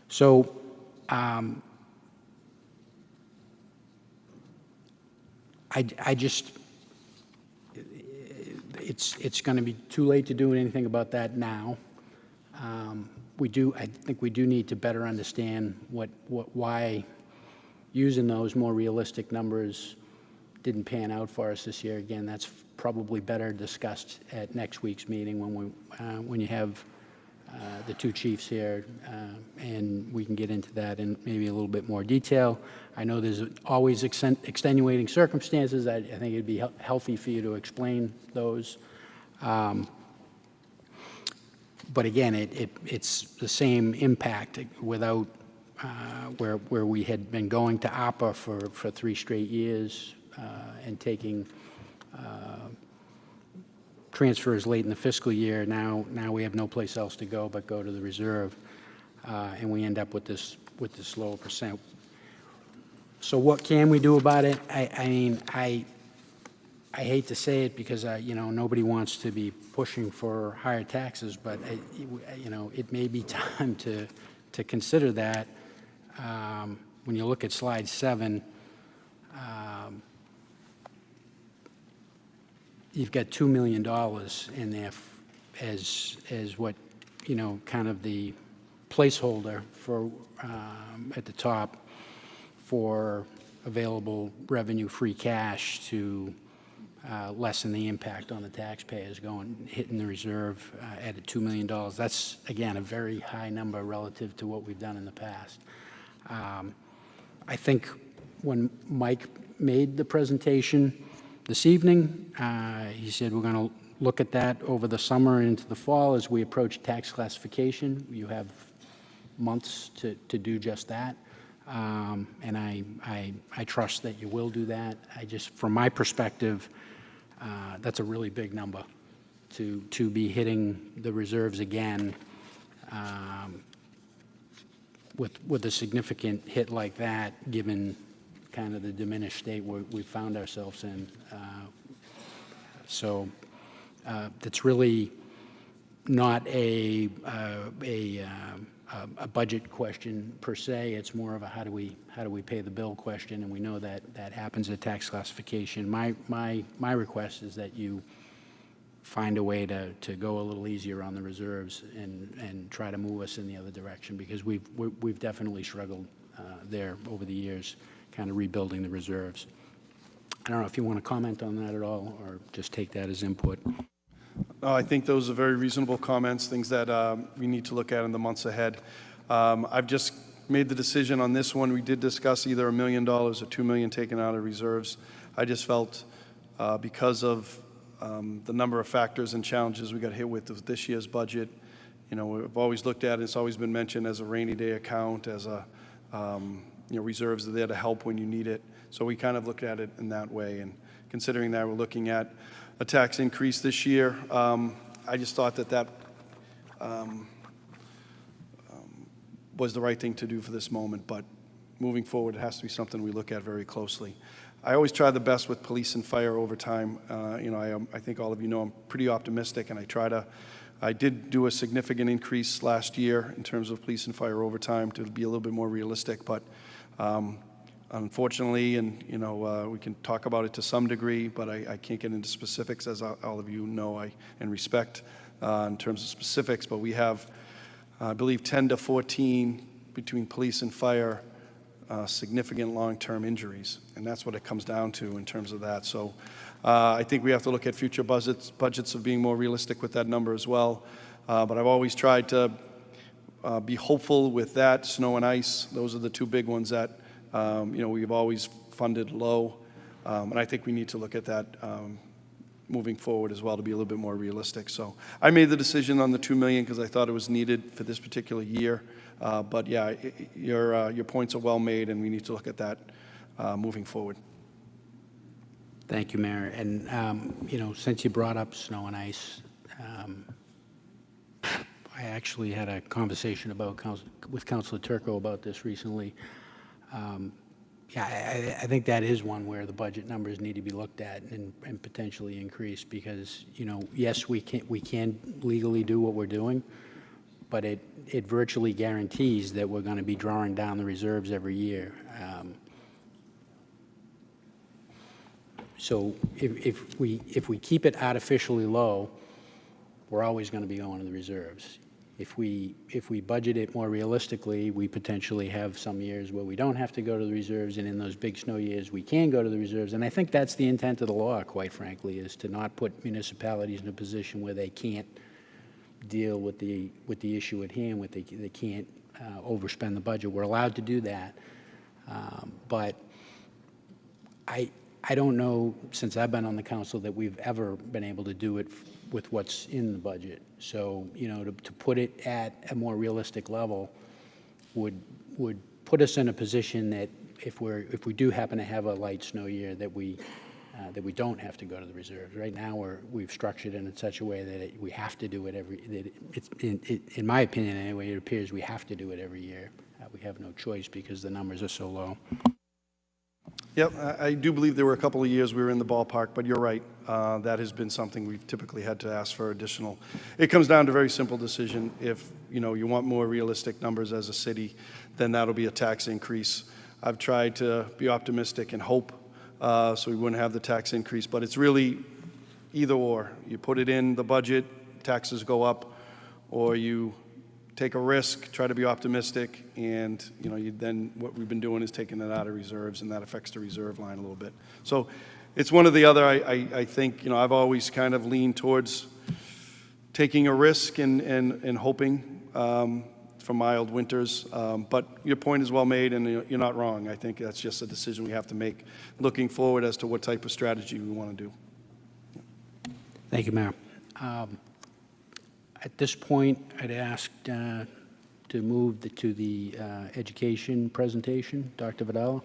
So I just, it's going to be too late to do anything about that now. I think we do need to better understand why using those more realistic numbers didn't pan out for us this year. Again, that's probably better discussed at next week's meeting when you have the two chiefs here, and we can get into that in maybe a little bit more detail. I know there's always extenuating circumstances. I think it'd be healthy for you to explain those. But again, it's the same impact without where we had been going to ARPA for 3 straight years and taking transfers late in the fiscal year. Now we have no place else to go but go to the reserve, and we end up with this lower percent. So what can we do about it? I mean, I hate to say it because nobody wants to be pushing for higher taxes, but it may be time to consider that. When you look at slide 7, you've got $2 million in there as what, kind of the placeholder for, at the top, for available revenue free cash to lessen the impact on the taxpayers hitting the reserve at $2 million. That's, again, a very high number relative to what we've done in the past. I think when Mike made the presentation this evening, he said we're going to look at that over the summer and into the fall as we approach tax classification. You have months to do just that, and I trust that you will do that. From my perspective, that's a really big number to be hitting the reserves again with a significant hit like that, given kind of the diminished state we found ourselves in. So it's really not a budget question per se. It's more of a how do we pay the bill question, and we know that happens at tax classification. My request is that you find a way to go a little easier on the reserves and try to move us in the other direction, because we've definitely struggled there over the years, kind of rebuilding the reserves. I don't know if you want to comment on that at all, or just take that as input. I think those are very reasonable comments, things that we need to look at in the months ahead. I've just made the decision on this one. We did discuss either $1 million or $2 million taken out of reserves. I just felt because of the number of factors and challenges we got hit with this year's budget, we've always looked at it, it's always been mentioned as a rainy day account, as a, reserves are there to help when you need it. So we kind of looked at it in that way, and considering that we're looking at a tax increase this year, I just thought that was the right thing to do for this moment, but moving forward, it has to be something we look at very closely. I always try the best with police and fire overtime. I think all of you know I'm pretty optimistic, and I did do a significant increase last year in terms of police and fire overtime to be a little bit more realistic, but unfortunately, and we can talk about it to some degree, but I can't get into specifics, as all of you know and respect in terms of specifics, but we have, I believe, 10 to 14 between police and fire significant long-term injuries, and that's what it comes down to in terms of that. So I think we have to look at future budgets of being more realistic with that number as well, but I've always tried to be hopeful with that. Snow and ice, those are the two big ones that we've always funded low, and I think we need to look at that moving forward as well to be a little bit more realistic. So I made the decision on the $2 million because I thought it was needed for this particular year. But yeah, your points are well made, and we need to look at that moving forward. Thank you, Mayor. And, you know, since you brought up snow and ice, I actually had a conversation with Councilor Turco about this recently. Yeah, I think that is one where the budget numbers need to be looked at and potentially increased because, you know, yes, we can legally do what we're doing, but it virtually guarantees that we're going to be drawing down the reserves every year. So if we keep it artificially low, we're always going to be going to the reserves. If we budget it more realistically, we potentially have some years where we don't have to go to the reserves, and in those big snow years, we can go to the reserves. And I think that's the intent of the law, quite frankly, is to not put municipalities in a position where they can't deal with the issue at hand, where they can't overspend the budget. We're allowed to do that, but I don't know, since I've been on the council, that we've ever been able to do it with what's in the budget. So, you know, to put it at a more realistic level would put us in a position that if we do happen to have a light snow year, that we don't have to go to the reserves. Right now, we've structured it in such a way that we have to do it in my opinion anyway, it appears we have to do it every year. We have no choice because the numbers are so low. Yep, I do believe there were a couple of years we were in the ballpark, but you're right. That has been something we've typically had to ask for additional. It comes down to a very simple decision. If, you know, you want more realistic numbers as a city, then that'll be a tax increase. I've tried to be optimistic and hope so we wouldn't have the tax increase, but it's really either or. You put it in the budget, taxes go up, or you take a risk, try to be optimistic, and you know, then what we've been doing is taking it out of reserves, and that affects the reserve line a little bit. So it's one or the other. I think, you know, I've always kind of leaned towards taking a risk and hoping for mild winters. But your point is well made, and you're not wrong. I think that's just a decision we have to make looking forward as to what type of strategy we want to do. Thank you, Mayor. At this point, I'd ask to move to the education presentation. Dr. Vidal.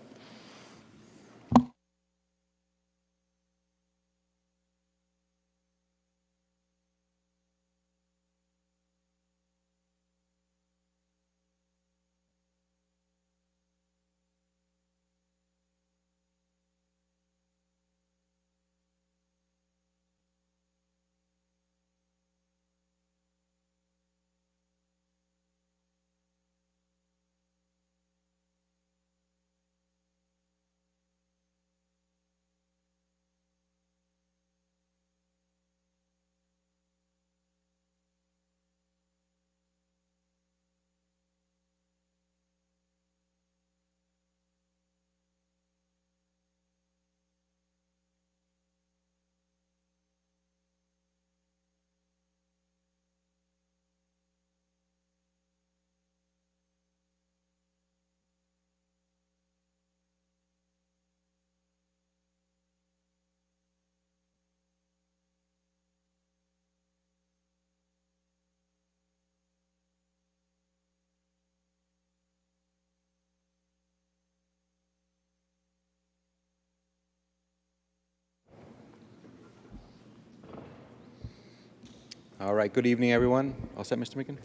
All right, good evening, everyone. All set, Mr. Meekin?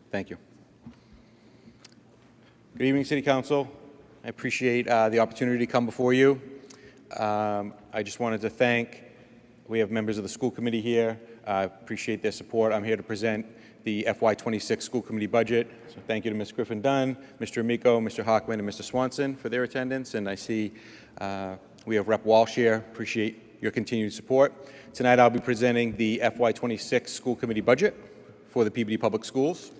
Thank you. Good evening, City Council. I appreciate the opportunity to come before you. I just wanted to thank, we have members of the school committee here. I appreciate their support. I'm here to present the FY26 school committee budget. So thank you to Ms. Griffin-Dunn, Mr. Amico, Mr. Hockman, and Mr. Swanson for their attendance. And I see we have Rep. Walsh here. Appreciate your continued support. Tonight I'll be presenting the FY26 school committee budget for the Peabody Public Schools.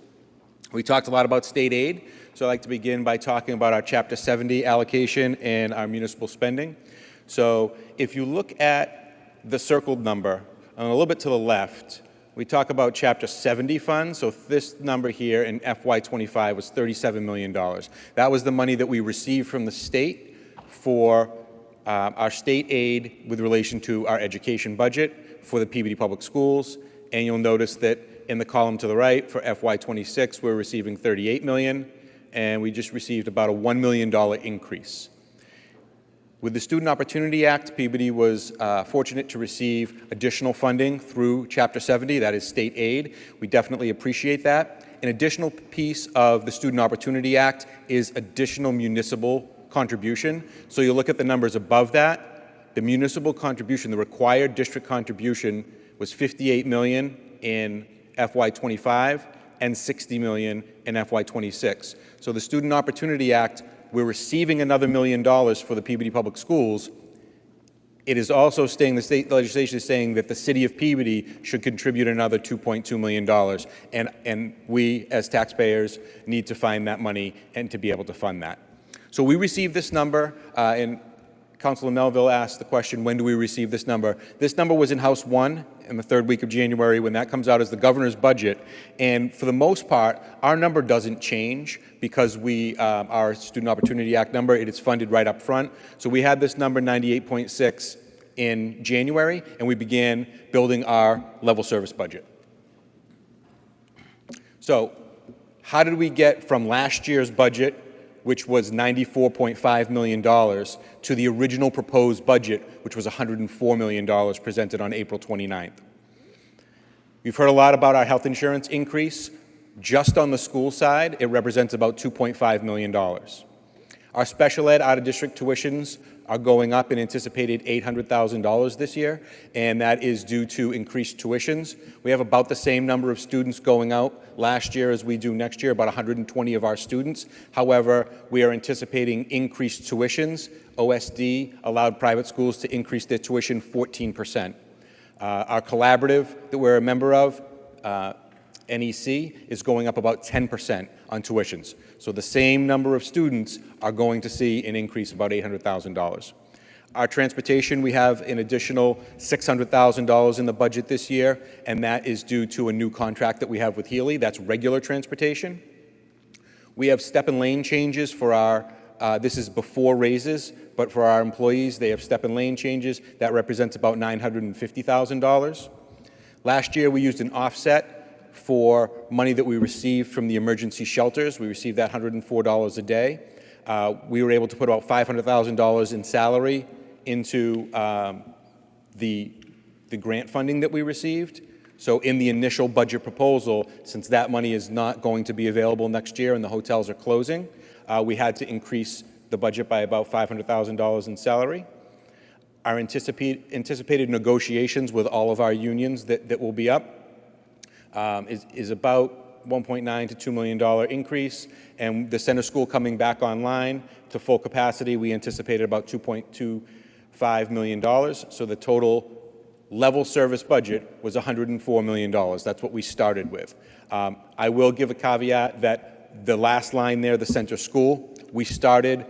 We talked a lot about state aid, so I'd like to begin by talking about our Chapter 70 allocation and our municipal spending. So if you look at the circled number, a little bit to the left, we talk about Chapter 70 funds. So this number here in FY25 was $37 million. That was the money that we received from the state for our state aid with relation to our education budget for the Peabody Public Schools. And you'll notice that in the column to the right for FY26, we're receiving $38 million, and we just received about a $1 million increase. With the Student Opportunity Act, Peabody was fortunate to receive additional funding through Chapter 70, that is state aid. We definitely appreciate that. An additional piece of the Student Opportunity Act is additional municipal contribution. So you look at the numbers above that, the municipal contribution, the required district contribution was $58 million in FY25 and $60 million in FY26. So the Student Opportunity Act, we're receiving another $1 million for the Peabody Public Schools. It is also saying, the state legislation is saying that the city of Peabody should contribute another $2.2 million. And we, as taxpayers, need to find that money and to be able to fund that. So we received this number, and Councilor Melville asked the question, when do we receive this number? This number was in House 1 in the third week of January when that comes out as the governor's budget. And for the most part, our number doesn't change because our Student Opportunity Act number, it is funded right up front. So we had this number 98.6 in January, and we began building our level service budget. So how did we get from last year's budget, which was $94.5 million, to the original proposed budget, which was $104 million presented on April 29th. We've heard a lot about our health insurance increase. Just on the school side, it represents about $2.5 million. Our special ed out-of-district tuitions are going up, an anticipated $800,000 this year, and that is due to increased tuitions. We have about the same number of students going out last year as we do next year, about 120 of our students. However, we are anticipating increased tuitions. OSD allowed private schools to increase their tuition 14%. Our collaborative that we're a member of, NEC, is going up about 10% on tuitions. So the same number of students are going to see an increase of about $800,000. Our transportation, we have an additional $600,000 in the budget this year, and that is due to a new contract that we have with Healy. That's regular transportation. We have step and lane changes for our, this is before raises, but for our employees, they have step and lane changes. That represents about $950,000. Last year, we used an offset for money that we received from the emergency shelters. We received that $104 a day. We were able to put about $500,000 in salary into the grant funding that we received. So in the initial budget proposal, since that money is not going to be available next year and the hotels are closing, we had to increase the budget by about $500,000 in salary. Our anticipated negotiations with all of our unions that will be up is about $1.9 to $2 million increase, and the center school coming back online to full capacity, we anticipated about $2.25 million. So the total level service budget was $104 million. That's what we started with. I will give a caveat that the last line there, the center school, we started,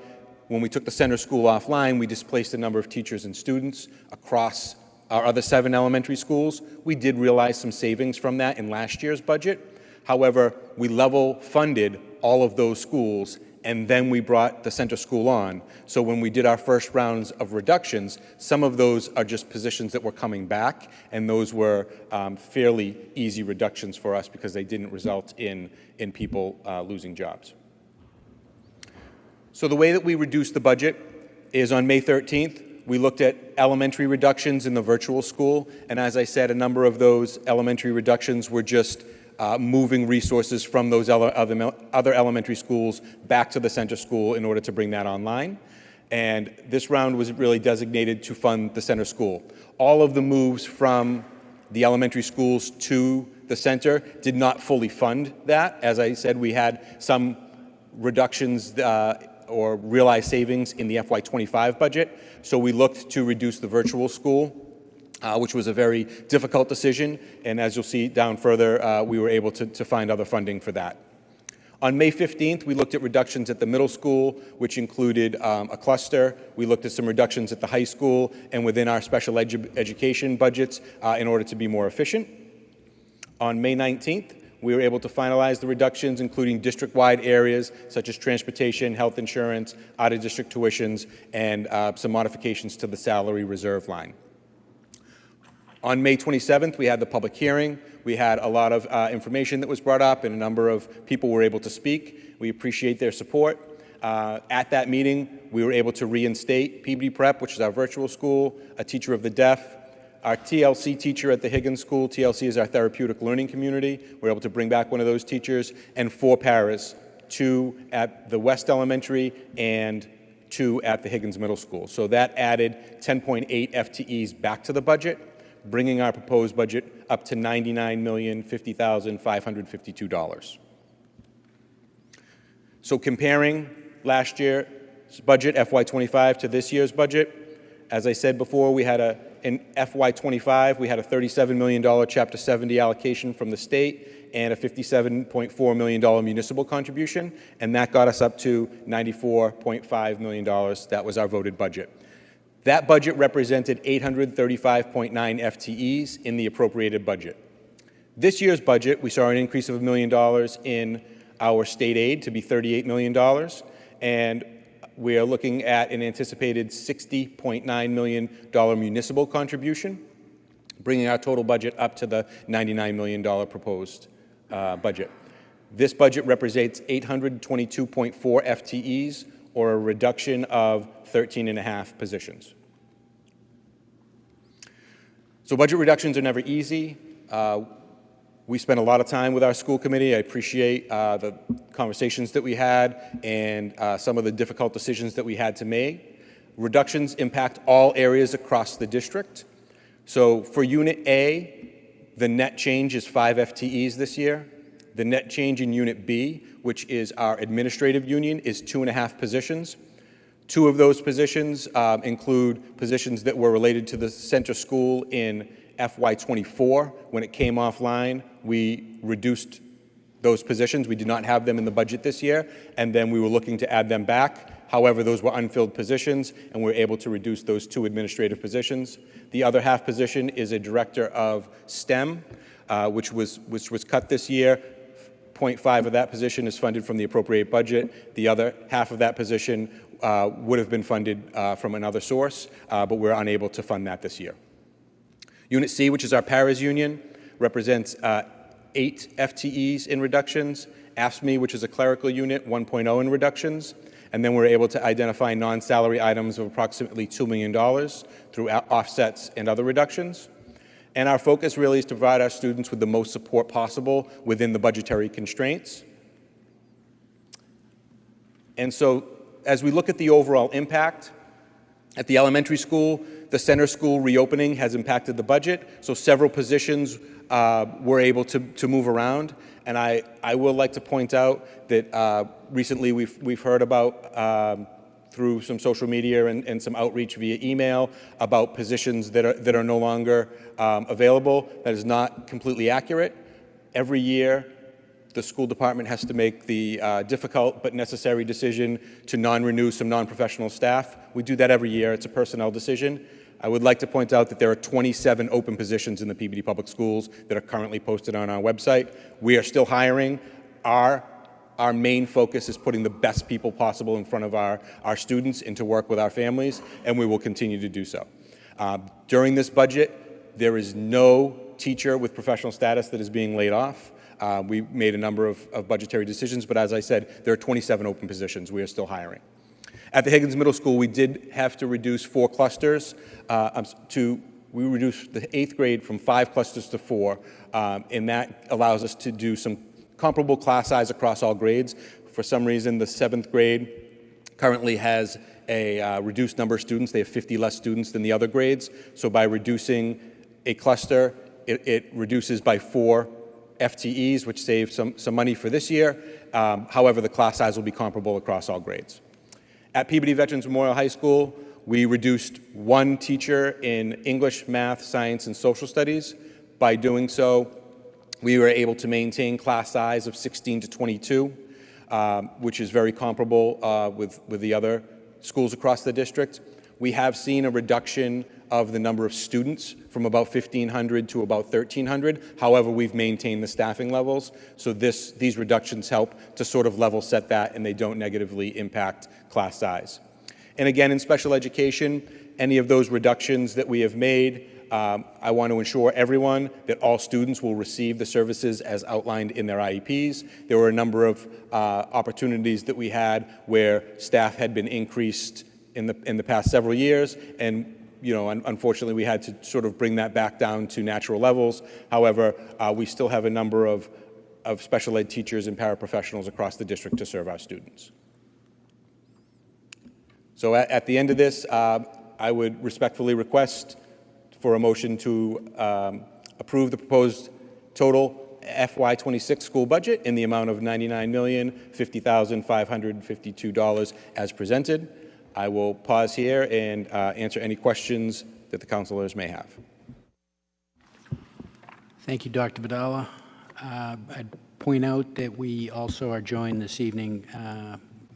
when we took the center school offline, we displaced a number of teachers and students across our other 7 elementary schools. We did realize some savings from that in last year's budget. However, we level funded all of those schools, and then we brought the center school on. So when we did our first rounds of reductions, some of those are just positions that were coming back, and those were fairly easy reductions for us because they didn't result in people losing jobs. So the way that we reduced the budget is on May 13th, we looked at elementary reductions in the virtual school, and as I said, a number of those elementary reductions were just moving resources from those other elementary schools back to the center school in order to bring that online. And this round was really designated to fund the center school. All of the moves from the elementary schools to the center did not fully fund that. As I said, we had some reductions or realized savings in the FY25 budget. So we looked to reduce the virtual school, which was a very difficult decision. And as you'll see down further, we were able to find other funding for that. On May 15th, we looked at reductions at the middle school, which included a cluster. We looked at some reductions at the high school and within our special education budgets in order to be more efficient. On May 19th, we were able to finalize the reductions, including district-wide areas such as transportation, health insurance, out-of-district tuitions, and some modifications to the salary reserve line. On May 27th, we had the public hearing. We had a lot of information that was brought up, and a number of people were able to speak. We appreciate their support. At that meeting, we were able to reinstate Peabody Prep, which is our virtual school, a teacher of the deaf, our TLC teacher at the Higgins School. TLC is our therapeutic learning community. We're able to bring back one of those teachers, and 4 paras, 2 at the West Elementary and 2 at the Higgins Middle School. So that added 10.8 FTEs back to the budget, bringing our proposed budget up to $99,050,552. So comparing last year's budget, FY25, to this year's budget, as I said before, we had in FY25, we had a $37 million Chapter 70 allocation from the state and a $57.4 million municipal contribution, and that got us up to $94.5 million. That was our voted budget. That budget represented 835.9 FTEs in the appropriated budget. This year's budget, we saw an increase of $1 million in our state aid to be $38 million, and we are looking at an anticipated $60.9 million municipal contribution, bringing our total budget up to the $99 million proposed budget. This budget represents 822.4 FTEs, or a reduction of 13.5 positions. So budget reductions are never easy. We spent a lot of time with our school committee. I appreciate the conversations that we had and some of the difficult decisions that we had to make. Reductions impact all areas across the district. So for Unit A, the net change is 5 FTEs this year. The net change in Unit B, which is our administrative union, is 2.5 positions. 2 of those positions include positions that were related to the center school in FY24. When it came offline, we reduced those positions. We did not have them in the budget this year, and then we were looking to add them back. However, those were unfilled positions, and we were able to reduce those 2 administrative positions. The other half position is a director of STEM, which was cut this year. 0.5 of that position is funded from the appropriate budget. The other half of that position would have been funded from another source, but we're unable to fund that this year. Unit C, which is our paras union, represents 8 FTEs in reductions. AFSCME, which is a clerical unit, 1.0 in reductions. And then we're able to identify non-salary items of approximately $2 million through offsets and other reductions. And our focus really is to provide our students with the most support possible within the budgetary constraints. And so as we look at the overall impact, at the elementary school, the center school reopening has impacted the budget, so several positions were able to move around. And I will like to point out that recently we've heard about, through some social media and some outreach via email, about positions that are no longer available. That is not completely accurate. Every year, the school department has to make the difficult but necessary decision to non-renew some non-professional staff. We do that every year. It's a personnel decision. I would like to point out that there are 27 open positions in the Peabody Public Schools that are currently posted on our website. We are still hiring. Our main focus is putting the best people possible in front of our students and to work with our families, and we will continue to do so. During this budget, there is no teacher with professional status that is being laid off. We made a number of budgetary decisions, but as I said, there are 27 open positions. We are still hiring. At the Higgins Middle School, we did have to reduce 4 clusters. We reduced the 8th grade from 5 clusters to 4, and that allows us to do some comparable class size across all grades. For some reason, the 7th grade currently has a reduced number of students. They have 50 less students than the other grades. So by reducing a cluster, it reduces by 4 FTEs, which saves some money for this year. However, the class size will be comparable across all grades. At Peabody Veterans Memorial High School, we reduced 1 teacher in English, math, science, and social studies. By doing so, we were able to maintain class size of 16 to 22, which is very comparable with the other schools across the district. We have seen a reduction of the number of students from about 1,500 to about 1,300. However, we've maintained the staffing levels, so these reductions help to sort of level set that, and they don't negatively impact class size. And again, in special education, any of those reductions that we have made, I want to ensure everyone that all students will receive the services as outlined in their IEPs. There were a number of opportunities that we had where staff had been increased in the past several years, and unfortunately, we had to sort of bring that back down to natural levels. However, we still have a number of special ed teachers and paraprofessionals across the district to serve our students. So at the end of this, I would respectfully request for a motion to approve the proposed total FY26 school budget in the amount of $99,050,552 as presented. I will pause here and answer any questions that the councilors may have. Thank you, Dr. Vidala. I'd point out that we also are joined this evening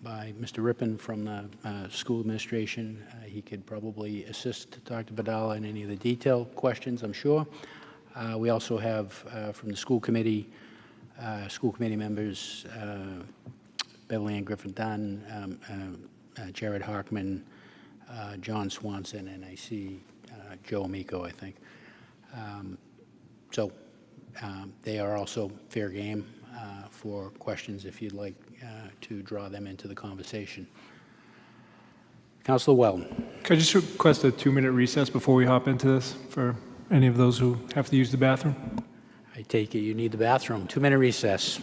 by Mr. Rippon from the school administration. He could probably assist Dr. Vidala in any of the detailed questions, I'm sure. We also have from the school committee members, Beverly Ann Griffin-Dunn, Jared Harkman, John Swanson, and I see Joe Amico, I think. So they are also fair game for questions if you'd like to draw them into the conversation. Councilor Weldon. Could I just request a 2-minute recess before we hop into this for any of those who have to use the bathroom? I take it you need the bathroom. 2-minute recess.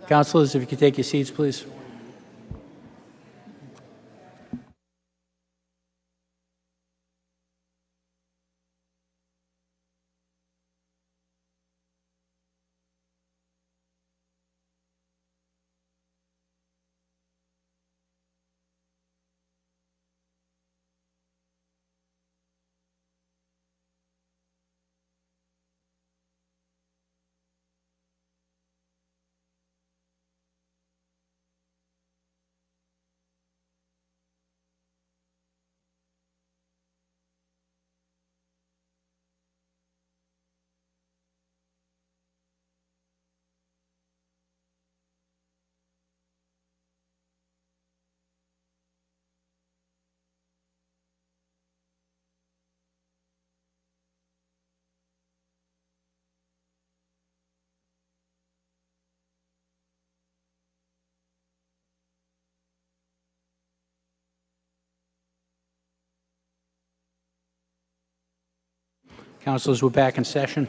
Councilors, if you could take your seats, please. Councilors, we're back in session.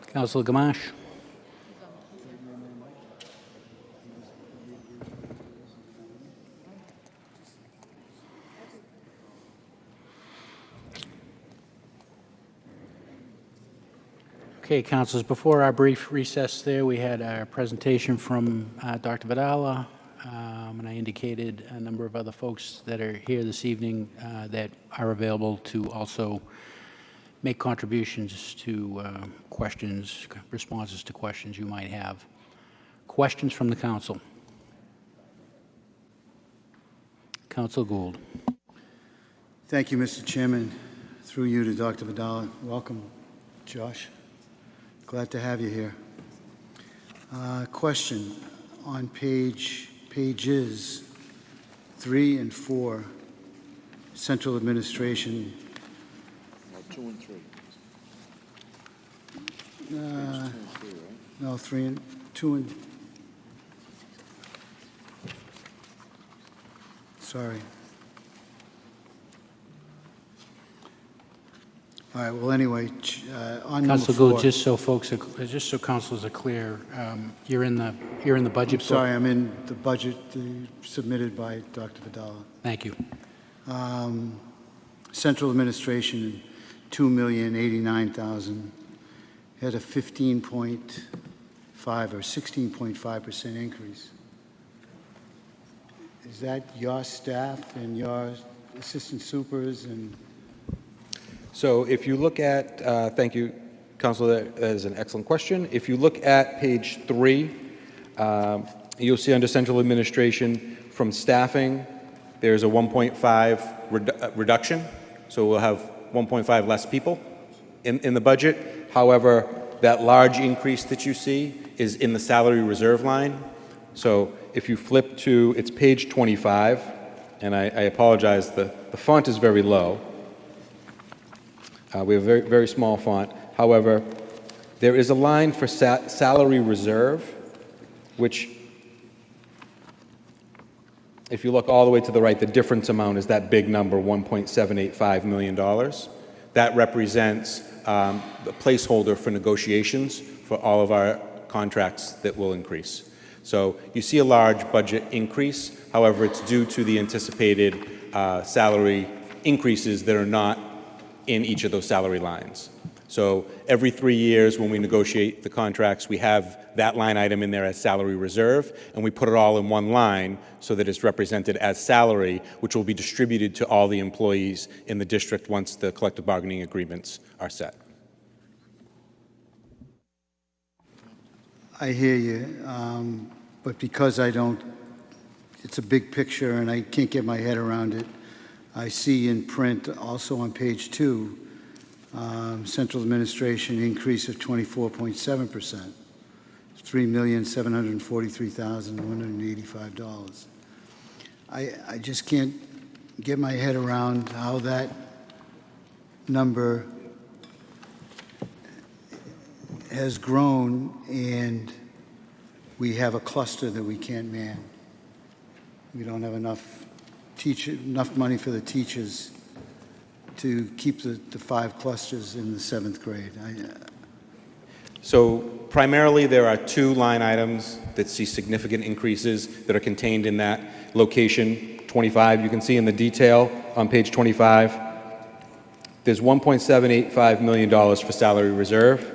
Councilor Gamache. Okay, councilors, before our brief recess there, we had our presentation from Dr. Vidala, and I indicated a number of other folks that are here this evening that are available to also make contributions to questions, responses to questions you might have. Questions from the council? Council Gould. Thank you, Mr. Chairman. Through you to Dr. Vidala. Welcome, Josh. Glad to have you here. Question on pages 3 and 4, Central Administration. 2 and 3. No, 3 and 2 and. Sorry. All right. Well, anyway, on number 4. Council Gould, just so folks, just so councilors are clear, you're in the budget. I'm sorry, I'm in the budget submitted by Dr. Vidala. Thank you. Central Administration, $2,089,000, had a 15.5 or 16.5% increase. Is that your staff and your assistant supers and? So if you look at, thank you, Councilor, that is an excellent question. If you look at page 3, you'll see under central administration from staffing, there's a 1.5 reduction. So we'll have 1.5 less people in the budget. However, that large increase that you see is in the salary reserve line. So if you flip to, it's page 25, and I apologize, the font is very low. We have a very, very small font. However, there is a line for salary reserve, which, if you look all the way to the right, the difference amount is that big number, $1.785 million. That represents the placeholder for negotiations for all of our contracts that will increase. So you see a large budget increase. However, it's due to the anticipated salary increases that are not in each of those salary lines. So every 3 years when we negotiate the contracts, we have that line item in there as salary reserve, and we put it all in one line so that it's represented as salary, which will be distributed to all the employees in the district once the collective bargaining agreements are set. I hear you, but because I don't, it's a big picture and I can't get my head around it. I see in print, also on page 2, central administration increase of 24.7%, $3,743,185. I just can't get my head around how that number has grown and we have a cluster that we can't man. We don't have enough enough money for the teachers to keep the 5 clusters in the 7th grade? So primarily, there are 2 line items that see significant increases that are contained in that location 25. You can see in the detail on page 25, there's $1.785 million for salary reserve,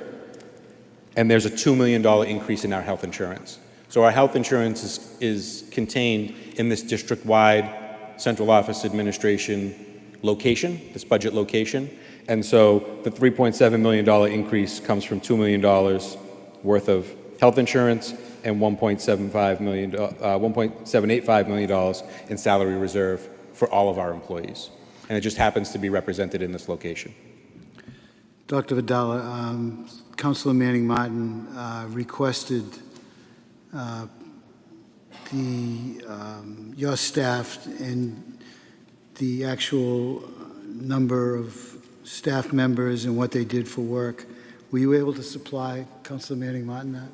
and there's a $2 million increase in our health insurance. So our health insurance is contained in this district-wide central office administration location, this budget location. And so the $3.7 million increase comes from $2 million worth of health insurance and $1.75 million in salary reserve for all of our employees. And it just happens to be represented in this location. Dr. Vidala, Councilor Manning Martin requested your staff and the actual number of staff members and what they did for work. Were you able to supply Councilor Manning Martin that?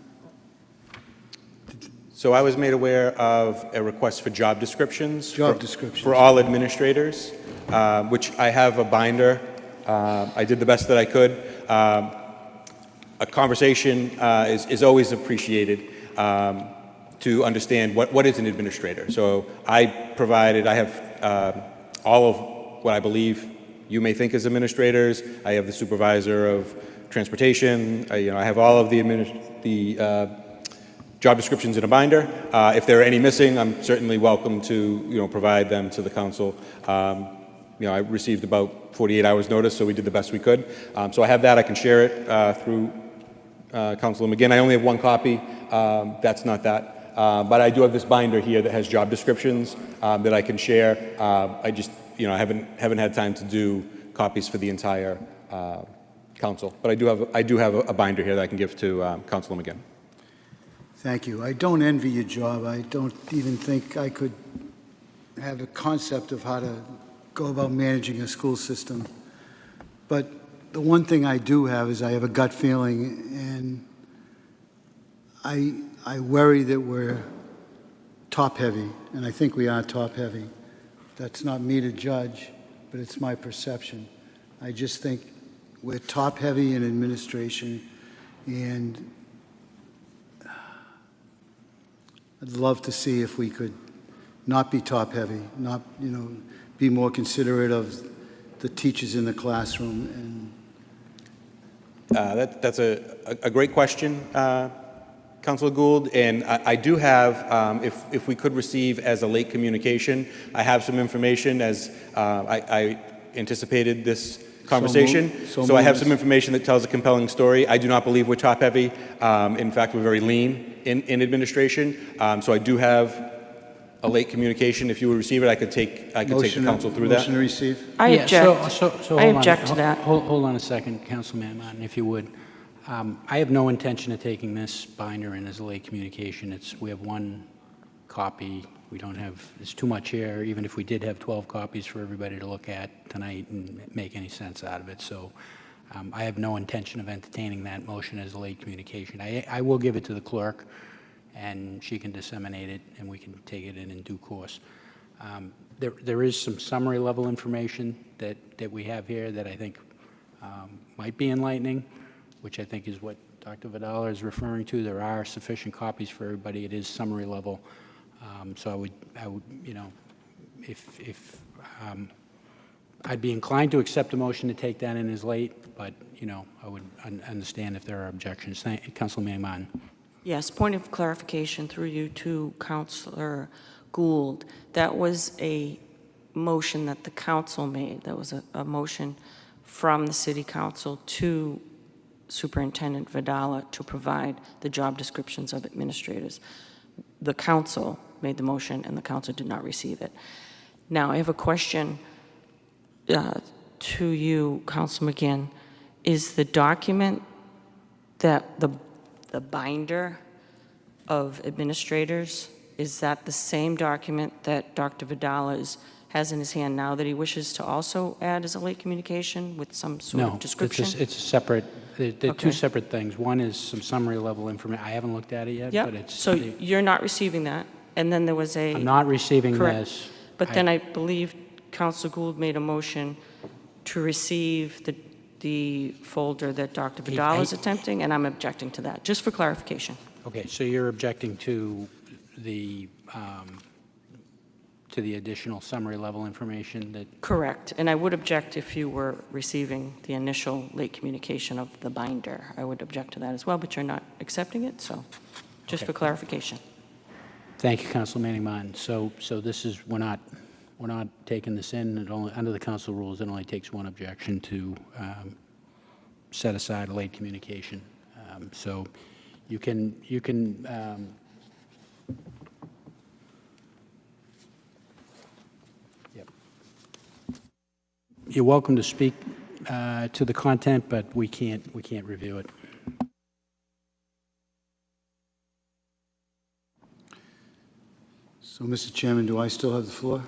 So I was made aware of a request for job descriptions. Descriptions. For all administrators, which I have a binder. I did the best that I could. A conversation is always appreciated to understand what is an administrator. So I have all of what I believe you may think as administrators. I have the supervisor of transportation. I have all of the job descriptions in a binder. If there are any missing, I'm certainly welcome to provide them to the council. I received about 48 hours notice, so we did the best we could. So I have that. I can share it through Councilor McGinn. I only have 1 copy. That's not that. But I do have this binder here that has job descriptions that I can share. I just, I haven't had time to do copies for the entire council. But I do have a binder here that I can give to Councilor McGinn. Thank you. I don't envy your job. I don't even think I could have a concept of how to go about managing a school system. But the one thing I do have is I have a gut feeling, and I worry that we're top-heavy, and I think we are top-heavy. That's not me to judge, but it's my perception. I just think we're top-heavy in administration, and I'd love to see if we could not be top-heavy, not, be more considerate of the teachers in the classroom. And that's a great question, Councilor Gould. And I do have, if we could receive as a late communication, I have some information as I anticipated this conversation. So I have some information that tells a compelling story. I do not believe we're top-heavy. In fact, we're very lean in administration. So I do have a late communication. If you would receive it, I could take the council through that. Motion to receive. I object. So I object to that. Hold on a second, Councilman Martin, if you would. I have no intention of taking this binder in as a late communication. We have 1 copy. We don't have, it's too much here, even if we did have 12 copies for everybody to look at tonight and make any sense out of it. So I have no intention of entertaining that motion as a late communication. I will give it to the clerk, and she can disseminate it, and we can take it in due course. There is some summary level information that we have here that I think might be enlightening, which I think is what Dr. Vidala is referring to. There are sufficient copies for everybody. It is summary level. So I would, if I'd be inclined to accept a motion to take that in as late, but, I would understand if there are objections. Councilor Manning Martin. Yes, point of clarification through you to Councilor Gould. That was a motion that the council made. That was a motion from the city council to Superintendent Vidala to provide the job descriptions of administrators. The council made the motion, and the council did not receive it. Now, I have a question to you, Councilor McGinn. Is the document that the binder of administrators, is that the same document that Dr. Vidala has in his hand now that he wishes to also add as a late communication with some sort of description? No, it's a separate, they're 2 separate things. One is some summary level information. I haven't looked at it yet, but it's... So you're not receiving that, and then there was a... I'm not receiving correct. this. But then I believe Council Gould made a motion to receive the folder that Dr. Vidal is attempting, and I'm objecting to that, just for clarification. Okay, so you're objecting to the additional summary level information that, Correct. And I would object if you were receiving the initial late communication of the binder. I would object to that as well, but you're not accepting it, so just Okay. for clarification. thank you, Council Manning Martin. So this is, we're not taking this in. It only, under the council rules, it only takes one objection to set aside a late communication. So you can yep. You're welcome to speak to the content, but we can't review it. So, Mr. Chairman, do I still have the floor?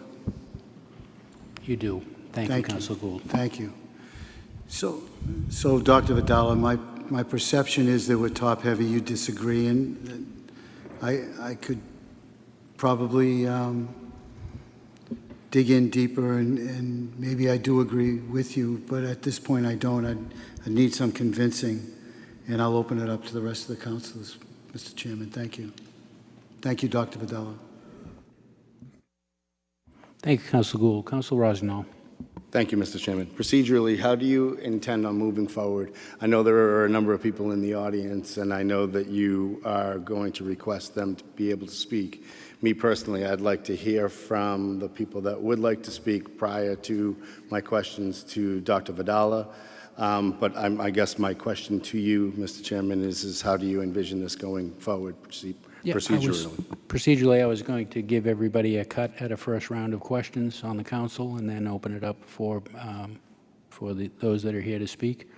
You do. Thank you, Council Gould. Thank you. So Dr. Vidal, my perception is that we're top-heavy. You disagree, and I could probably dig in deeper, and maybe I do agree with you, but at this point I don't. I need some convincing, and I'll open it up to the rest of the councilors, Mr. Chairman. Thank you. Thank you, Dr. Vidal. Thank you, Council Gould. Council Rosenau. Thank you, Mr. Chairman. Procedurally, how do you intend on moving forward? I know there are a number of people in the audience, and I know that you are going to request them to be able to speak. Me personally, I'd like to hear from the people that would like to speak prior to my questions to Dr. Vidal. But I guess my question to you, Mr. Chairman, is how do you envision this going forward procedurally? Procedurally, I was going to give everybody a cut at a first round of questions on the council and then open it up for those that are here to speak.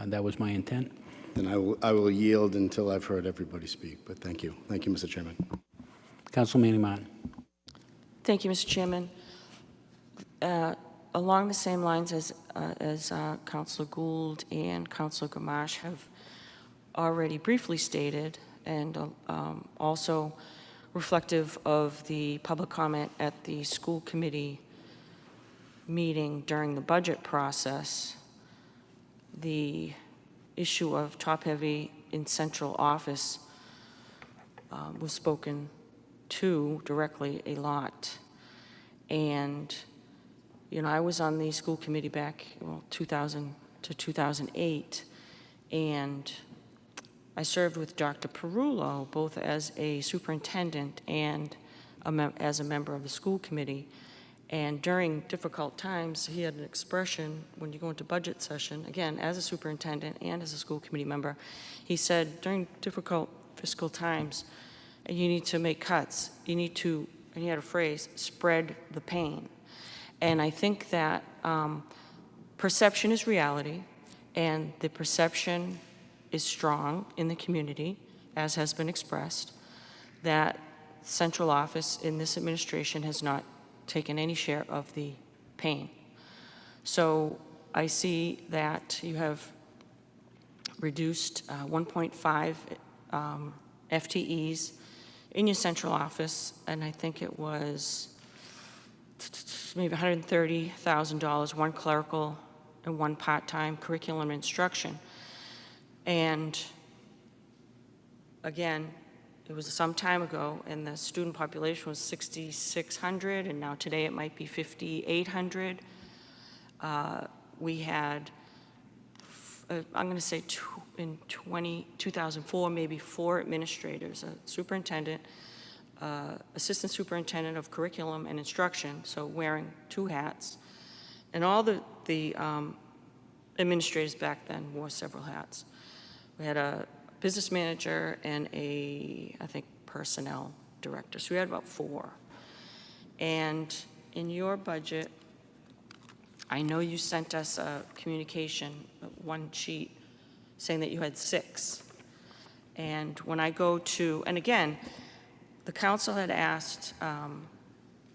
That was my intent. Then I will yield until I've heard everybody speak, but thank you. Thank you, Mr. Chairman. Council Manning Martin. Thank you, Mr. Chairman. Along the same lines as Councilor Gould and Councilor Gamache have already briefly stated, and also reflective of the public comment at the school committee meeting during the budget process, the issue of top-heavy in central office was spoken to directly a lot. And, you know, I was on the school committee back, 2000 to 2008, and I served with Dr. Perullo, both as a superintendent and as a member of the school committee. And during difficult times, he had an expression when you go into budget session, again, as a superintendent and as a school committee member, he said, during difficult fiscal times, you need to make cuts. You need to, and he had a phrase, spread the pain. And I think that perception is reality, and the perception is strong in the community, as has been expressed, that central office in this administration has not taken any share of the pain. So I see that you have reduced 1.5 FTEs in your central office, and I think it was maybe $130,000, one clerical and one part-time curriculum instruction. And again, it was some time ago, and the student population was 6,600, and now today it might be 5,800. We had, I'm going to say in 2004, maybe 4 administrators, a superintendent, assistant superintendent of curriculum and instruction, so wearing 2 hats. And all the administrators back then wore several hats. We had a business manager and I think, personnel director. So we had about 4. And in your budget, I know you sent us a communication, one sheet, saying that you had 6. And when I go to, and again, the council had asked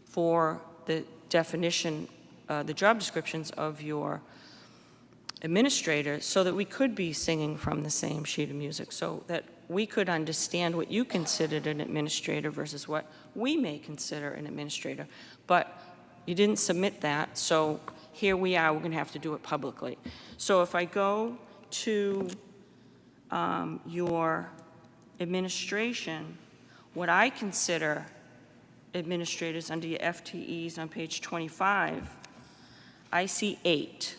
for the definition, the job descriptions of your administrators so that we could be singing from the same sheet of music, so that we could understand what you considered an administrator versus what we may consider an administrator. But you didn't submit that, so here we are, we're going to have to do it publicly. So if I go to your administration, what I consider administrators under your FTEs on page 25, I see 8.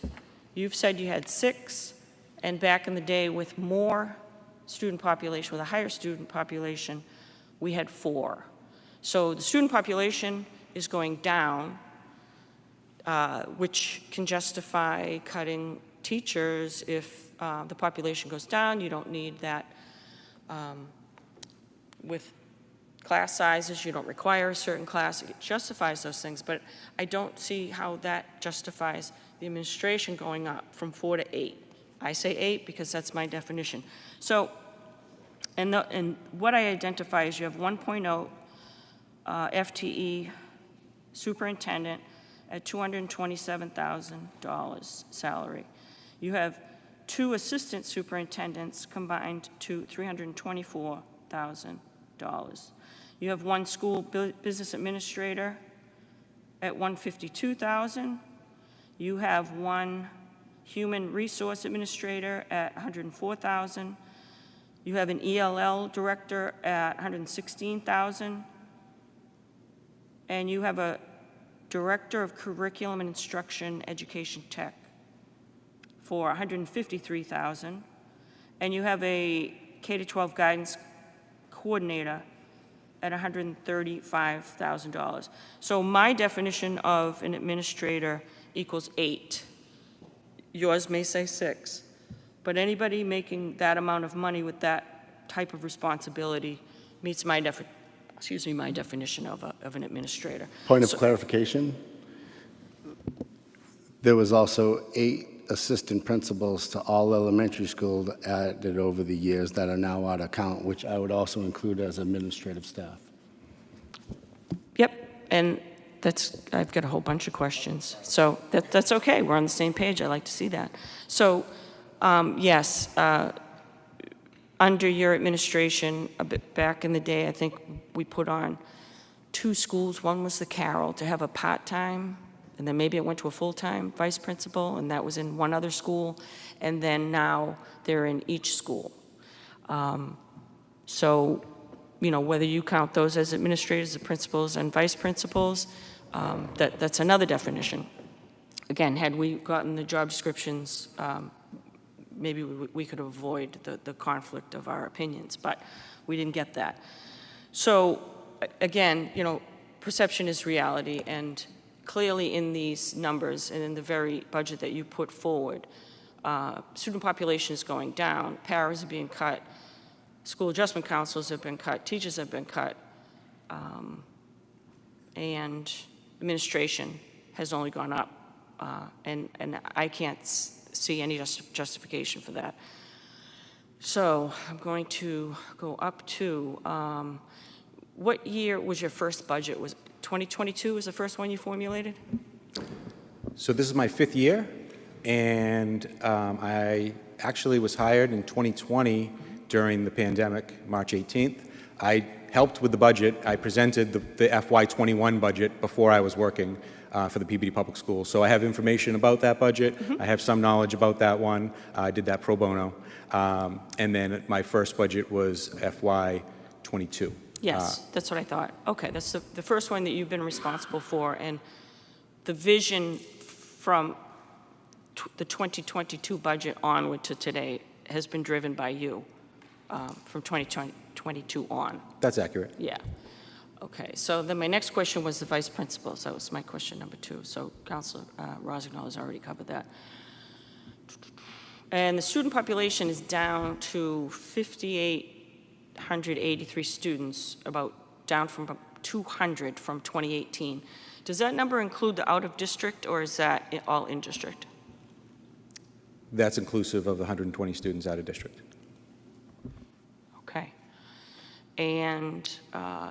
You've said you had 6, and back in the day with more student population, with a higher student population, we had 4. So the student population is going down, which can justify cutting teachers. If the population goes down, you don't need that. With class sizes, you don't require a certain class. It justifies those things, but I don't see how that justifies the administration going up from 4 to 8. I say 8 because that's my definition. So, and what I identify is you have 1.0 FTE superintendent at $227,000 salary. You have 2 assistant superintendents combined to $324,000. You have 1 school business administrator at $152,000. You have 1 human resource administrator at $104,000. You have an ELL director at $116,000. And you have a director of curriculum and instruction education tech for $153,000. And you have a K-12 guidance coordinator at $135,000. So my definition of an administrator equals 8. Yours may say 6. But anybody making that amount of money with that type of responsibility meets my definition of an administrator. Point of clarification, there was also 8 assistant principals to all elementary schools added over the years that are now out of count, which I would also include as administrative staff. Yep, and I've got a whole bunch of questions. So that's okay, we're on the same page, I like to see that. So, yes, under your administration, a bit back in the day, I think we put on 2 schools. One was the Carroll, to have a part-time, and then maybe it went to a full-time vice principal, and that was in one other school, and then now they're in each school. So, you know, whether you count those as administrators, the principals, and vice principals, that's another definition. Again, had we gotten the job descriptions, maybe we could avoid the conflict of our opinions, but we didn't get that. So, again, you know, perception is reality, and clearly in these numbers and in the very budget that you put forward, student population is going down, paras are being cut, school adjustment counselors have been cut, teachers have been cut, and administration has only gone up, and I can't see any justification for that. So I'm going to go up to, what year was your first budget? Was 2022 was the first one you formulated? So this is my 5th year, and I actually was hired in 2020 during the pandemic, March 18th. I helped with the budget. I presented the FY21 budget before I was working for the Peabody Public Schools. So I have information about that budget. I have some knowledge about that one. I did that pro bono. And then my first budget was FY22. Yes, that's what I thought. Okay, that's the first one that you've been responsible for, and the vision from the 2022 budget onward to today has been driven by you from 2022 on. That's accurate. Yeah. Okay, so then my next question was the vice principals. That was my question number 2. So Councilor Rossignol has already covered that. And the student population is down to 5,883 students, down from about 200 from 2018. Does that number include the out-of-district, or is that all in-district? That's inclusive of the 120 students out of district. Okay. And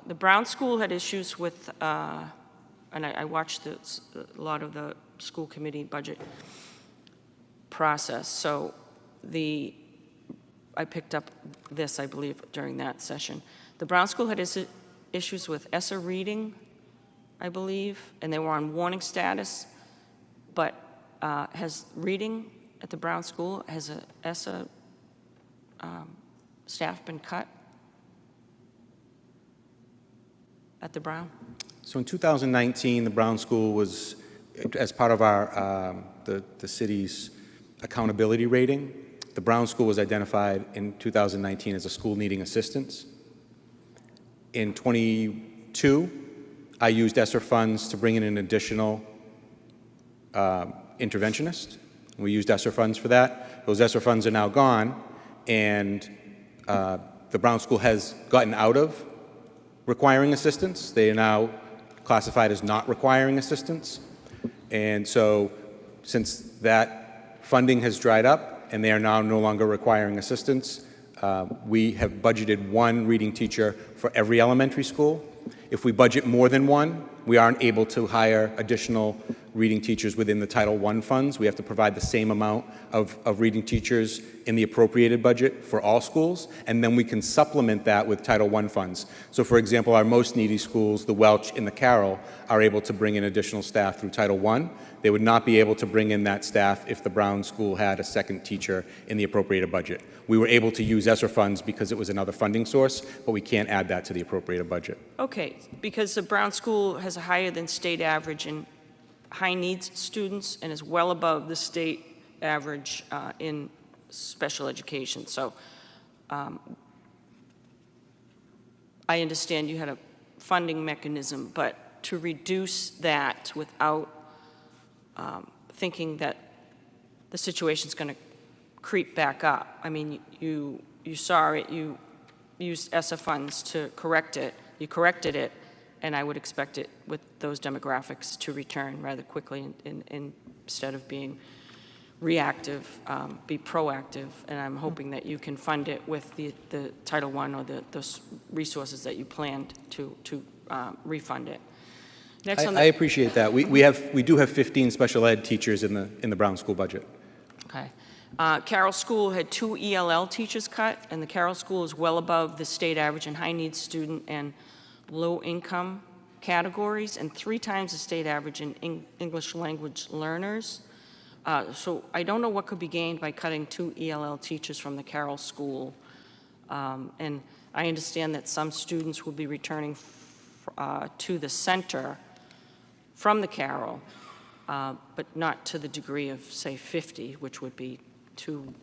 the Brown School had issues with, and I watched a lot of the school committee budget process. So the I picked up this, I believe, during that session. The Brown School had issues with ESSA reading, I believe, and they were on warning status, but has reading at the Brown School, has a ESSA staff been cut at the Brown? So in 2019, the Brown School was, as part of our, the city's accountability rating, the Brown School was identified in 2019 as a school needing assistance. In 22, I used ESSER funds to bring in an additional interventionist. We used ESSER funds for that. Those ESSER funds are now gone, and the Brown School has gotten out of requiring assistance. They are now classified as not requiring assistance. And so since that funding has dried up and they are now no longer requiring assistance, we have budgeted one reading teacher for every elementary school. If we budget more than one, we aren't able to hire additional reading teachers within the Title I funds. We have to provide the same amount of reading teachers in the appropriated budget for all schools, and then we can supplement that with Title I funds. So for example, our most needy schools, the Welch and the Carroll, are able to bring in additional staff through Title I. They would not be able to bring in that staff if the Brown School had a second teacher in the appropriated budget. We were able to use ESSER funds because it was another funding source, but we can't add that to the appropriated budget. Okay, because the Brown School has a higher than state average in high needs students and is well above the state average in special education. So I understand you had a funding mechanism, but to reduce that without thinking that the situation's going to creep back up. I mean, you saw it, you used ESSA funds to correct it, you corrected it, and I would expect it with those demographics to return rather quickly instead of being reactive, be proactive, and I'm hoping that you can fund it with the Title I or the resources that you planned to refund it. Next on I appreciate that. We do have 15 special ed teachers in the Brown School budget. Okay. Carroll School had 2 ELL teachers cut, and the Carroll School is well above the state average in high-needs student and low-income categories, and 3 times the state average in English language learners. So I don't know what could be gained by cutting 2 ELL teachers from the Carroll School. And I understand that some students will be returning to the center from the Carroll, but not to the degree of, say, 50, which would be two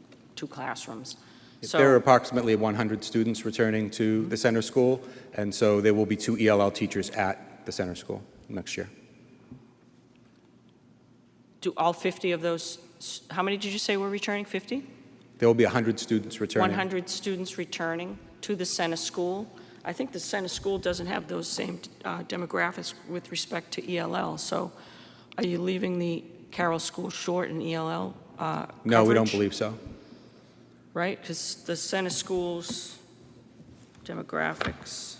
classrooms. So, there are approximately 100 students returning to the center school, and so there will be 2 ELL teachers at the center school next year. do all 50 of those, how many did you say were returning, 50? There will be 100 students returning. 100 students returning to the center school. I think the center school doesn't have those same demographics with respect to ELL, so are you leaving the Carroll School short in ELL No, we don't believe so. Right, because the center school's demographics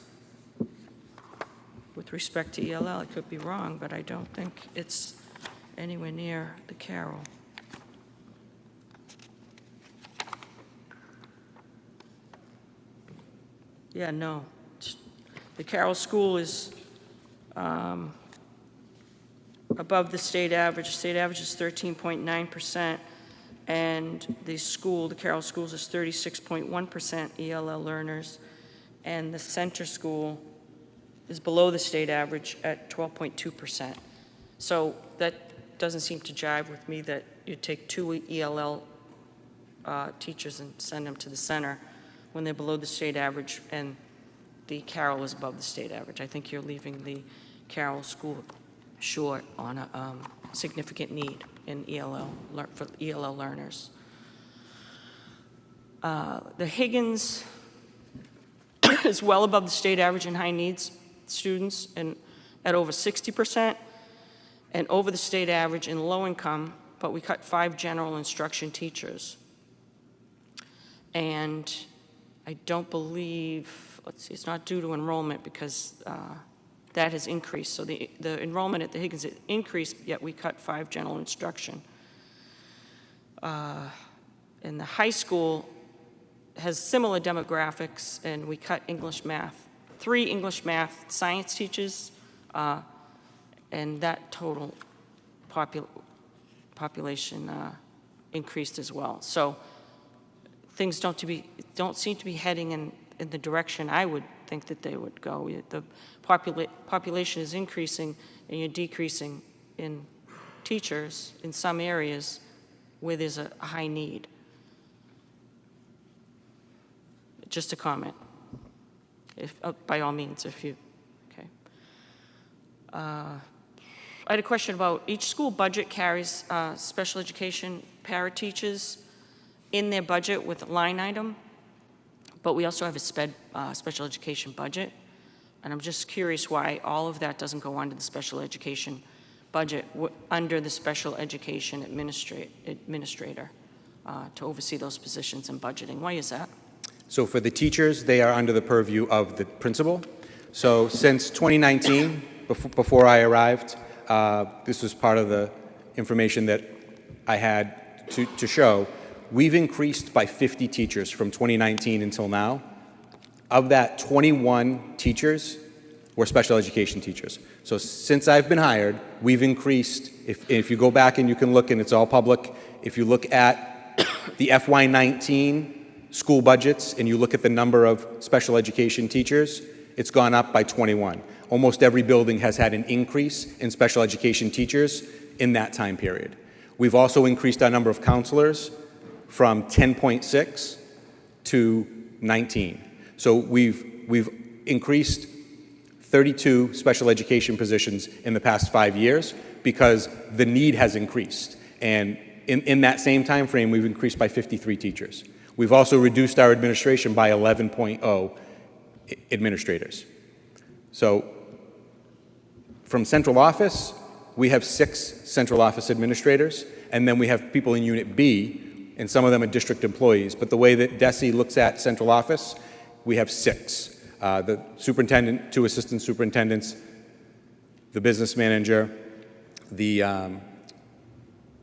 with respect to ELL, I could be wrong, but I don't think it's anywhere near the Carroll. Yeah, no. The Carroll School is above the state average. State average is 13.9%, and the school, the Carroll Schools, is 36.1% ELL learners, and the center school is below the state average at 12.2%. So that doesn't seem to jive with me that you take 2 ELL teachers and send them to the center when they're below the state average and the Carroll is above the state average. I think you're leaving the Carroll School short on a significant need in ELL, for ELL learners. The Higgins is well above the state average in high needs students and at over 60%, and over the state average in low income, but we cut 5 general instruction teachers. And I don't believe, let's see, it's not due to enrollment because that has increased. So the enrollment at the Higgins increased, yet we cut 5 general instruction. In the high school, has similar demographics, and we cut English, math, 3 English, math, science teachers, and that total population increased as well. So things don't seem to be heading in the direction I would think that they would go. The population is increasing, and you're decreasing in teachers in some areas where there's a high need. Just a comment, if by all means, if you, okay. I had a question about each school budget carries special education para-teachers in their budget with a line item, but we also have a special education budget, and I'm just curious why all of that doesn't go under the special education budget, under the special education administrator to oversee those positions and budgeting. Why is that? So for the teachers, they are under the purview of the principal. So since 2019, before I arrived, this was part of the information that I had to show. We've increased by 50 teachers from 2019 until now. Of that, 21 teachers were special education teachers. So since I've been hired, we've increased, if you go back and you can look, and it's all public, if you look at the FY19 school budgets and you look at the number of special education teachers, it's gone up by 21. Almost every building has had an increase in special education teachers in that time period. We've also increased our number of counselors from 10.6 to 19. So we've increased 32 special education positions in the past 5 years because the need has increased. And in that same time frame, we've increased by 53 teachers. We've also reduced our administration by 11.0 administrators. So from central office, we have 6 central office administrators, and then we have people in Unit B, and some of them are district employees. But the way that DESE looks at central office, we have 6. The superintendent, 2 assistant superintendents, the business manager, the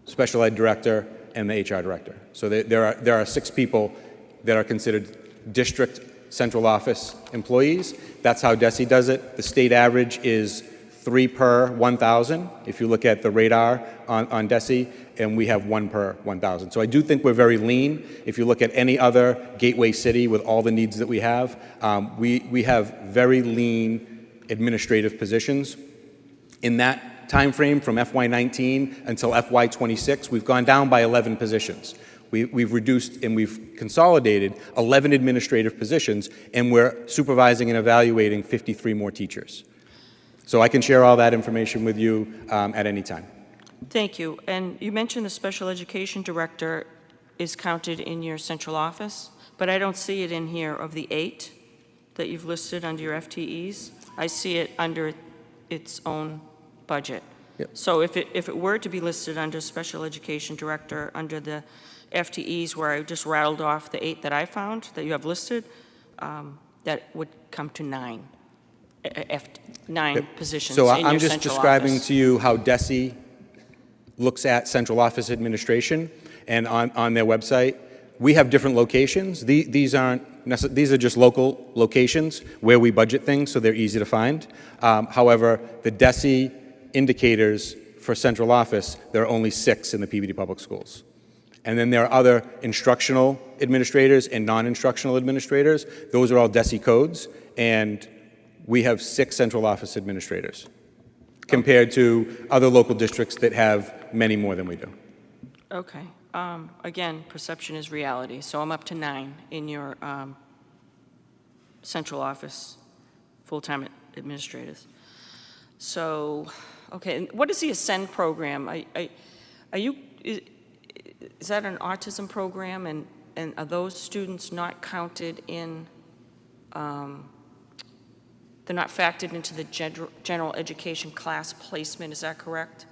special ed director, and the HR director. So there are 6 people that are considered district central office employees. That's how DESE does it. The state average is 3 per 1,000, if you look at the radar on DESE, and we have 1 per 1,000. So I do think we're very lean. If you look at any other gateway city with all the needs that we have very lean administrative positions. In that time frame from FY19 until FY26, we've gone down by 11 positions. We've reduced and we've consolidated 11 administrative positions, and we're supervising and evaluating 53 more teachers. So I can share all that information with you at any time. Thank you. And you mentioned the special education director is counted in your central office, but I don't see it in here of the 8 that you've listed under your FTEs. I see it under its own budget. Yep. So if it were to be listed under special education director under the FTEs where I just rattled off the 8 that I found that you have listed, that would come to 9. 9 positions So in your I'm just central describing office. to you how DESE looks at central office administration, and on their website, we have different locations. These are just local locations where we budget things, so they're easy to find. However, the DESE indicators for central office, there are only 6 in the Peabody Public Schools. And then there are other instructional administrators and non-instructional administrators. Those are all DESE codes, and we have 6 central office administrators compared to other local districts that have many more than we do. Okay. Again, perception is reality. So I'm up to 9 in your central office full-time administrators. So, okay. And what is the Ascend program? Is that an autism program? And are those students not counted in? They're not factored into the general education class placement. Is that correct?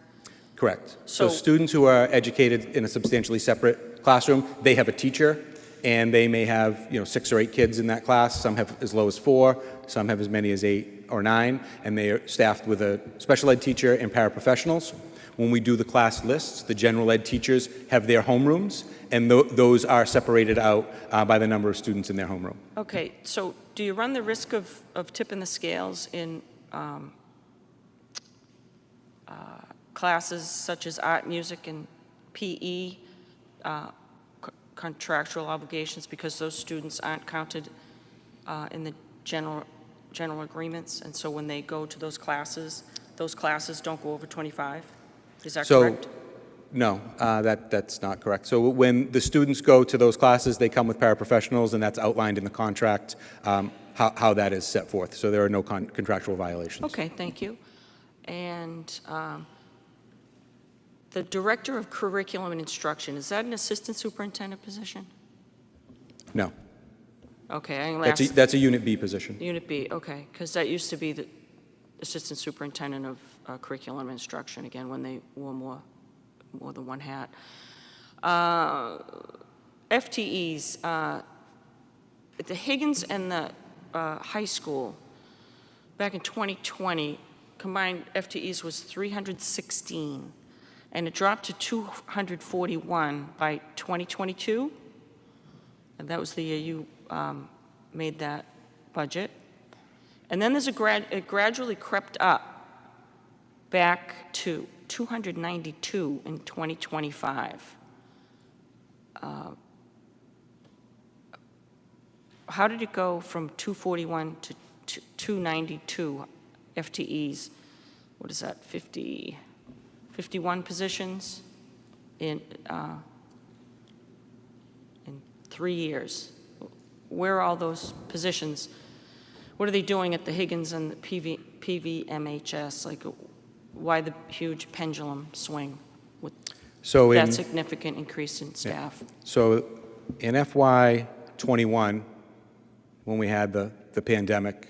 Correct. So students who are educated in a substantially separate classroom, they have a teacher, and they may have 6 or 8 kids in that class. Some have as low as 4, some have as many as 8 or 9, and they are staffed with a special ed teacher and paraprofessionals. When we do the class lists, the general ed teachers have their homerooms, and those are separated out by the number of students in their homeroom. Okay, so do you run the risk of tipping the scales in classes such as art, music, and PE, contractual obligations, because those students aren't counted in the general agreements, and so when they go to those classes don't go over 25? Is that correct? No, that's not correct. So when the students go to those classes, they come with paraprofessionals, and that's outlined in the contract, how that is set forth. So there are no contractual violations. Okay, thank you. And the Director of Curriculum and Instruction, is that an assistant superintendent position? No. Okay, I'm gonna ask. That's a Unit B position. Unit B, okay, because that used to be the assistant superintendent of curriculum and instruction, again, when they wore more than one hat. FTEs, at the Higgins and the high school, back in 2020, combined FTEs was 316, and it dropped to 241 by 2022, and that was the year you made that budget. And then it gradually crept up back to 292 in 2025. How did it go from 241 to 292 FTEs? What is that, 51 positions in 3 years? Where are all those positions? What are they doing at the Higgins and the PVMHS? Like, why the huge pendulum swing with that significant increase in staff? So in FY '21, when we had the pandemic,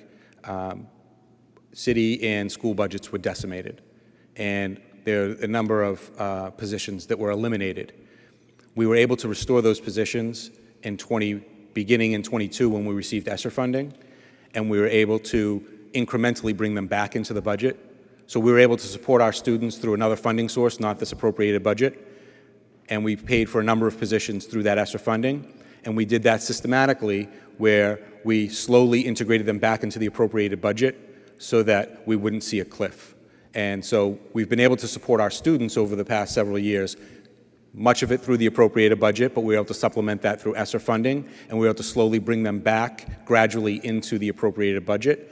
city and school budgets were decimated, and there are a number of positions that were eliminated. We were able to restore those positions beginning in '22 when we received ESSER funding, and we were able to incrementally bring them back into the budget. So we were able to support our students through another funding source, not this appropriated budget, and we paid for a number of positions through that ESSER funding, and we did that systematically where we slowly integrated them back into the appropriated budget so that we wouldn't see a cliff. And so we've been able to support our students over the past several years, much of it through the appropriated budget, but we were able to supplement that through ESSER funding, and we were able to slowly bring them back gradually into the appropriated budget.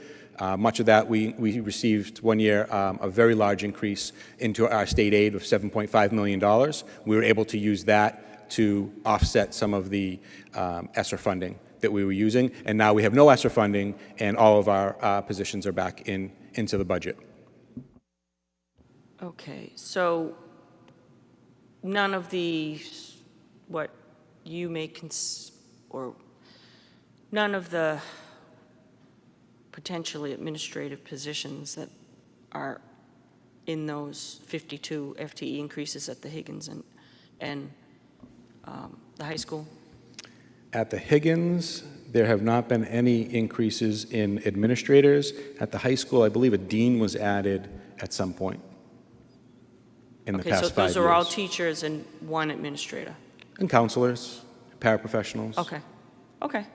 Much of that we received one year a very large increase into our state aid of $7.5 million. We were able to use that to offset some of the ESSER funding that we were using, and now we have no ESSER funding, and all of our positions are back into the budget. Okay, so none of the, what you may or none of the potentially administrative positions that are in those 52 FTE increases at the Higgins and the high school? At the Higgins, there have not been any increases in administrators. At the high school, I believe a dean was added at some point in the past 5 years. Okay, so those are all teachers and one administrator? And counselors, paraprofessionals. Okay, okay.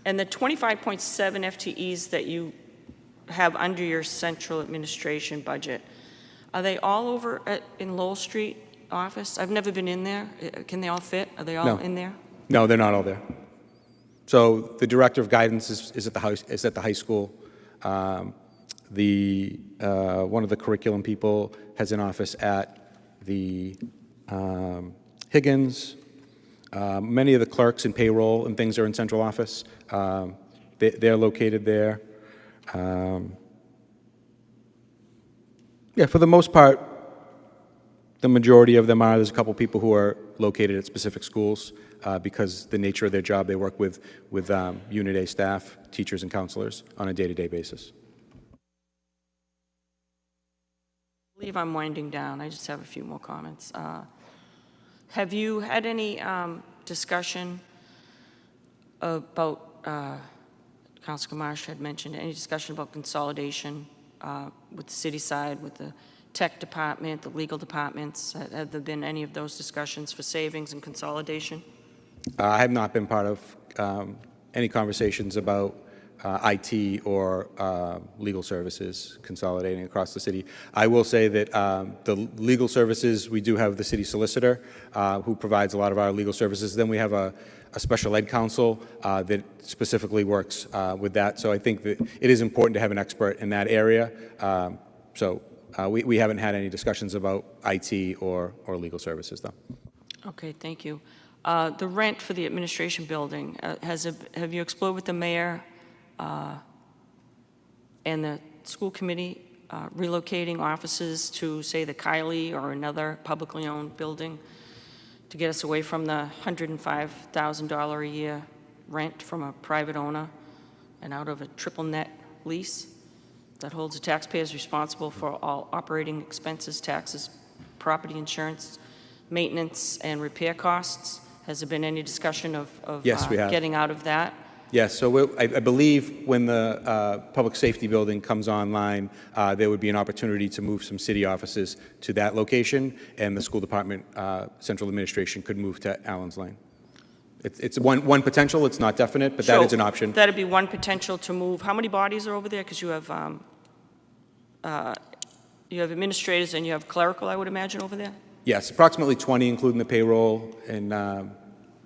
And the 25.7 FTEs that you have under your central administration budget, are they all over in Lowell Street office? I've never been in there. Can they all fit? Are they all in there? No, they're not all there. So the director of guidance is at the high school. One of the curriculum people has an office at the Higgins. Many of the clerks and payroll and things are in central office. They're located there. Yeah, for the most part, the majority of them are. There's a couple people who are located at specific schools because the nature of their job, they work with Unit A staff, teachers and counselors on a day-to-day basis. I believe I'm winding down. I just have a few more comments. Have you had any discussion about, Councilor Marsh had mentioned, any discussion about consolidation with the city side, with the tech department, the legal departments? Have there been any of those discussions for savings and consolidation? I have not been part of any conversations about IT or legal services consolidating across the city. I will say that the legal services, we do have the city solicitor who provides a lot of our legal services. Then we have a special ed counsel that specifically works with that. So I think that it is important to have an expert in that area. We haven't had any discussions about IT or legal services, though. Okay, thank you. The rent for the administration building, have you explored with the mayor and the school committee relocating offices to, say, the Kylie or another publicly owned building to get us away from the $105,000 a year rent from a private owner and out of a triple net lease that holds the taxpayers responsible for all operating expenses, taxes, property insurance, maintenance, and repair costs? Has there been any discussion of Yes, we have. getting out of that? Yes, so I believe when the public safety building comes online, there would be an opportunity to move some city offices to that location, and the school department central administration could move to Allen's Lane. It's one potential. It's not definite, but that is an option. That'd be one potential to move. How many bodies are over there? Because you have administrators and you have clerical, I would imagine, over there? Yes, approximately 20, including the payroll and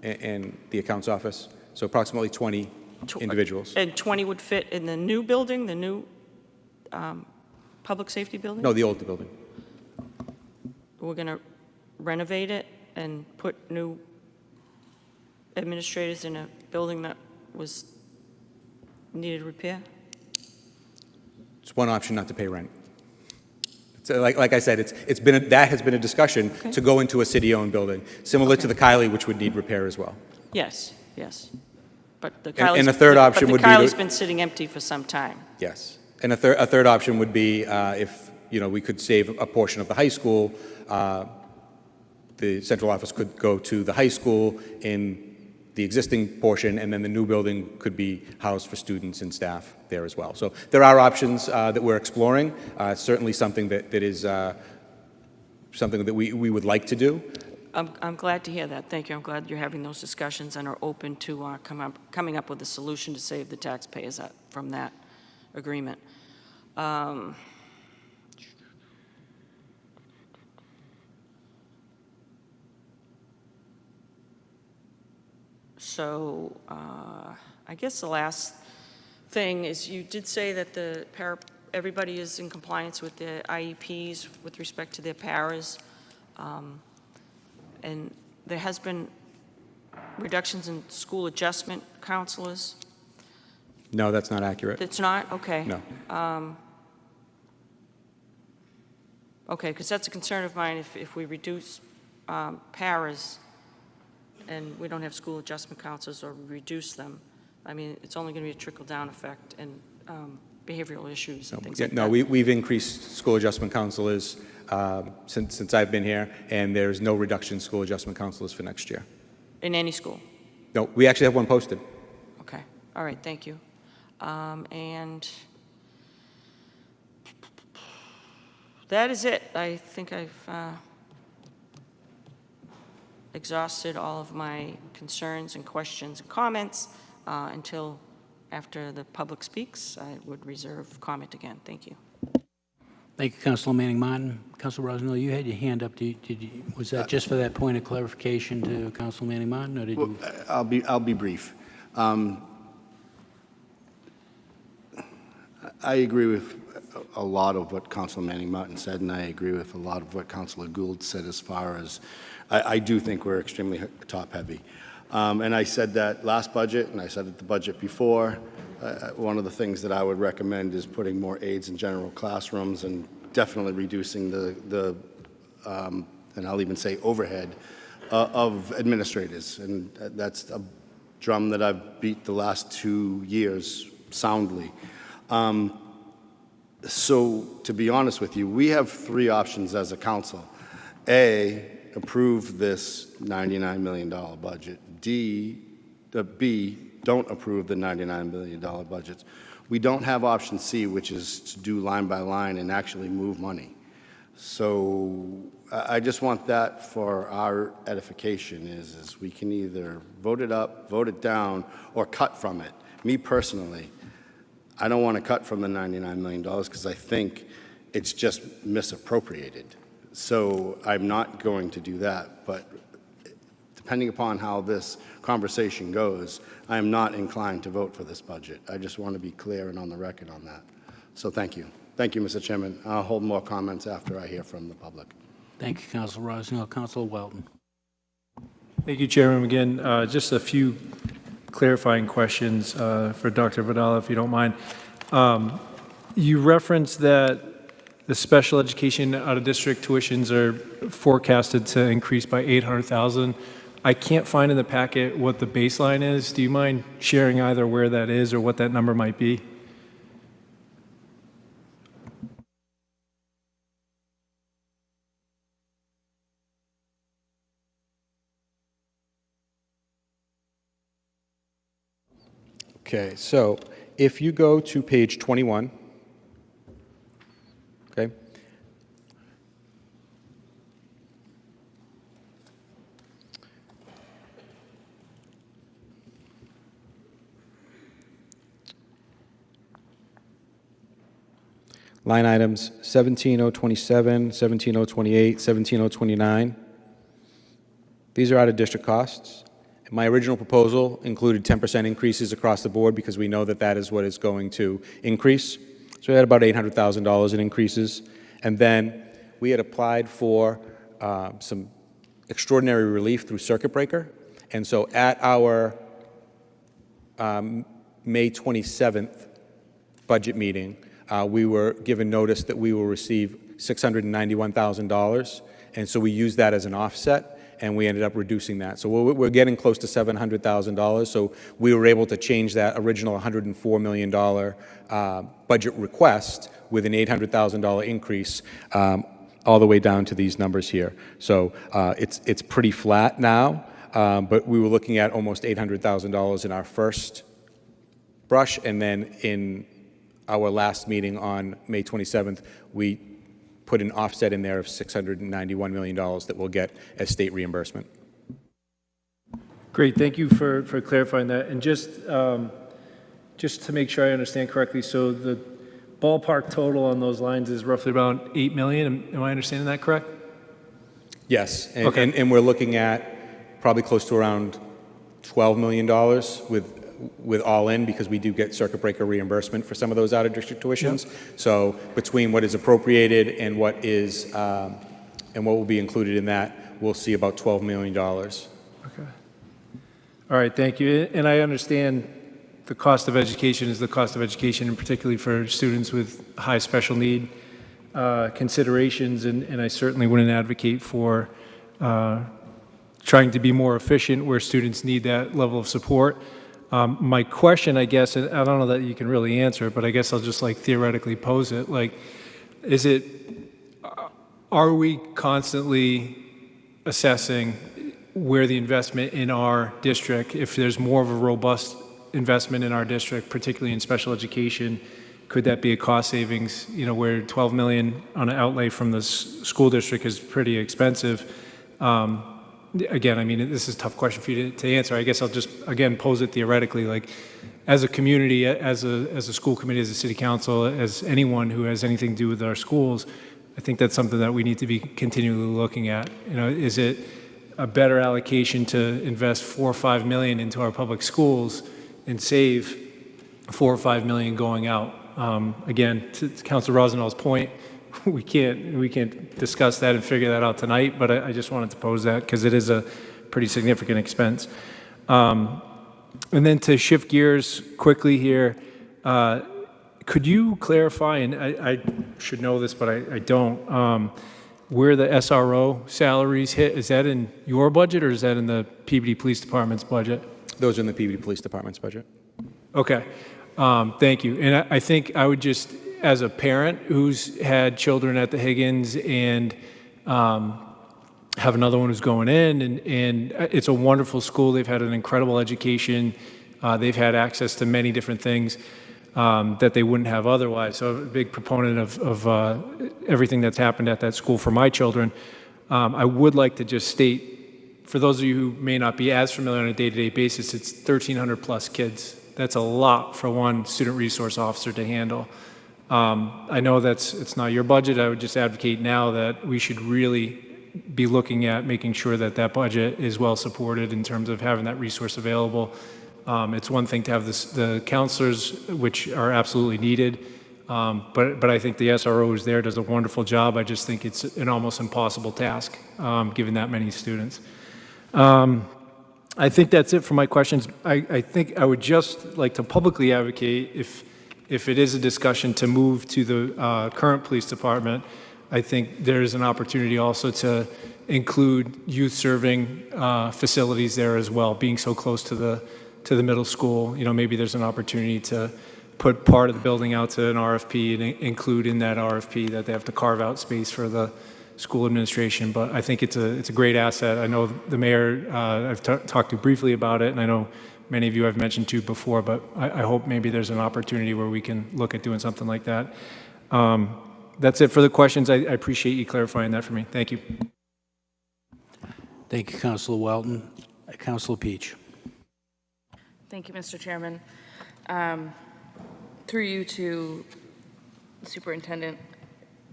the accounts office. So approximately 20 individuals. And 20 would fit in the new building, the new public safety building? No, the old building. We're going to renovate it and put new administrators in a building that needed repair? It's one option not to pay rent. So like I said, that has been a discussion to go into a city-owned building, similar to the Kylie, which would need repair as well. Yes, yes. But the And the third option would be Kylie's been sitting empty for some time. Yes. And a third option would be if we could save a portion of the high school, the central office could go to the high school in the existing portion, and then the new building could be housed for students and staff there as well. So there are options that we're exploring. Certainly something that is something that we would like to do. I'm glad to hear that. Thank you. I'm glad you're having those discussions and are open to coming up with a solution to save the taxpayers from that agreement. So I guess the last thing is you did say that everybody is in compliance with the IEPs with respect to their paras. And there has been reductions in school adjustment counselors. No, that's not accurate. It's not? Okay. No. Okay, because that's a concern of mine if we reduce paras and we don't have school adjustment counselors or reduce them. I mean, it's only going to be a trickle-down effect and behavioral issues and things like that. No, we've increased school adjustment counselors since I've been here, and there's no reduction in school adjustment counselors for next year. In any school? No, we actually have one posted. Okay. All right. Thank you. And that is it. I think I've exhausted all of my concerns and questions and comments. Until after the public speaks, I would reserve comment again. Thank you. Thank you, Councilor Manning Martin. Councilor Rosenthal, you had your hand up. Was that just for that point of clarification to Councilor Manning Martin, or did you? I'll be brief. I agree with a lot of what Councilor Manning Martin said, and I agree with a lot of what Councilor Gould said as far as I do think we're extremely top-heavy. And I said that last budget, and I said it the budget before. One of the things that I would recommend is putting more aides in general classrooms and definitely reducing and I'll even say overhead of administrators. And that's a drum that I've beat the last 2 years soundly. So to be honest with you, we have 3 options as a council. A, approve this $99 million budget. B, don't approve the $99 million budgets. We don't have option C, which is to do line by line and actually move money. So I just want that for our edification is we can either vote it up, vote it down, or cut from it. Me personally, I don't want to cut from the $99 million because I think it's just misappropriated. So I'm not going to do that, but depending upon how this conversation goes, I am not inclined to vote for this budget. I just want to be clear and on the record on that. So thank you. Thank you, Mr. Chairman. I'll hold more comments after I hear from the public. Thank you, Councilor Rosenhill. Councilor Welton. Thank you, Chairman. Again, just a few clarifying questions for Dr. Vidal, if you don't mind. You referenced that the special education out-of-district tuitions are forecasted to increase by $800,000. I can't find in the packet what the baseline is. Do you mind sharing either where that is or what that number might be? Okay, so if you go to page 21, okay, line items 17027, 17028, 17029. These are out-of-district costs. My original proposal included 10% increases across the board because we know that that is what is going to increase. So we had about $800,000 in increases. And then we had applied for some extraordinary relief through circuit breaker. And so at our May 27th budget meeting, we were given notice that we will receive $691,000. And so we used that as an offset, and we ended up reducing that. So we're getting close to $700,000. So we were able to change that original $104 million budget request with an $800,000 increase all the way down to these numbers here. So it's pretty flat now, but we were looking at almost $800,000 in our first brush, and then in our last meeting on May 27th, we put an offset in there of $691 million that we'll get as state reimbursement. Great, thank you for clarifying that. And just to make sure I understand correctly, so the ballpark total on those lines is roughly about $8 million. Am I understanding that correct? Yes, and, okay. and we're looking at probably close to around $12 million with all in, because we do get circuit breaker reimbursement for some of those out-of-district tuitions. Yep. So between what is appropriated and what is and what will be included in that, we'll see about $12 million. Okay. All right, thank you. And I understand the cost of education is the cost of education, and particularly for students with high special need considerations, and I certainly wouldn't advocate for trying to be more efficient where students need that level of support. My question, I guess, and I don't know that you can really answer it, but I guess I'll just like theoretically pose it. Like, are we constantly assessing where the investment in our district, if there's more of a robust investment in our district, particularly in special education, could that be a cost savings, you know, where $12 million on an outlay from the school district is pretty expensive? Again, I mean, this is a tough question for you to answer. I guess I'll just, again, pose it theoretically. Like, as a community, as a school committee, as a city council, as anyone who has anything to do with our schools, I think that's something that we need to be continually looking at. You know, is it a better allocation to invest $4 or $5 million into our public schools and save $4 or $5 million going out? Again, to Councilor Rosendahl's point, we can't discuss that and figure that out tonight, but I just wanted to pose that because it is a pretty significant expense. And then to shift gears quickly here, could you clarify, and I should know this, but I don't, where the SRO salaries hit? Is that in your budget, or is that in the Peabody Police Department's budget? Those are in the Peabody Police Department's budget. Okay, thank you. And I think I would just, as a parent who's had children at the Higgins and have another one who's going in, and it's a wonderful school. They've had an incredible education. They've had access to many different things. that they wouldn't have otherwise. So I'm a big proponent of everything that's happened at that school for my children. I would like to just state, for those of you who may not be as familiar on a day-to-day basis, it's 1,300 plus kids. That's a lot for one student resource officer to handle. I know it's not your budget. I would just advocate now that we should really be looking at making sure that that budget is well supported in terms of having that resource available. It's one thing to have the counselors, which are absolutely needed, but I think the SRO who's there does a wonderful job. I just think it's an almost impossible task, given that many students. I think that's it for my questions. I think I would just like to publicly advocate, if it is a discussion to move to the current police department, I think there's an opportunity also to include youth serving facilities there as well, being so close to the middle school. You know, maybe there's an opportunity to put part of the building out to an RFP and include in that RFP that they have to carve out space for the school administration. But I think it's a great asset. I know the mayor, I've talked to briefly about it, and I know many of you have mentioned too before, but I hope maybe there's an opportunity where we can look at doing something like that. That's it for the questions. I appreciate you clarifying that for me. Thank you. Thank you, Councilor Welton. Councilor Peach. Thank you, Mr. Chairman. Through you to the superintendent,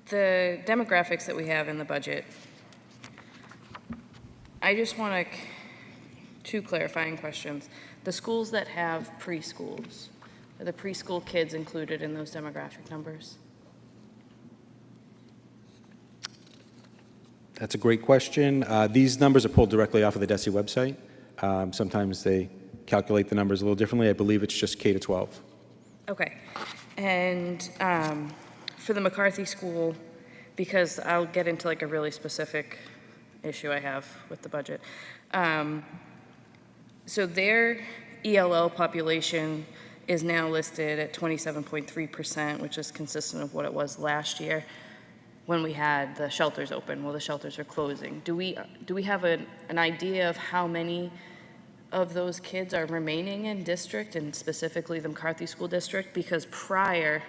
the demographics that we have in the budget, I just want two clarifying questions. The schools that have preschools, are the preschool kids included in those demographic numbers? That's a great question. These numbers are pulled directly off of the DESE website. Sometimes they calculate the numbers a little differently. I believe it's just K to 12. Okay. And for the McCarthy School, because I'll get into like a really specific issue I have with the budget. So their ELL population is now listed at 27.3%, which is consistent of what it was last year when we had the shelters open. Well, the shelters are closing. Do we have an idea of how many of those kids are remaining in district, and specifically the McCarthy School District? Because prior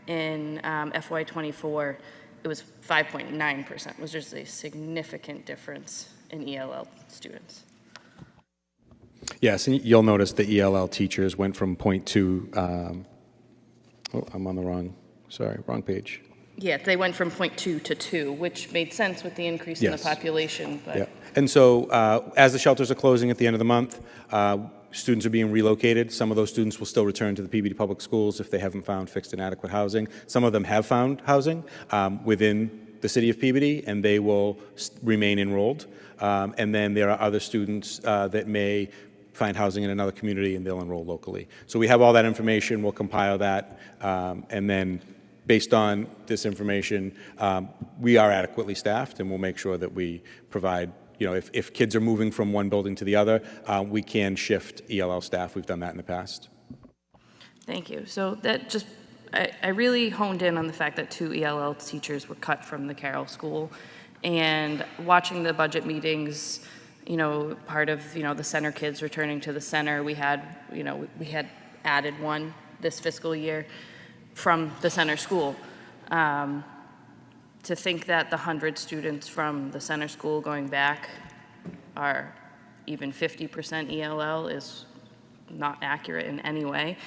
in FY24, it was 5.9%, was just a significant difference in ELL students. Yes, and you'll notice the ELL teachers went from 0.2, oh, I'm on the wrong page. Yeah, they went from 0.2 to 2, which made sense with the increase in the population. But. Yeah. And so as the shelters are closing at the end of the month, students are being relocated. Some of those students will still return to the Peabody Public Schools if they haven't found fixed and adequate housing. Some of them have found housing within the city of Peabody, and they will remain enrolled. And then there are other students that may find housing in another community, and they'll enroll locally. So we have all that information. We'll compile that, and then based on this information, we are adequately staffed, and we'll make sure that we provide, you know, if kids are moving from one building to the other, we can shift ELL staff. We've done that in the past. Thank you. So that just, I really honed in on the fact that 2 ELL teachers were cut from the Carroll School, and watching the budget meetings, you know, part of, you know, the center kids returning to the center, we had added one this fiscal year from the center school. To think that the 100 students from the center school going back are even 50% ELL is not accurate in any way.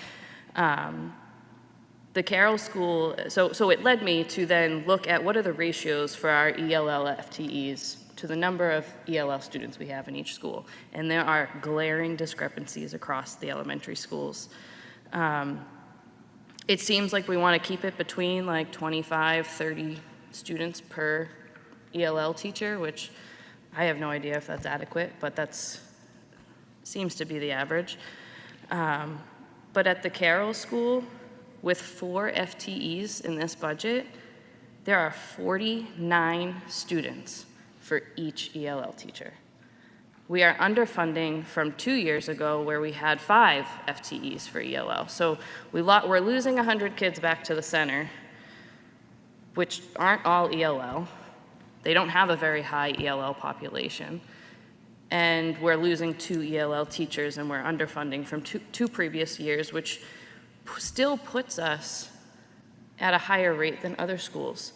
The Carroll School, so it led me to then look at what are the ratios for our ELL FTEs to the number of ELL students we have in each school. And there are glaring discrepancies across the elementary schools. It seems like we want to keep it between like 25, 30 students per ELL teacher, which I have no idea if that's adequate, but that's seems to be the average. But at the Carroll School, with 4 FTEs in this budget, there are 49 students for each ELL teacher. We are underfunding from 2 years ago where we had 5 FTEs for ELL. So we're losing 100 kids back to the center, which aren't all ELL. They don't have a very high ELL population. And we're losing 2 ELL teachers, and we're underfunding from two previous years, which still puts us at a higher rate than other schools.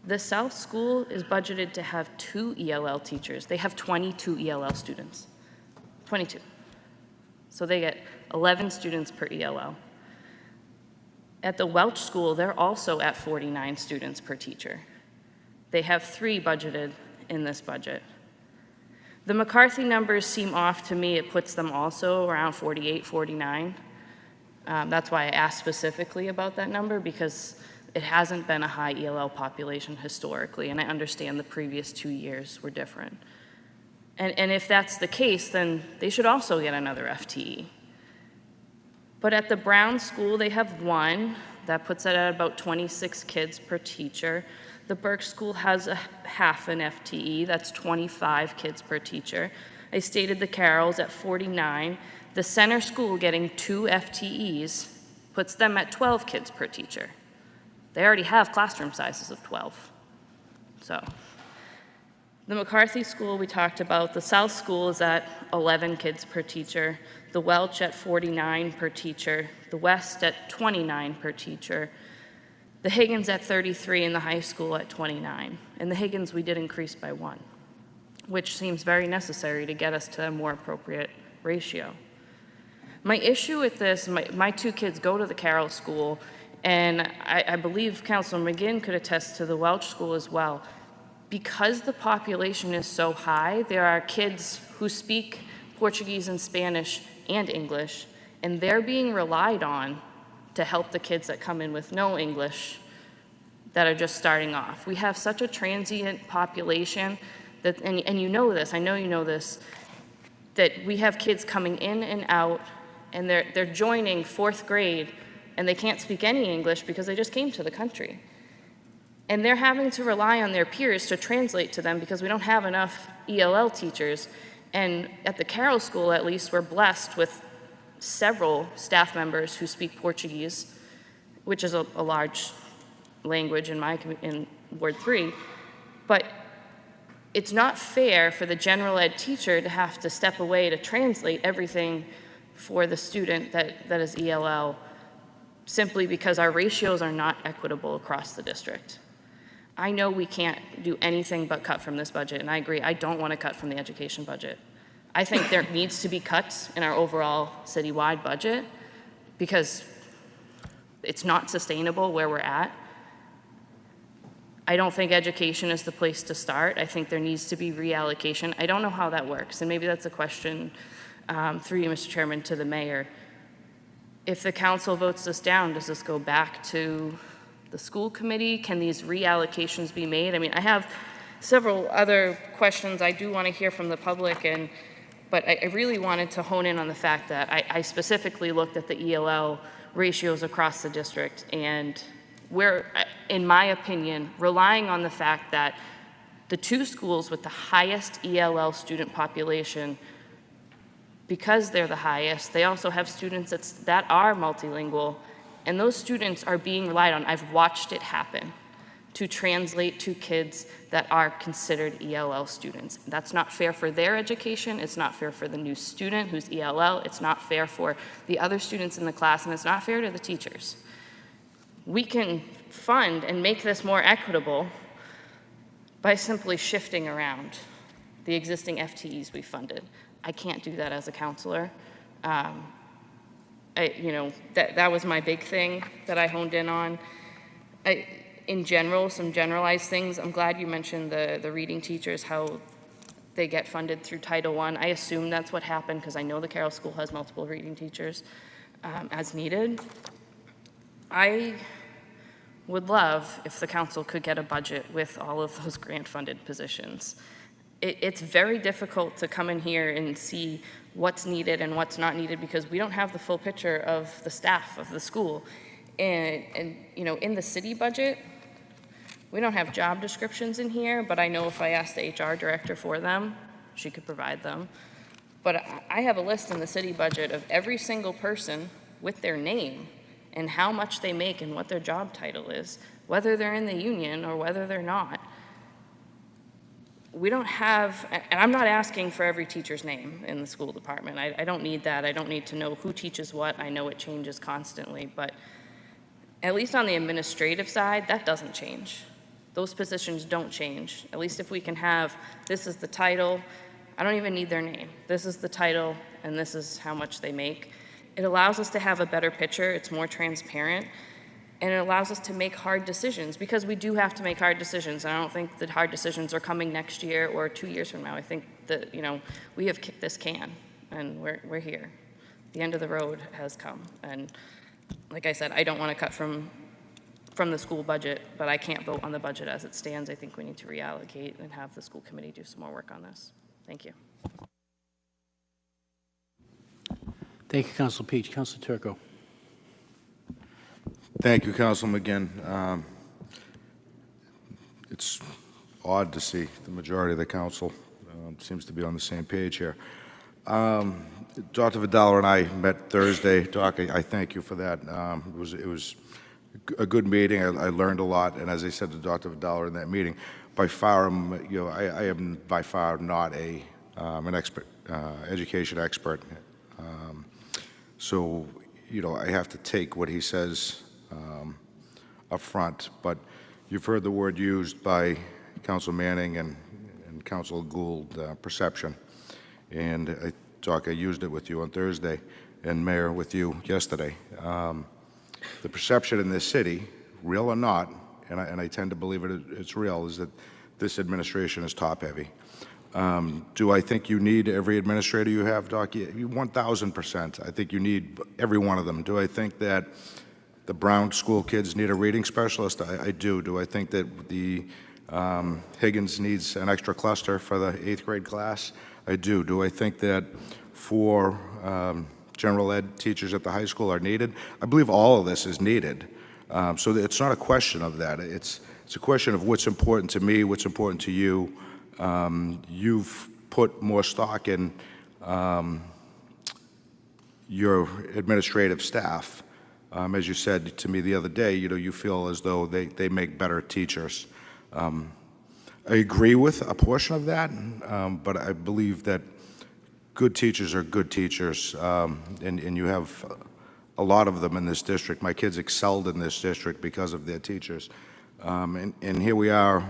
The South School is budgeted to have 2 ELL teachers. They have 22 ELL students, 22. So they get 11 students per ELL. At the Welch School, they're also at 49 students per teacher. They have 3 budgeted in this budget. The McCarthy numbers seem off to me. It puts them also around 48, 49. That's why I asked specifically about that number, because it hasn't been a high ELL population historically, and I understand the previous 2 years were different. And if that's the case, then they should also get another FTE. But at the Brown School, they have 1. That puts it at about 26 kids per teacher. The Burke School has a half an FTE. That's 25 kids per teacher. I stated the Carrolls at 49. The Center School getting 2 FTEs puts them at 12 kids per teacher. They already have classroom sizes of 12. So the McCarthy School we talked about. The South School is at 11 kids per teacher. The Welch at 49 per teacher. The West at 29 per teacher. The Higgins at 33 and the high school at 29. And the Higgins we did increase by 1, which seems very necessary to get us to a more appropriate ratio. My issue with this, my 2 kids go to the Carroll School, and I believe Councilor McGinn could attest to the Welch School as well. Because the population is so high, there are kids who speak Portuguese and Spanish and English, and they're being relied on to help the kids that come in with no English that are just starting off. We have such a transient population that, and you know this, I know you know this, that we have kids coming in and out, and they're joining 4th grade, and they can't speak any English because they just came to the country. And they're having to rely on their peers to translate to them because we don't have enough ELL teachers. And at the Carroll School, at least, we're blessed with several staff members who speak Portuguese, which is a large language in Ward 3. But it's not fair for the general ed teacher to have to step away to translate everything for the student that is ELL, simply because our ratios are not equitable across the district. I know we can't do anything but cut from this budget, and I agree, I don't want to cut from the education budget. I think there needs to be cuts in our overall citywide budget because it's not sustainable where we're at. I don't think education is the place to start. I think there needs to be reallocation. I don't know how that works, and maybe that's a question through you, Mr. Chairman, to the mayor. If the council votes this down, does this go back to the school committee? Can these reallocations be made? I mean, I have several other questions I do want to hear from the public, but I really wanted to hone in on the fact that I specifically looked at the ELL ratios across the district, and we're, in my opinion, relying on the fact that the 2 schools with the highest ELL student population, because they're the highest, they also have students that are multilingual, and those students are being relied on. I've watched it happen to translate to kids that are considered ELL students. That's not fair for their education. It's not fair for the new student who's ELL. It's not fair for the other students in the class, and it's not fair to the teachers. We can fund and make this more equitable by simply shifting around the existing FTEs we funded. I can't do that as a counselor. That was my big thing that I honed in on. In general, some generalized things. I'm glad you mentioned the reading teachers, how they get funded through Title I. I assume that's what happened because I know the Carroll School has multiple reading teachers as needed. I would love if the council could get a budget with all of those grant-funded positions. It's very difficult to come in here and see what's needed and what's not needed because we don't have the full picture of the staff of the school. And in the city budget, we don't have job descriptions in here, but I know if I asked the HR director for them, she could provide them. But I have a list in the city budget of every single person with their name and how much they make and what their job title is, whether they're in the union or whether they're not. we don't have, and I'm not asking for every teacher's name in the school department. I don't need that. I don't need to know who teaches what. I know it changes constantly, but at least on the administrative side, that doesn't change. Those positions don't change. At least if we can have, this is the title, I don't even need their name. This is the title, and this is how much they make. It allows us to have a better picture. It's more transparent. And it allows us to make hard decisions, because we do have to make hard decisions. I don't think that hard decisions are coming next year or 2 years from now. I think that, we have kicked this can, and we're here. The end of the road has come. And like I said, I don't want to cut from the school budget, but I can't vote on the budget as it stands. I think we need to reallocate and have the school committee do some more work on this. Thank you. Thank you, Council Peach. Council Turco. Thank you, Councilman McGinn. It's odd to see the majority of the council seems to be on the same page here. Dr. Vidal and I met Thursday. Doc, I thank you for that. It was a good meeting. I learned a lot, and as I said to Dr. Vidal in that meeting, by far, I am by far not an expert, education expert. So, I have to take what he says up front, but you've heard the word used by Council Manning and Council Gould, perception, and Doc, I used it with you on Thursday, and Mayor, with you yesterday. The perception in this city, real or not, and I tend to believe it's real, is that this administration is top-heavy. Do I think you need every administrator you have, Doc? 1,000%. I think you need every one of them. Do I think that the Brown school kids need a reading specialist? I do. Do I think that the Higgins needs an extra cluster for the 8th grade class? I do. Do I think that 4 general ed teachers at the high school are needed? I believe all of this is needed. So it's not a question of that. It's a question of what's important to me, what's important to you. You've put more stock in your administrative staff. As you said to me the other day, you feel as though they make better teachers. I agree with a portion of that, but I believe that good teachers are good teachers, and you have a lot of them in this district. My kids excelled in this district because of their teachers. And here we are,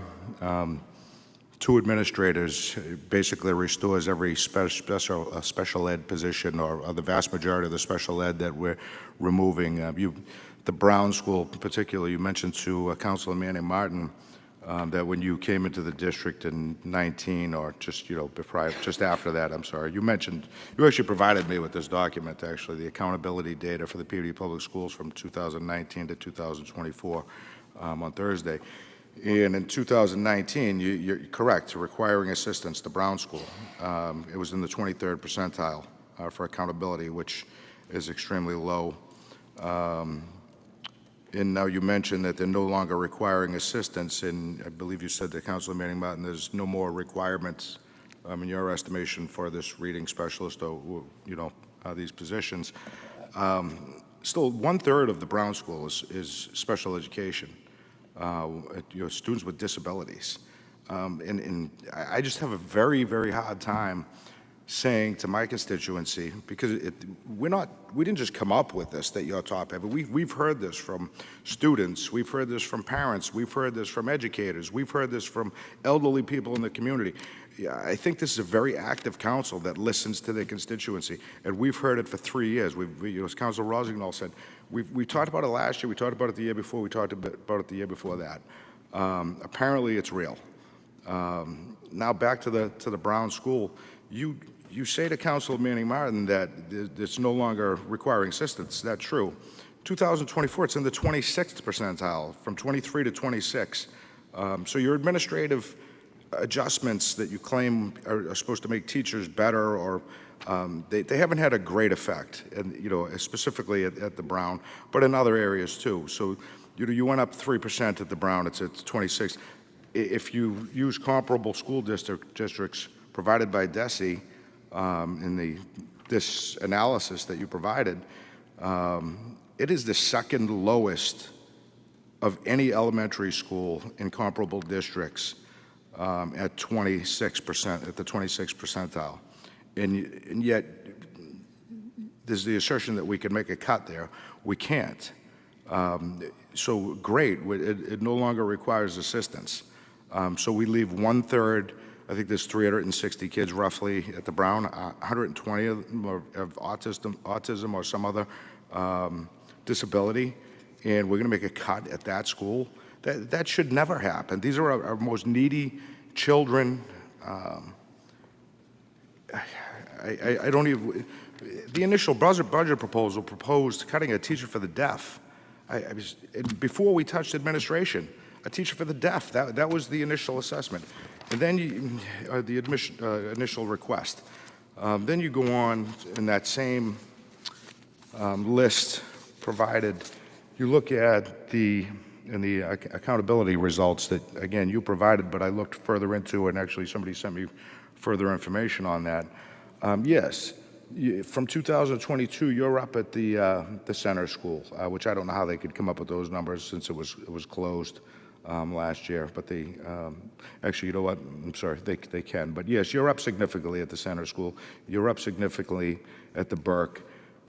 2 administrators, basically restores every special ed position, or the vast majority of the special ed that we're removing. The Brown School in particular, you mentioned to Councilor Manning Martin that when you came into the district in 19, or just just after that, I'm sorry, you actually provided me with this document, actually, the accountability data for the Peabody Public Schools from 2019 to 2024 on Thursday. And in 2019, you're correct, requiring assistance, the Brown School, it was in the 23rd percentile for accountability, which is extremely low. And now you mentioned that they're no longer requiring assistance, and I believe you said to Councilor Manning Martin, there's no more requirements in your estimation for this reading specialist, or these positions. Still, 1/3 of the Brown School is special education. Students with disabilities. And I just have a very, very hard time saying to my constituency, because we didn't just come up with this, that you're top-heavy. We've heard this from students, we've heard this from parents, we've heard this from educators, we've heard this from elderly people in the community. Yeah, I think this is a very active council that listens to their constituency, and we've heard it for 3 years. As Councilor Rosignol said, we talked about it last year, we talked about it the year before, we talked about it the year before that. Apparently, it's real. Now back to the Brown School. You say to Councilor Manning Martin that it's no longer requiring assistance. That's true. 2024, it's in the 26th percentile, from 23 to 26. So your administrative adjustments that you claim are supposed to make teachers better, or they haven't had a great effect, and specifically at the Brown, but in other areas too. So you went up 3% at the Brown. It's at 26. If you use comparable school districts provided by DESE in this analysis that you provided, it is the second lowest of any elementary school in comparable districts at 26%, at the 26th percentile. And yet, there's the assertion that we can make a cut there. We can't. So great, it no longer requires assistance. So we leave 1/3, I think there's 360 kids roughly at the Brown, 120 of them have autism or some other disability, and we're going to make a cut at that school. That should never happen. These are our most needy children. I don't even, the initial budget proposal proposed cutting a teacher for the deaf. Before we touched administration, a teacher for the deaf, that was the initial assessment. And then the initial request. Then you go on in that same list provided, you look at the accountability results that, again, you provided, but I looked further into it, and actually somebody sent me further information on that. Yes, from 2022, you're up at the center school, which I don't know how they could come up with those numbers since it was closed last year. But they, actually, you know what? I'm sorry, they can. But yes, you're up significantly at the center school. You're up significantly at the Burke.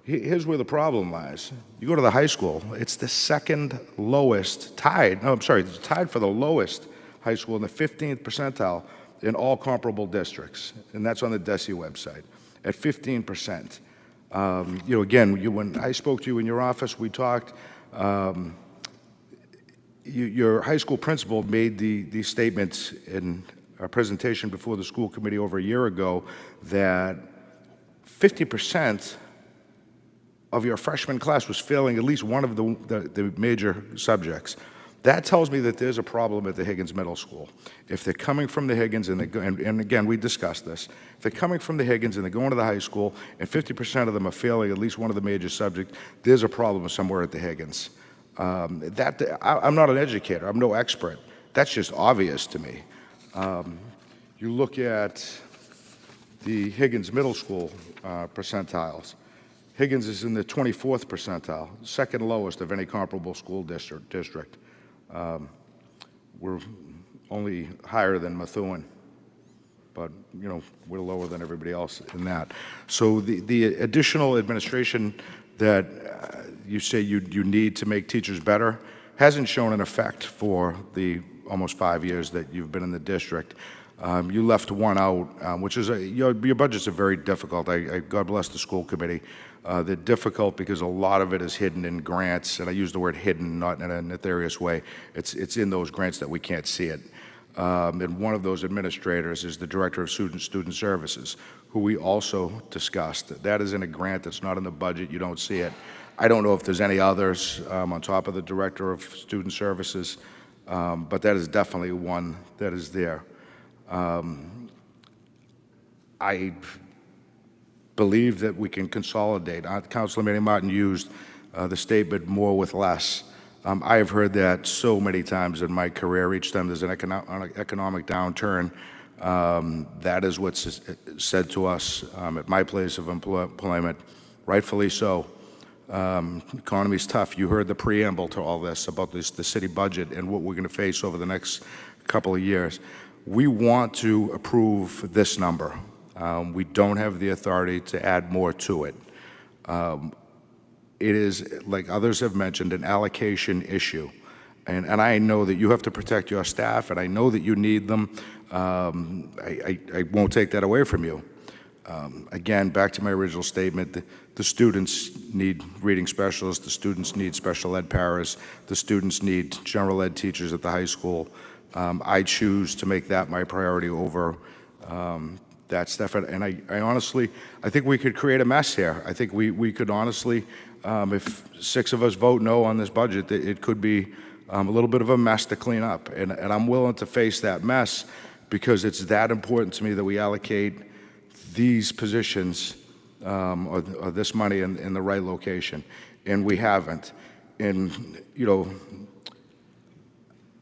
Here's where the problem lies. You go to the high school, it's the second lowest, tied for the lowest high school in the 15th percentile in all comparable districts. And that's on the DESE website, at 15%. Again, when I spoke to you in your office, we talked, your high school principal made these statements in a presentation before the school committee over a year ago that 50% of your freshman class was failing at least one of the major subjects. That tells me that there's a problem at the Higgins Middle School. If they're coming from the Higgins, and again, we discussed this, if they're coming from the Higgins and they're going to the high school, and 50% of them are failing at least one of the major subjects, there's a problem somewhere at the Higgins. I'm not an educator. I'm no expert. That's just obvious to me. You look at the Higgins Middle School percentiles. Higgins is in the 24th percentile, second lowest of any comparable school district. We're only higher than Methuen, but we're lower than everybody else in that. So the additional administration that you say you need to make teachers better hasn't shown an effect for the almost 5 years that you've been in the district. You left one out, which is your budgets are very difficult. God bless the school committee. They're difficult because a lot of it is hidden in grants, and I use the word hidden not in a nefarious way. It's in those grants that we can't see it. And one of those administrators is the director of student services, who we also discussed. That is in a grant that's not in the budget. You don't see it. I don't know if there's any others on top of the director of student services, but that is definitely one that is there. I believe that we can consolidate. Councilor Manning Martin used the statement more with less. I have heard that so many times in my career. Each time there's an economic downturn, that is what's said to us at my place of employment, rightfully so. Economy's tough. You heard the preamble to all this about the city budget and what we're going to face over the next couple of years. We want to approve this number. We don't have the authority to add more to it. It is, like others have mentioned, an allocation issue. And I know that you have to protect your staff, and I know that you need them. I won't take that away from you. Again, back to my original statement, the students need reading specialists, the students need special ed paras, the students need general ed teachers at the high school. I choose to make that my priority over that stuff. And I honestly, I think we could create a mess here. I think we could honestly, if 6 of us vote no on this budget, it could be a little bit of a mess to clean up. And I'm willing to face that mess because it's that important to me that we allocate these positions or this money in the right location. And we haven't. And,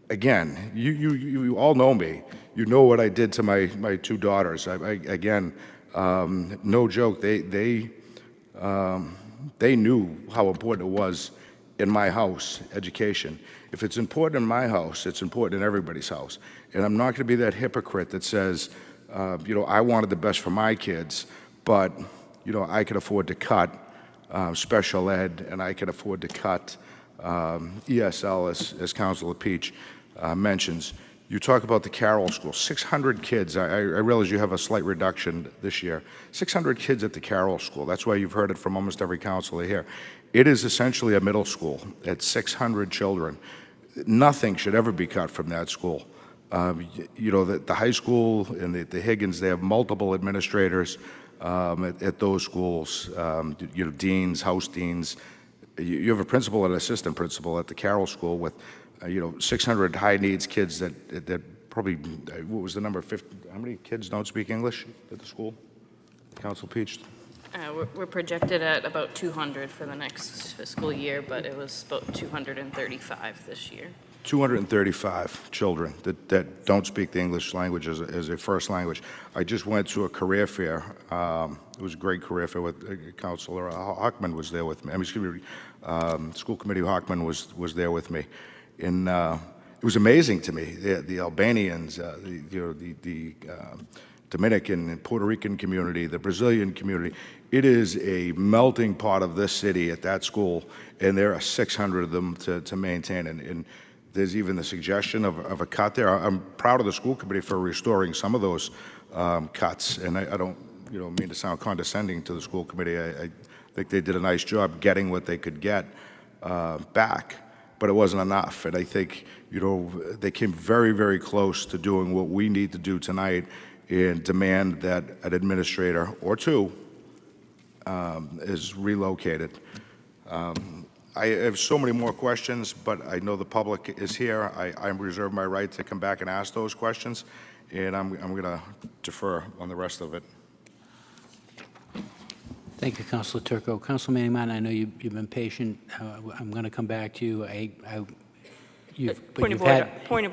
again, you all know me. You know what I did to my 2 daughters. Again, no joke. They knew how important it was in my house, education. If it's important in my house, it's important in everybody's house. And I'm not going to be that hypocrite that says, I wanted the best for my kids, but, I could afford to cut special ed, and I could afford to cut ESL, as Councilor Peach mentions. You talk about the Carroll School, 600 kids. I realize you have a slight reduction this year. 600 kids at the Carroll School. That's why you've heard it from almost every councilor here. It is essentially a middle school at 600 children. Nothing should ever be cut from that school. The high school and the Higgins, they have multiple administrators at those schools, deans, house deans. You have a principal and assistant principal at the Carroll School with 600 high needs kids that probably, what was the number, 50, how many kids don't speak English at the school? Council Peach? We're projected at about 200 for the next fiscal year, but it was about 235 this year. 235 children that don't speak the English language as a first language. I just went to a career fair. It was a great career fair with Councilor Hockman was there with me. School Committee Hockman was there with me. And it was amazing to me, the Albanians, the Dominican and Puerto Rican community, the Brazilian community. It is a melting pot of this city at that school, and there are 600 of them to maintain. And there's even the suggestion of a cut there. I'm proud of the school committee for restoring some of those cuts, and I don't mean to sound condescending to the school committee. I think they did a nice job getting what they could get back, but it wasn't enough. And I think they came very, very close to doing what we need to do tonight and demand that an administrator or two is relocated. I have so many more questions, but I know the public is here. I reserve my right to come back and ask those questions, and I'm going to defer on the rest of it. Thank you, Councilor Turco. Councilor Manning, I know you've been patient. I'm going to come back to you. Point of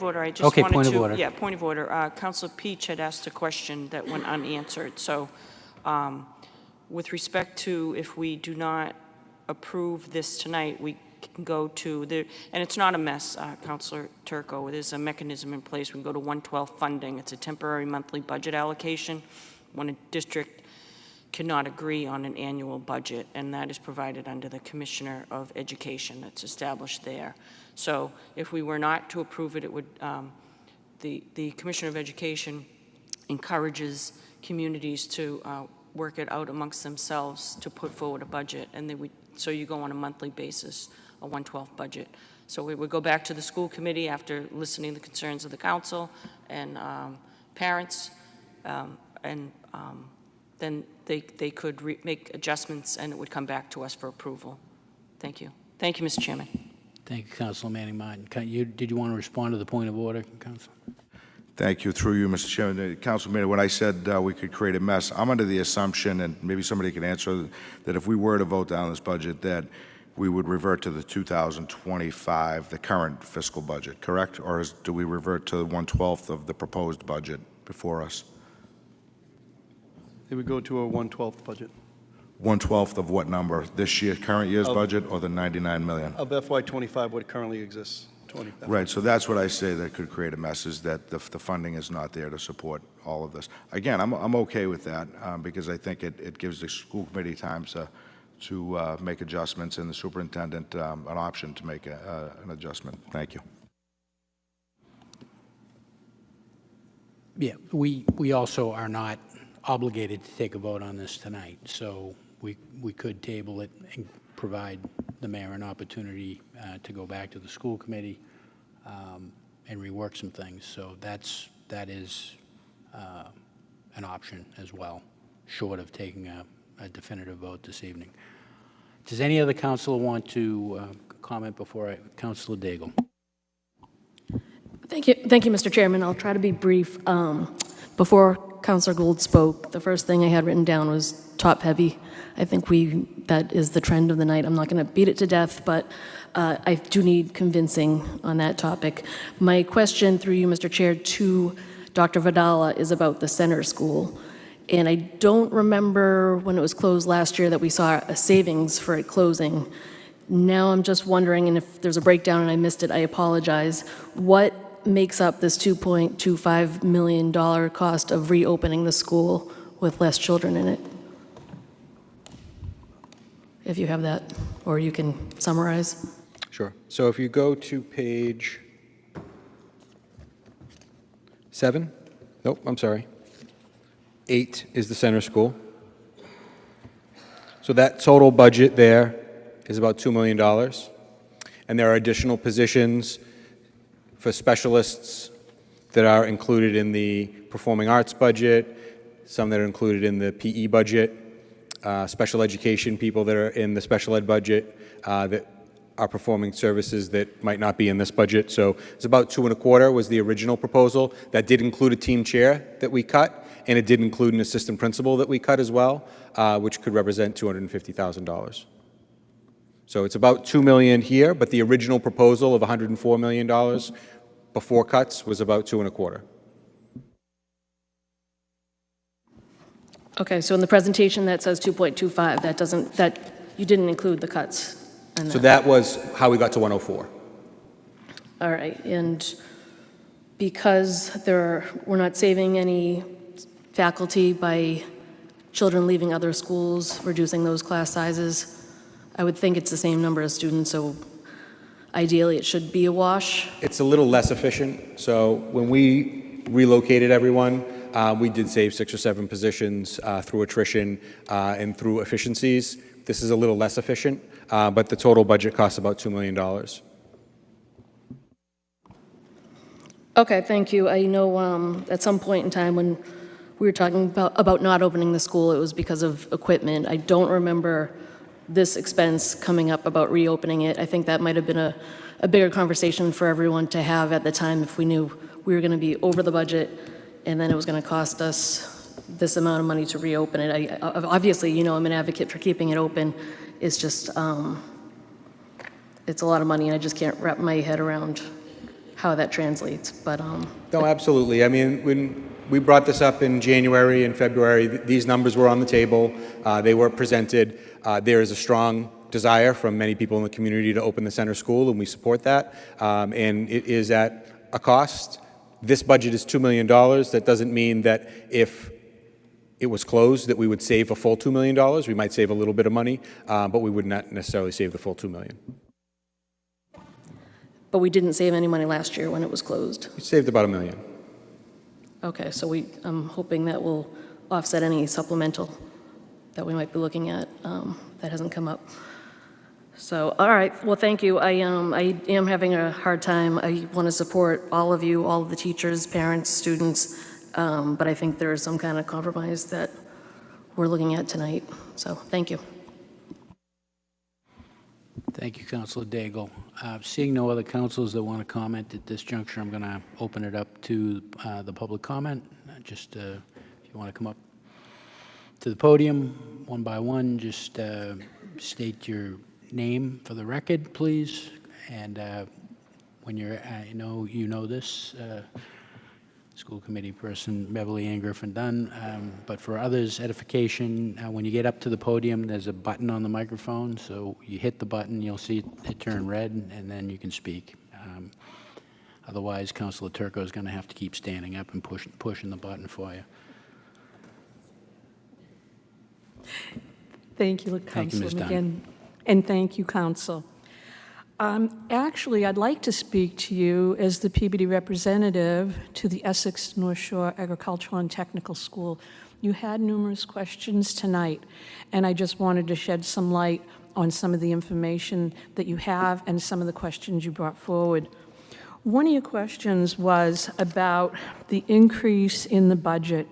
order. I just okay, wanted point to. Of order. Yeah, point of order. Councilor Peach had asked a question that went unanswered. So, with respect to if we do not approve this tonight, we can go to the, and it's not a mess, Councilor Turco. There's a mechanism in place. We can go to 112 funding. It's a temporary monthly budget allocation when a district cannot agree on an annual budget, and that is provided under the Commissioner of Education that's established there. So if we were not to approve it, it would, the Commissioner of Education encourages communities to work it out amongst themselves to put forward a budget, and they would, so you go on a monthly basis, a 112 budget. So we would go back to the school committee after listening to the concerns of the council and parents, and then they could make adjustments, and it would come back to us for approval. Thank you. Thank you, Mr. Chairman. Thank you, Councilor Manning Martin. Did you want to respond to the point of order, Council? Thank you. Through you, Mr. Chairman. Councilman, when I said we could create a mess, I'm under the assumption, and maybe somebody can answer, that if we were to vote down this budget, that we would revert to the 2025, the current fiscal budget, correct? Or do we revert to 1/12 of the proposed budget before us? It would go to a 1/12 budget. 1/12 of what number? This year, current year's budget, or the 99 million? Of FY25, what currently exists. Right, so that's what I say that could create a mess, is that the funding is not there to support all of this. Again, I'm okay with that because I think it gives the school committee time to make adjustments, and the superintendent an option to make an adjustment. Thank you. Yeah, we also are not obligated to take a vote on this tonight, so we could table it and provide the mayor an opportunity to go back to the school committee and rework some things. So that is an option as well, short of taking a definitive vote this evening. Does any other councilor want to comment before Councilor Daigle? Thank you, Mr. Chairman. I'll try to be brief. Before Councilor Gould spoke, the first thing I had written down was top-heavy. I think that is the trend of the night. I'm not going to beat it to death, but I do need convincing on that topic. My question through you, Mr. Chair, to Dr. Vidala is about the center school. And I don't remember when it was closed last year that we saw a savings for it closing. Now I'm just wondering, and if there's a breakdown and I missed it, I apologize, what makes up this $2.25 million cost of reopening the school with less children in it? If you have that, or you can summarize. Sure. So if you go to page 7, nope, I'm sorry. 8 is the center school. So that total budget there is about $2 million. And there are additional positions for specialists that are included in the performing arts budget, some that are included in the PE budget, special education people that are in the special ed budget that are performing services that might not be in this budget. So it's about 2.25 was the original proposal. That did include a team chair that we cut, and it did include an assistant principal that we cut as well, which could represent $250,000. So it's about $2 million here, but the original proposal of $104 million before cuts was about 2.25. Okay, so in the presentation that says 2.25, that doesn't, that, you didn't include the cuts in So that was how we got to 104. All right, and because we're not saving any faculty by children leaving other schools, reducing those class sizes, I would think it's the same number of students, so ideally it should be a wash. It's a little less efficient. So when we relocated everyone, we did save 6 or 7 positions through attrition and through efficiencies. This is a little less efficient, but the total budget costs about $2 million. Okay, thank you. I know at some point in time when we were talking about not opening the school, it was because of equipment. I don't remember this expense coming up about reopening it. I think that might have been a bigger conversation for everyone to have at the time if we knew we were going to be over the budget and then it was going to cost us this amount of money to reopen it. Obviously, you know, I'm an advocate for keeping it open. It's just, it's a lot of money and I just can't wrap my head around how that translates, but. No, absolutely. I mean, when we brought this up in January and February, these numbers were on the table. They were presented. There is a strong desire from many people in the community to open the center school, and we support that. And it is at a cost. This budget is $2 million. That doesn't mean that if it was closed that we would save a full $2 million. We might save a little bit of money, but we would not necessarily save the full $2 million. But we didn't save any money last year when it was closed. We saved about $1 million. Okay, so I'm hoping that will offset any supplemental that we might be looking at that hasn't come up. So, all right, well, thank you. I am having a hard time. I want to support all of you, all of the teachers, parents, students, but I think there is some kind of compromise that we're looking at tonight. So, thank you. Thank you, Councilor Daigle. Seeing no other councilors that want to comment at this juncture, I'm going to open it up to the public comment. Just if you want to come up to the podium one by one, just state your name for the record, please. And when you're, I know you know this, school committee person Beverly Ann Griffin Dunn, but for others' edification, when you get up to the podium, there's a button on the microphone, so you hit the button, you'll see it turn red, and then you can speak. Otherwise, Councilor Turco is going to have to keep standing up and pushing the button for you. Thank you, Thank you, Ms. Councilor Dunn. McGinn. And thank you, Council. Actually, I'd like to speak to you as the Peabody representative to the Essex North Shore Agricultural and Technical School. You had numerous questions tonight, and I just wanted to shed some light on some of the information that you have and some of the questions you brought forward. One of your questions was about the increase in the budget,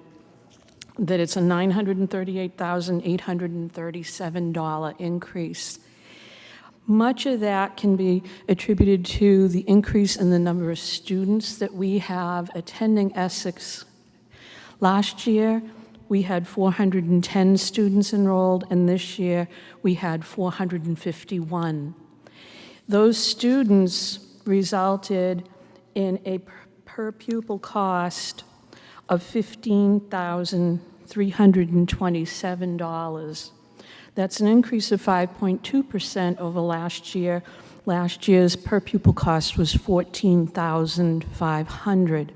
that it's a $938,837 increase. Much of that can be attributed to the increase in the number of students that we have attending Essex. Last year, we had 410 students enrolled, and this year we had 451. Those students resulted in a per pupil cost of $15,327. That's an increase of 5.2% over last year. Last year's per pupil cost was $14,500.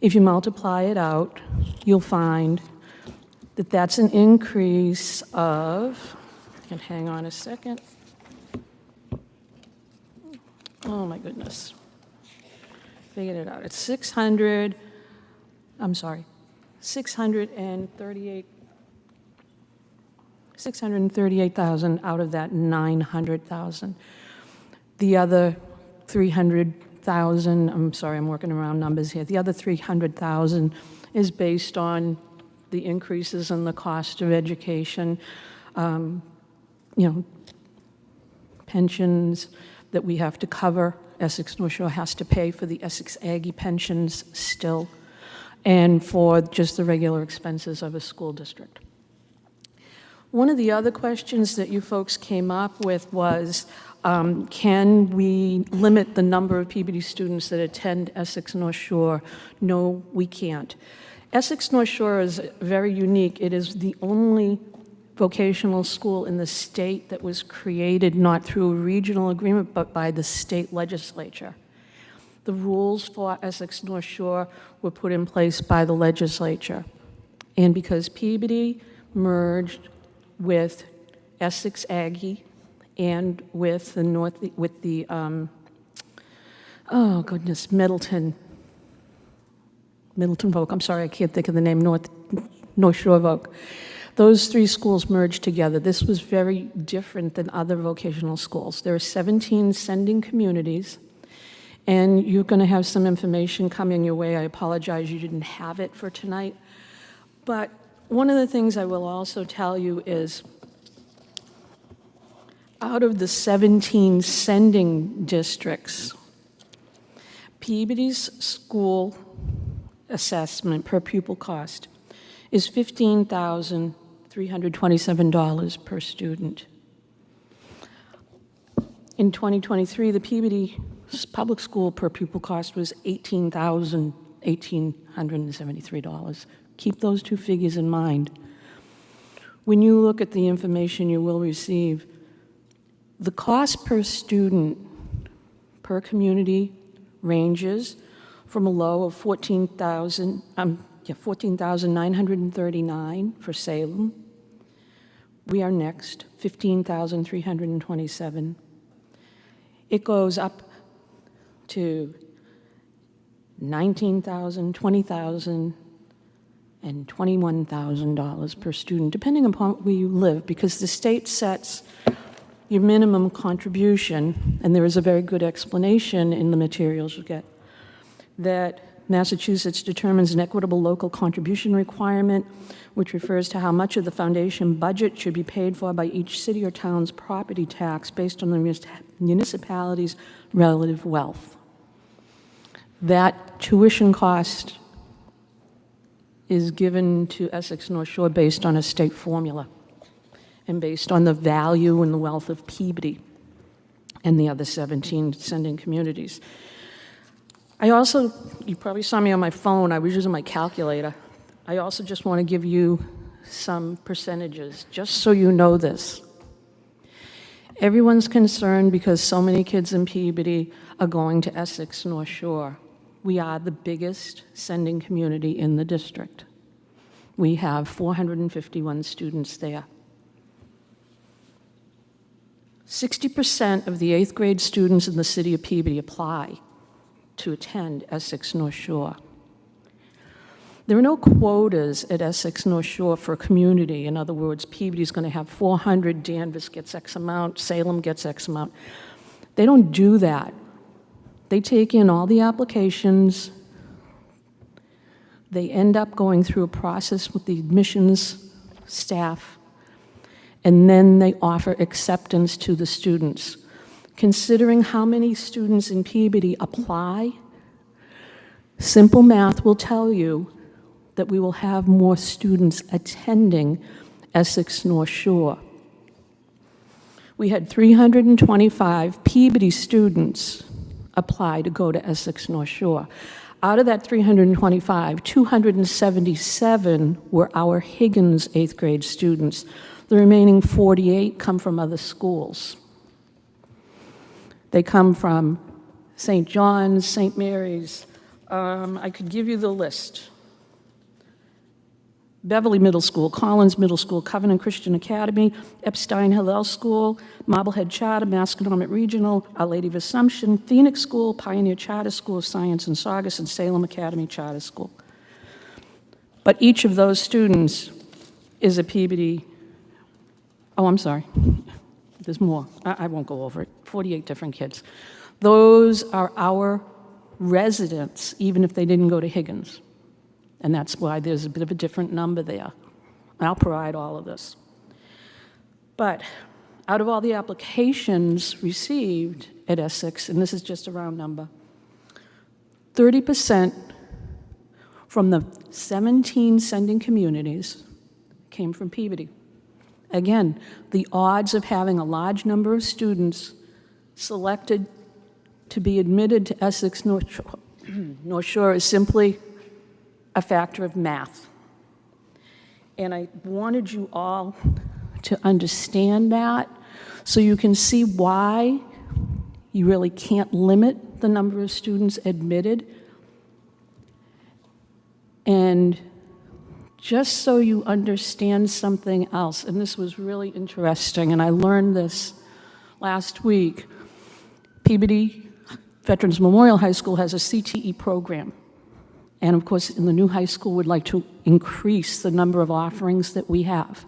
If you multiply it out, you'll find that that's an increase of, and hang on a second. Oh my goodness. Figured it out. It's 638,000 out of that 900,000. The other 300,000, I'm sorry, I'm working around numbers here. The other 300,000 is based on the increases in the cost of education, pensions that we have to cover. Essex North Shore has to pay for the Essex Aggie pensions still, and for just the regular expenses of a school district. One of the other questions that you folks came up with was, can we limit the number of Peabody students that attend Essex North Shore? No, we can't. Essex North Shore is very unique. It is the only vocational school in the state that was created not through a regional agreement, but by the state legislature. The rules for Essex North Shore were put in place by the legislature. And because Peabody merged with Essex Aggie and with the Middleton Voc, I'm sorry, I can't think of the name, North Shore Voc. Those three schools merged together. This was very different than other vocational schools. There are 17 sending communities, and you're going to have some information coming your way. I apologize you didn't have it for tonight. But one of the things I will also tell you is, out of the 17 sending districts, Peabody's school assessment per pupil cost is $15,327 per student. In 2023, the Peabody public school per pupil cost was $18,173. Keep those two figures in mind. When you look at the information you will receive, the cost per student per community ranges from a low of $14,939 for Salem. We are next, $15,327. It goes up to $19,000, $20,000, and $21,000 per student, depending upon where you live, because the state sets your minimum contribution, and there is a very good explanation in the materials you get, that Massachusetts determines an equitable local contribution requirement, which refers to how much of the foundation budget should be paid for by each city or town's property tax based on the municipality's relative wealth. That tuition cost is given to Essex North Shore based on a state formula and based on the value and the wealth of Peabody and the other 17 sending communities. I also, you probably saw me on my phone, I was using my calculator. I also just want to give you some percentages, just so you know this. Everyone's concerned because so many kids in Peabody are going to Essex North Shore. We are the biggest sending community in the district. We have 451 students there. 60% of the 8th grade students in the city of Peabody apply to attend Essex North Shore. There are no quotas at Essex North Shore for a community. In other words, Peabody's going to have 400, Danvers gets X amount, Salem gets X amount. They don't do that. They take in all the applications. They end up going through a process with the admissions staff, and then they offer acceptance to the students. Considering how many students in Peabody apply, simple math will tell you that we will have more students attending Essex North Shore. We had 325 Peabody students apply to go to Essex North Shore. Out of that 325, 277 were our Higgins 8th grade students. The remaining 48 come from other schools. They come from St. John's, St. Mary's. I could give you the list. Beverly Middle School, Collins Middle School, Covenant Christian Academy, Epstein Hillel School, Marblehead Charter, Masconomet Regional, Our Lady of Assumption, Phoenix School, Pioneer Charter School of Science and Saugus, and Salem Academy Charter School. But each of those students is a Peabody, oh, I'm sorry, there's more. I won't go over it, 48 different kids. Those are our residents, even if they didn't go to Higgins. And that's why there's a bit of a different number there. I'll provide all of this. But out of all the applications received at Essex, and this is just a round number, 30% from the 17 sending communities came from Peabody. Again, the odds of having a large number of students selected to be admitted to Essex North Shore is simply a factor of math. And I wanted you all to understand that so you can see why you really can't limit the number of students admitted. And just so you understand something else, and this was really interesting, and I learned this last week, Peabody Veterans Memorial High School has a CTE program. And of course, in the new high school, we'd like to increase the number of offerings that we have.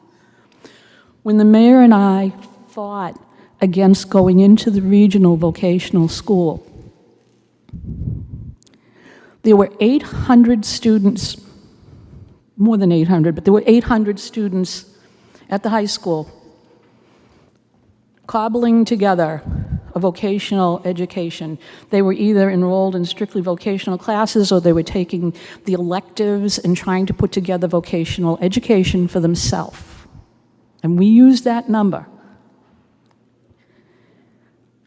When the mayor and I fought against going into the regional vocational school, there were 800 students, more than 800, but there were 800 students at the high school cobbling together a vocational education. They were either enrolled in strictly vocational classes or they were taking the electives and trying to put together vocational education for themselves. And we used that number.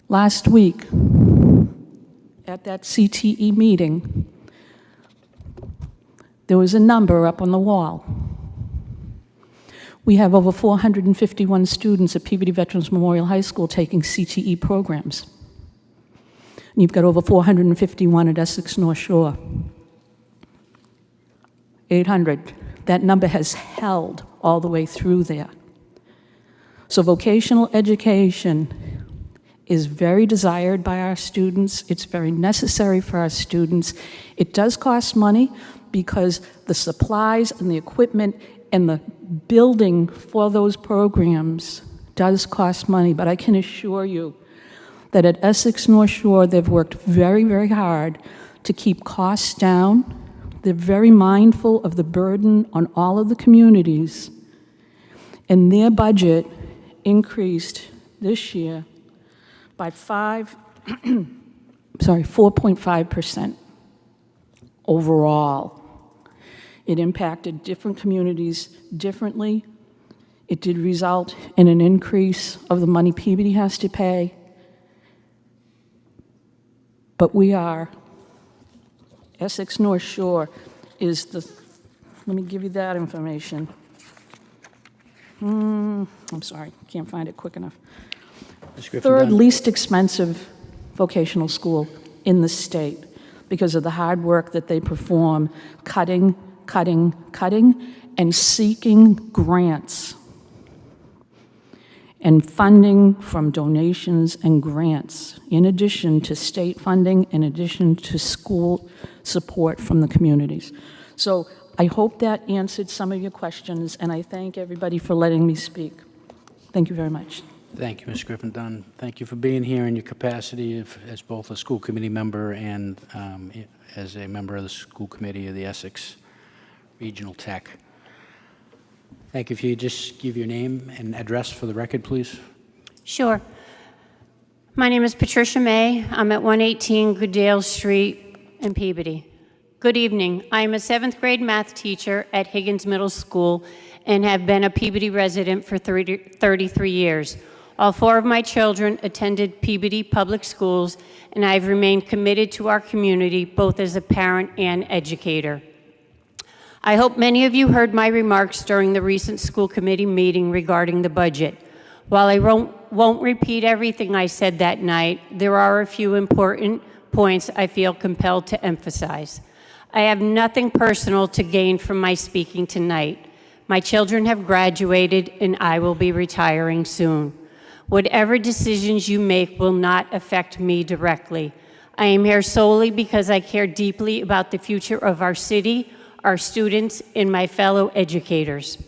Last week, at that CTE meeting, there was a number up on the wall. We have over 451 students at Peabody Veterans Memorial High School taking CTE programs. And you've got over 451 at Essex North Shore. 800. That number has held all the way through there. So vocational education is very desired by our students. It's very necessary for our students. It does cost money because the supplies and the equipment and the building for those programs does cost money, but I can assure you that at Essex North Shore, they've worked very, very hard to keep costs down. They're very mindful of the burden on all of the communities, and their budget increased this year by 4.5% overall. It impacted different communities differently. It did result in an increase of the money Peabody has to pay. But we are, Essex North Shore is the, let me give you that information. I'm sorry, can't find it quick enough. Third least expensive vocational school in the state because of the hard work that they perform, cutting, and seeking grants and funding from donations and grants, in addition to state funding, in addition to school support from the communities. So I hope that answered some of your questions, and I thank everybody for letting me speak. Thank you very much. Thank you, Ms. Griffin-Dunn. Thank you for being here in your capacity as both a school committee member and as a member of the school committee of the Essex Regional Tech. Thank you. If you just give your name and address for the record, please. Sure. My name is Patricia May. I'm at 118 Goodale Street in Peabody. Good evening. I am a 7th grade math teacher at Higgins Middle School and have been a Peabody resident for 33 years. All 4 of my children attended Peabody Public Schools, and I've remained committed to our community both as a parent and educator. I hope many of you heard my remarks during the recent school committee meeting regarding the budget. While I won't repeat everything I said that night, there are a few important points I feel compelled to emphasize. I have nothing personal to gain from my speaking tonight. My children have graduated and I will be retiring soon. Whatever decisions you make will not affect me directly. I am here solely because I care deeply about the future of our city, our students, and my fellow educators.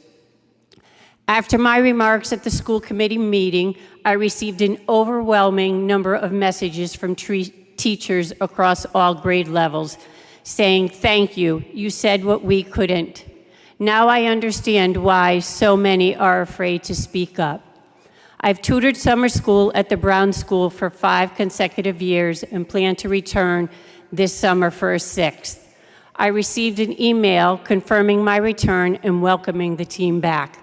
After my remarks at the school committee meeting, I received an overwhelming number of messages from teachers across all grade levels saying, "Thank you, you said what we couldn't." Now I understand why so many are afraid to speak up. I've tutored summer school at the Brown School for 5 consecutive years and plan to return this summer for a 6th. I received an email confirming my return and welcoming the team back.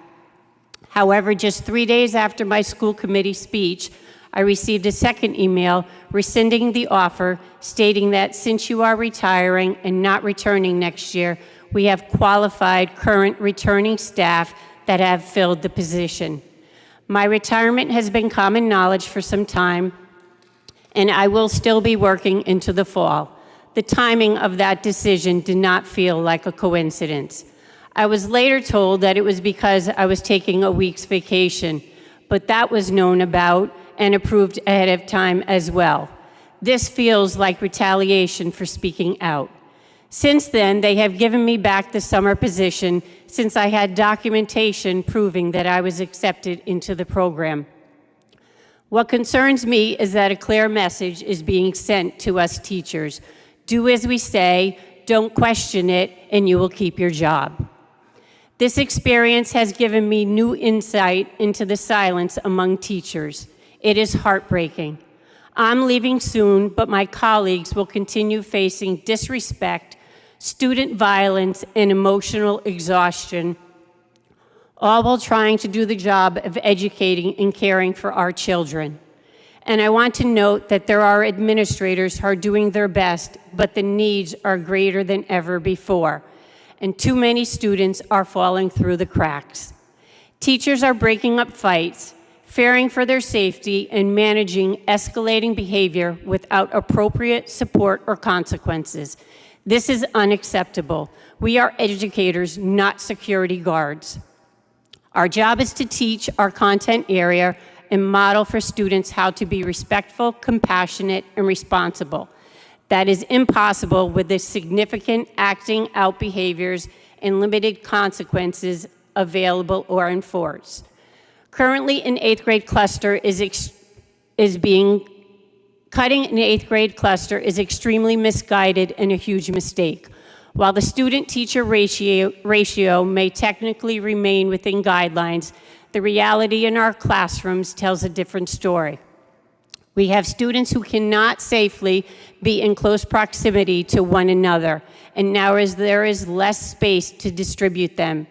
However, just 3 days after my school committee speech, I received a second email rescinding the offer, stating that since you are retiring and not returning next year, we have qualified current returning staff that have filled the position. My retirement has been common knowledge for some time, and I will still be working into the fall. The timing of that decision did not feel like a coincidence. I was later told that it was because I was taking a week's vacation, but that was known about and approved ahead of time as well. This feels like retaliation for speaking out. Since then, they have given me back the summer position since I had documentation proving that I was accepted into the program. What concerns me is that a clear message is being sent to us teachers. Do as we say, don't question it, and you will keep your job. This experience has given me new insight into the silence among teachers. It is heartbreaking. I'm leaving soon, but my colleagues will continue facing disrespect, student violence, and emotional exhaustion, all while trying to do the job of educating and caring for our children. And I want to note that there are administrators who are doing their best, but the needs are greater than ever before, and too many students are falling through the cracks. Teachers are breaking up fights, fearing for their safety, and managing escalating behavior without appropriate support or consequences. This is unacceptable. We are educators, not security guards. Our job is to teach our content area and model for students how to be respectful, compassionate, and responsible. That is impossible with the significant acting out behaviors and limited consequences available or enforced. Currently, an 8th grade cluster cutting an 8th grade cluster is extremely misguided and a huge mistake. While the student-teacher ratio may technically remain within guidelines, the reality in our classrooms tells a different story. We have students who cannot safely be in close proximity to one another, and now as there is less space to distribute them.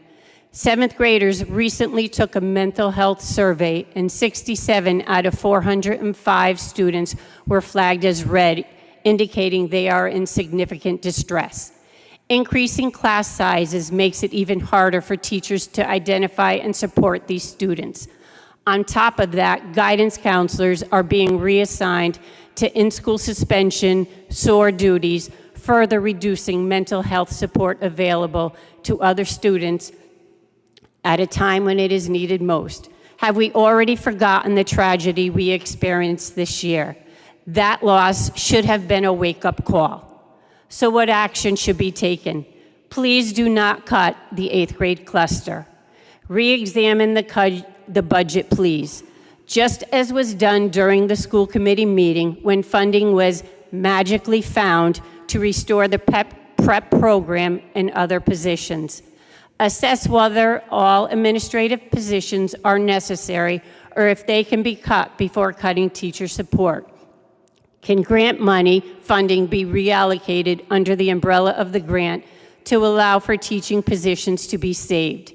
7th graders recently took a mental health survey, and 67 out of 405 students were flagged as red, indicating they are in significant distress. Increasing class sizes makes it even harder for teachers to identify and support these students. On top of that, guidance counselors are being reassigned to in-school suspension, SOAR duties, further reducing mental health support available to other students at a time when it is needed most. Have we already forgotten the tragedy we experienced this year? That loss should have been a wake-up call. So what action should be taken? Please do not cut the 8th grade cluster. Re-examine the budget, please. Just as was done during the school committee meeting when funding was magically found to restore the prep program and other positions. Assess whether all administrative positions are necessary or if they can be cut before cutting teacher support. Can grant money funding be reallocated under the umbrella of the grant to allow for teaching positions to be saved?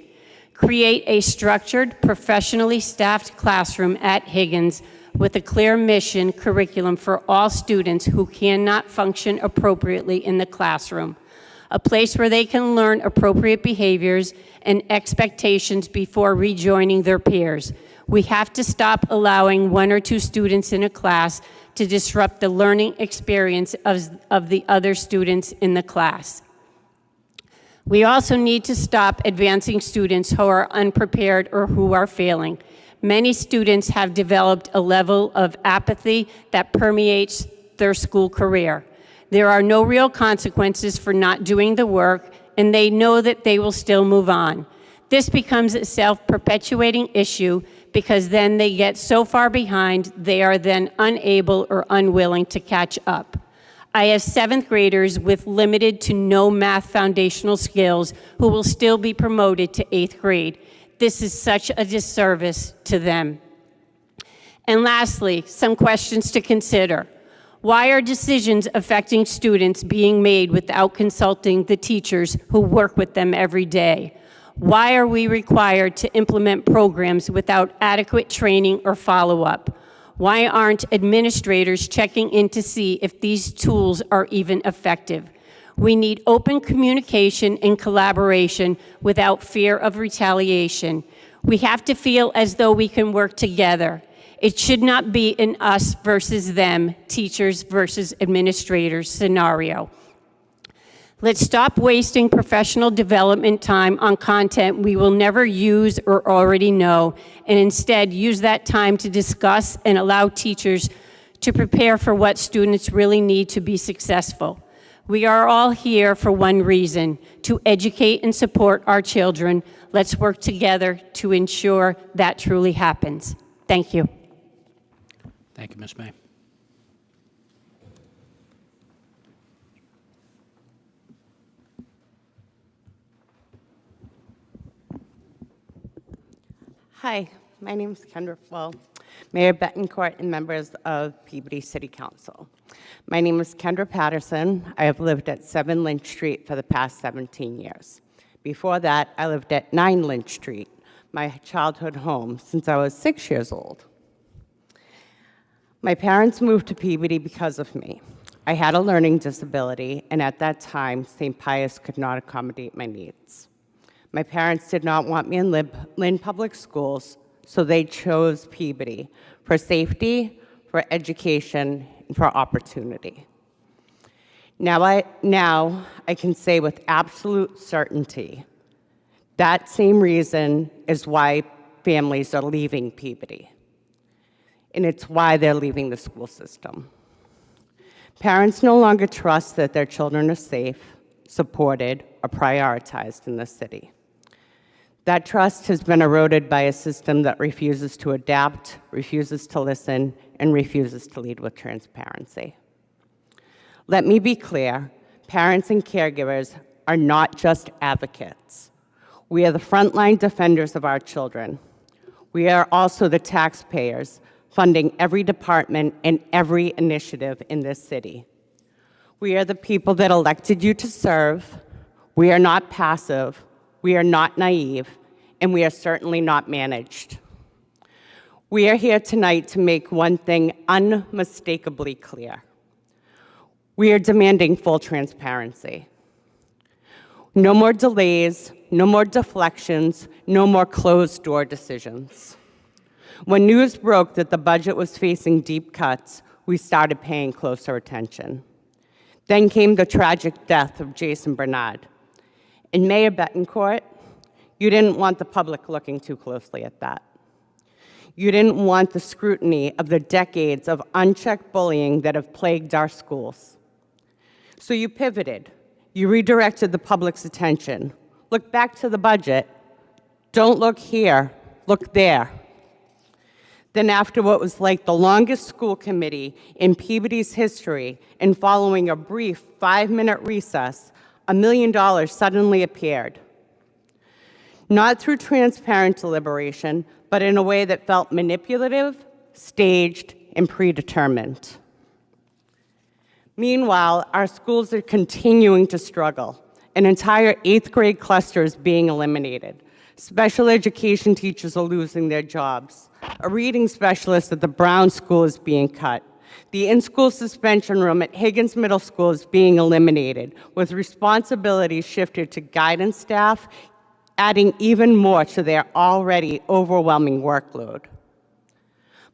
Create a structured, professionally staffed classroom at Higgins with a clear mission curriculum for all students who cannot function appropriately in the classroom. a place where they can learn appropriate behaviors and expectations before rejoining their peers. We have to stop allowing 1 or 2 students in a class to disrupt the learning experience of the other students in the class. We also need to stop advancing students who are unprepared or who are failing. Many students have developed a level of apathy that permeates their school career. There are no real consequences for not doing the work, and they know that they will still move on. This becomes a self-perpetuating issue because then they get so far behind, they are then unable or unwilling to catch up. I have 7th graders with limited to no math foundational skills who will still be promoted to 8th grade. This is such a disservice to them. And lastly, some questions to consider. Why are decisions affecting students being made without consulting the teachers who work with them every day? Why are we required to implement programs without adequate training or follow-up? Why aren't administrators checking in to see if these tools are even effective? We need open communication and collaboration without fear of retaliation. We have to feel as though we can work together. It should not be an us versus them, teachers versus administrators scenario. Let's stop wasting professional development time on content we will never use or already know, and instead use that time to discuss and allow teachers to prepare for what students really need to be successful. We are all here for one reason, to educate and support our children. Let's work together to ensure that truly happens. Thank you. Thank you, Ms. May. Hi, my name is Mayor Betancourt and members of Peabody City Council. My name is Kendra Patterson. I have lived at 7 Lynch Street for the past 17 years. Before that, I lived at 9 Lynch Street, my childhood home, since I was 6 years old. My parents moved to Peabody because of me. I had a learning disability, and at that time, St. Pius could not accommodate my needs. My parents did not want me in Lynn Public Schools, so they chose Peabody for safety, for education, and for opportunity. Now I can say with absolute certainty that same reason is why families are leaving Peabody, and it's why they're leaving the school system. Parents no longer trust that their children are safe, supported, or prioritized in the city. That trust has been eroded by a system that refuses to adapt, refuses to listen, and refuses to lead with transparency. Let me be clear, parents and caregivers are not just advocates. We are the frontline defenders of our children. We are also the taxpayers funding every department and every initiative in this city. We are the people that elected you to serve. We are not passive. We are not naive, and we are certainly not managed. We are here tonight to make one thing unmistakably clear. We are demanding full transparency. No more delays, no more deflections, no more closed-door decisions. When news broke that the budget was facing deep cuts, we started paying closer attention. Then came the tragic death of Jason Bernard. And Mayor Betancourt, you didn't want the public looking too closely at that. You didn't want the scrutiny of the decades of unchecked bullying that have plagued our schools. So you pivoted. You redirected the public's attention. Look back to the budget. Don't look here, look there. Then after what was like the longest school committee in Peabody's history, and following a brief 5-minute recess, $1 million suddenly appeared. Not through transparent deliberation, but in a way that felt manipulative, staged, and predetermined. Meanwhile, our schools are continuing to struggle. An entire 8th grade cluster is being eliminated. Special education teachers are losing their jobs. A reading specialist at the Brown School is being cut. The in-school suspension room at Higgins Middle School is being eliminated, with responsibilities shifted to guidance staff, adding even more to their already overwhelming workload.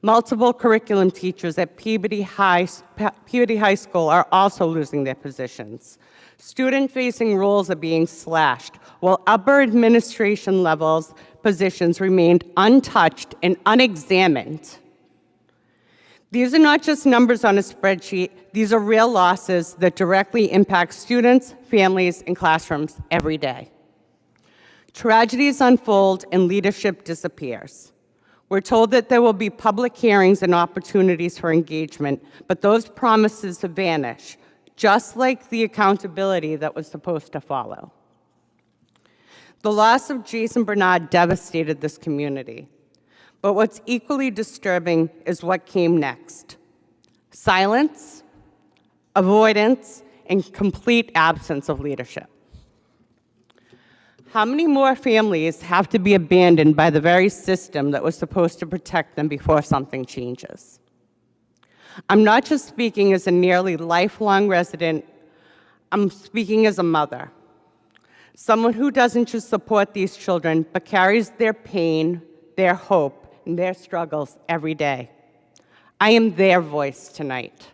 Multiple curriculum teachers at Peabody High School are also losing their positions. Student-facing roles are being slashed, while upper administration levels positions remained untouched and unexamined. These are not just numbers on a spreadsheet. These are real losses that directly impact students, families, and classrooms every day. Tragedies unfold and leadership disappears. We're told that there will be public hearings and opportunities for engagement, but those promises vanish, just like the accountability that was supposed to follow. The loss of Jason Bernard devastated this community. But what's equally disturbing is what came next. Silence, avoidance, and complete absence of leadership. How many more families have to be abandoned by the very system that was supposed to protect them before something changes? I'm not just speaking as a nearly lifelong resident, I'm speaking as a mother. Someone who doesn't just support these children, but carries their pain, their hope, and their struggles every day. I am their voice tonight.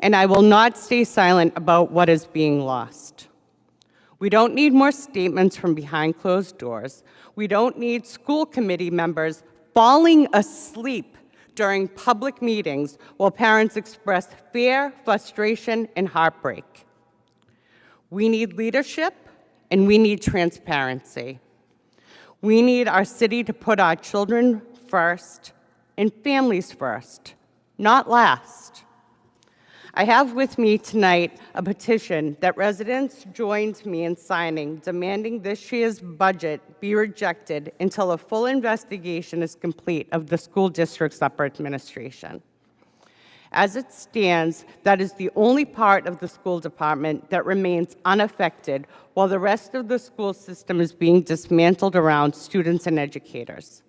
And I will not stay silent about what is being lost. We don't need more statements from behind closed doors. We don't need school committee members falling asleep during public meetings while parents express fear, frustration, and heartbreak. We need leadership, and we need transparency. We need our city to put our children first and families first, not last. I have with me tonight a petition that residents joined me in signing, demanding this year's budget be rejected until a full investigation is complete of the school district's upper administration. As it stands, that is the only part of the school department that remains unaffected, while the rest of the school system is being dismantled around students and educators.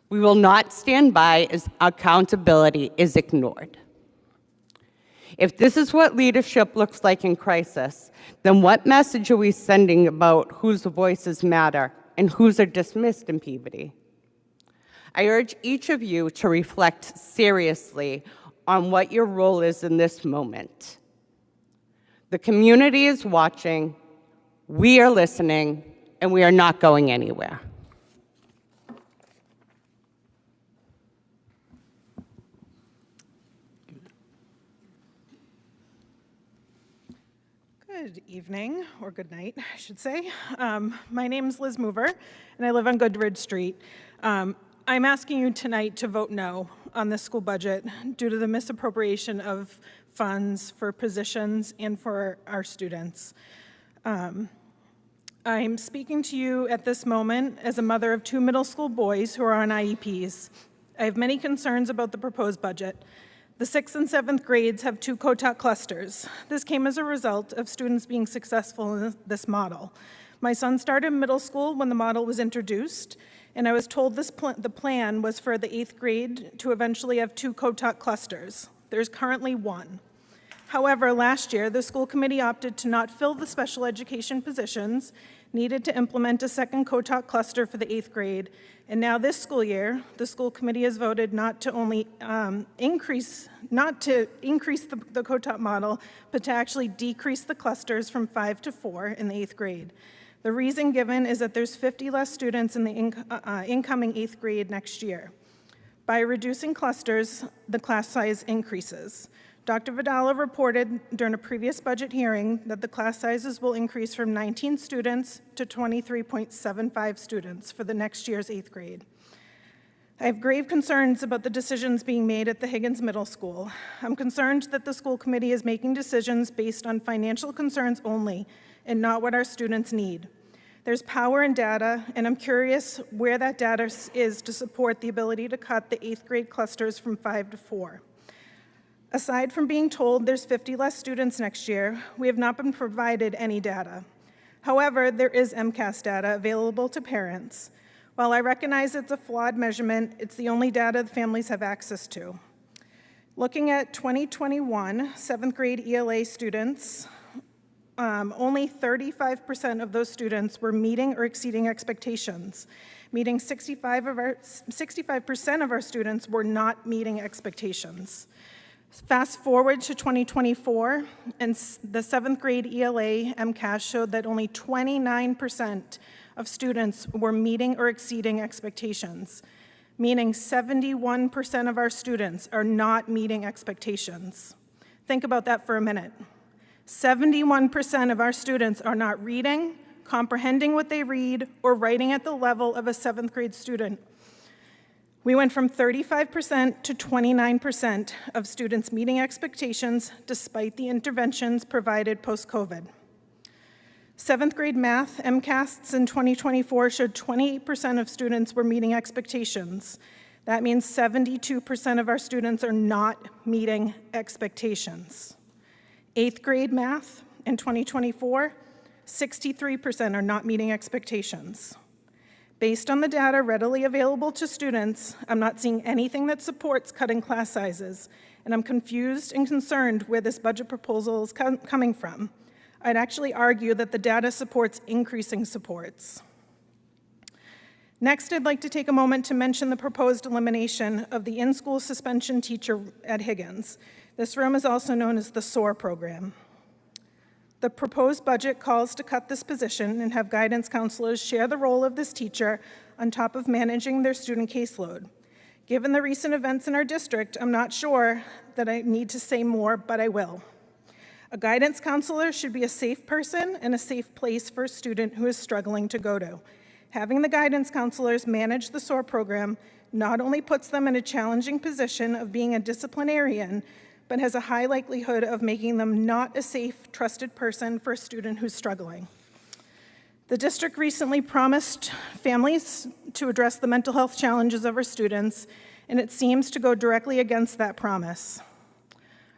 We will not stand by as accountability is ignored. If this is what leadership looks like in crisis, then what message are we sending about whose voices matter and whose are dismissed in Peabody? I urge each of you to reflect seriously on what your role is in this moment. The community is watching, we are listening, and we are not going anywhere. Good evening, or good night, I should say. My name is Liz Mover, and I live on Goodridge Street. I'm asking you tonight to vote no on this school budget due to the misappropriation of funds for positions and for our students. I'm speaking to you at this moment as a mother of 2 middle school boys who are on IEPs. I have many concerns about the proposed budget. The 6th and 7th grades have 2 co-taught clusters. This came as a result of students being successful in this model. My son started middle school when the model was introduced, and I was told the plan was for the 8th grade to eventually have 2 co-taught clusters. There's currently 1. However, last year, the school committee opted to not fill the special education positions needed to implement a second co-taught cluster for the 8th grade. And now this school year, the school committee has voted not to only increase the co-taught model, but to actually decrease the clusters from 5 to 4 in the 8th grade. The reason given is that there's 50 less students in the incoming 8th grade next year. By reducing clusters, the class size increases. Dr. Vidala reported during a previous budget hearing that the class sizes will increase from 19 students to 23.75 students for the next year's 8th grade. I have grave concerns about the decisions being made at the Higgins Middle School. I'm concerned that the school committee is making decisions based on financial concerns only and not what our students need. There's power in data, and I'm curious where that data is to support the ability to cut the 8th grade clusters from 5 to 4. Aside from being told there's 50 less students next year, we have not been provided any data. However, there is MCAS data available to parents. While I recognize it's a flawed measurement, it's the only data the families have access to. Looking at 2021 seventh grade ELA students, only 35% of those students were meeting or exceeding expectations, meaning 65% of our students were not meeting expectations. Fast forward to 2024, and the seventh grade ELA MCAS showed that only 29% of students were meeting or exceeding expectations, meaning 71% of our students are not meeting expectations. Think about that for a minute. 71% of our students are not reading, comprehending what they read, or writing at the level of a seventh grade student. We went from 35% to 29% of students meeting expectations despite the interventions provided post-COVID. Seventh grade math MCASs in 2024 showed 28% of students were meeting expectations. That means 72% of our students are not meeting expectations. Eighth grade math in 2024, 63% are not meeting expectations. Based on the data readily available to students, I'm not seeing anything that supports cutting class sizes, and I'm confused and concerned where this budget proposal is coming from. I'd actually argue that the data supports increasing supports. Next, I'd like to take a moment to mention the proposed elimination of the in-school suspension teacher at Higgins. This room is also known as the SOAR program. The proposed budget calls to cut this position and have guidance counselors share the role of this teacher on top of managing their student caseload. Given the recent events in our district, I'm not sure that I need to say more, but I will. A guidance counselor should be a safe person and a safe place for a student who is struggling to go to. Having the guidance counselors manage the SOAR program not only puts them in a challenging position of being a disciplinarian, but has a high likelihood of making them not a safe, trusted person for a student who's struggling. The district recently promised families to address the mental health challenges of our students, and it seems to go directly against that promise.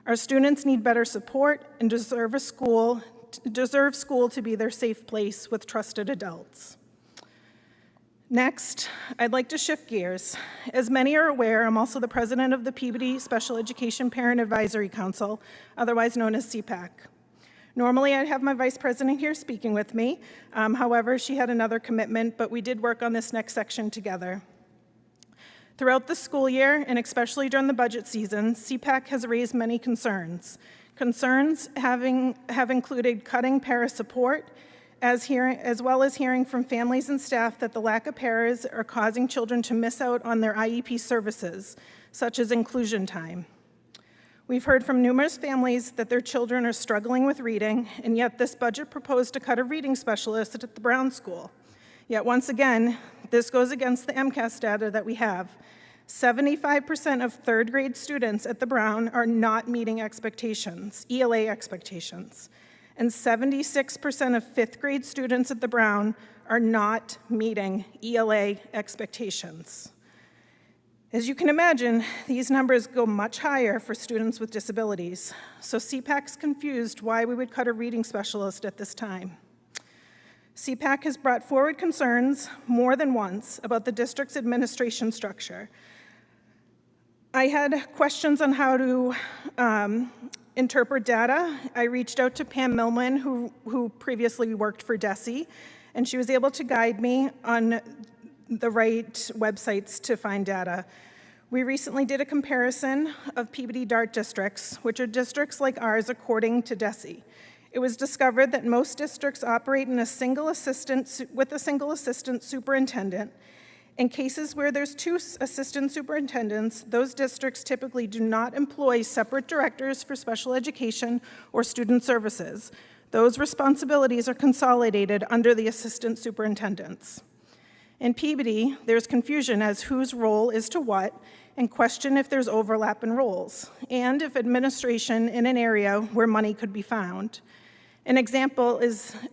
Our students need better support and deserve school to be their safe place with trusted adults. Next, I'd like to shift gears. As many are aware, I'm also the president of the Peabody Special Education Parent Advisory Council, otherwise known as CPAC. Normally, I'd have my vice president here speaking with me. However, she had another commitment, but we did work on this next section together. Throughout the school year, and especially during the budget season, CPAC has raised many concerns. Concerns have included cutting para support, as well as hearing from families and staff that the lack of paras are causing children to miss out on their IEP services, such as inclusion time. We've heard from numerous families that their children are struggling with reading, and yet this budget proposed to cut a reading specialist at the Brown School. Yet once again, this goes against the MCAS data that we have. 75% of third grade students at the Brown are not meeting expectations, ELA expectations. And 76% of fifth grade students at the Brown are not meeting ELA expectations. As you can imagine, these numbers go much higher for students with disabilities. So CPAC's confused why we would cut a reading specialist at this time. CPAC has brought forward concerns more than once about the district's administration structure. I had questions on how to interpret data. I reached out to Pam Millman, who previously worked for DESE, and she was able to guide me on the right websites to find data. We recently did a comparison of Peabody DART districts, which are districts like ours according to DESE. It was discovered that most districts operate with a single assistant superintendent. In cases where there's two assistant superintendents, those districts typically do not employ separate directors for special education or student services. Those responsibilities are consolidated under the assistant superintendents. In Peabody, there's confusion as whose role is to what, and question if there's overlap in roles, and if administration in an area where money could be found. An example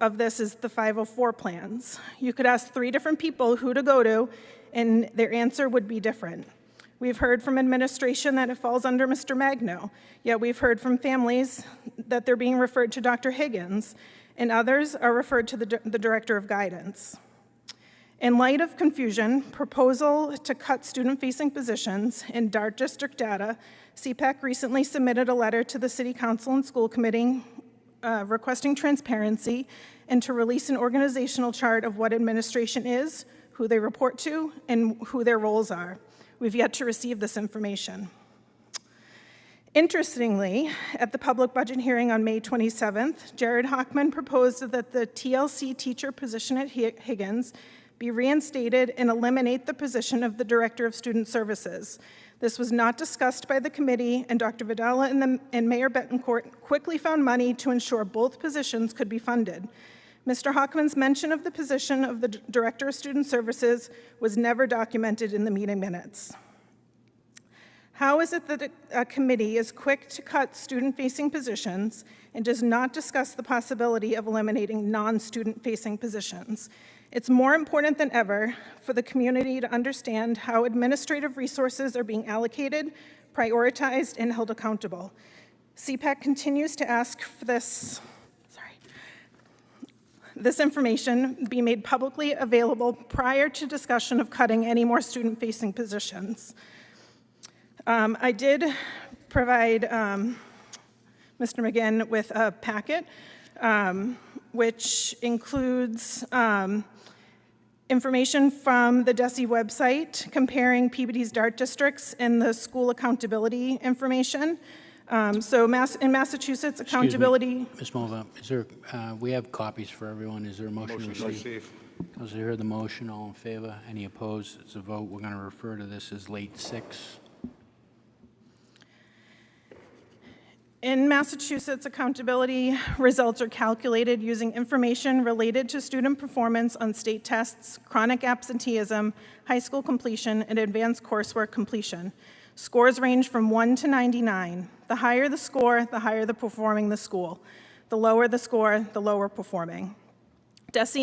of this is the 504 plans. You could ask 3 different people who to go to, and their answer would be different. We've heard from administration that it falls under Mr. Magno, yet we've heard from families that they're being referred to Dr. Higgins, and others are referred to the Director of Guidance. In light of confusion, proposal to cut student-facing positions in DART district data, CPAC recently submitted a letter to the City Council and School Committee requesting transparency and to release an organizational chart of what administration is, who they report to, and who their roles are. We've yet to receive this information. Interestingly, at the public budget hearing on May 27th, Jared Hockman proposed that the TLC teacher position at Higgins be reinstated and eliminate the position of the Director of Student Services. This was not discussed by the committee, and Dr. Vidala and Mayor Betancourt quickly found money to ensure both positions could be funded. Mr. Hockman's mention of the position of the Director of Student Services was never documented in the meeting minutes. How is it that a committee is quick to cut student-facing positions and does not discuss the possibility of eliminating non-student-facing positions? It's more important than ever for the community to understand how administrative resources are being allocated, prioritized, and held accountable. CPAC continues to ask for this information be made publicly available prior to discussion of cutting any more student-facing positions. I did provide Mr. McGinn with a packet which includes information from the DESE website comparing Peabody's DART districts and the school accountability information. In Massachusetts, accountability. Ms. Mova, is there, we have copies for everyone. Is there a motion to receive? Those who heard the motion, all in favor? Any opposed? It's a vote. We're going to refer to this as late 6. In Massachusetts, accountability results are calculated using information related to student performance on state tests, chronic absenteeism, high school completion, and advanced coursework completion. Scores range from 1 to 99. The higher the score, the higher the performing the school. The lower the score, the lower performing. DESE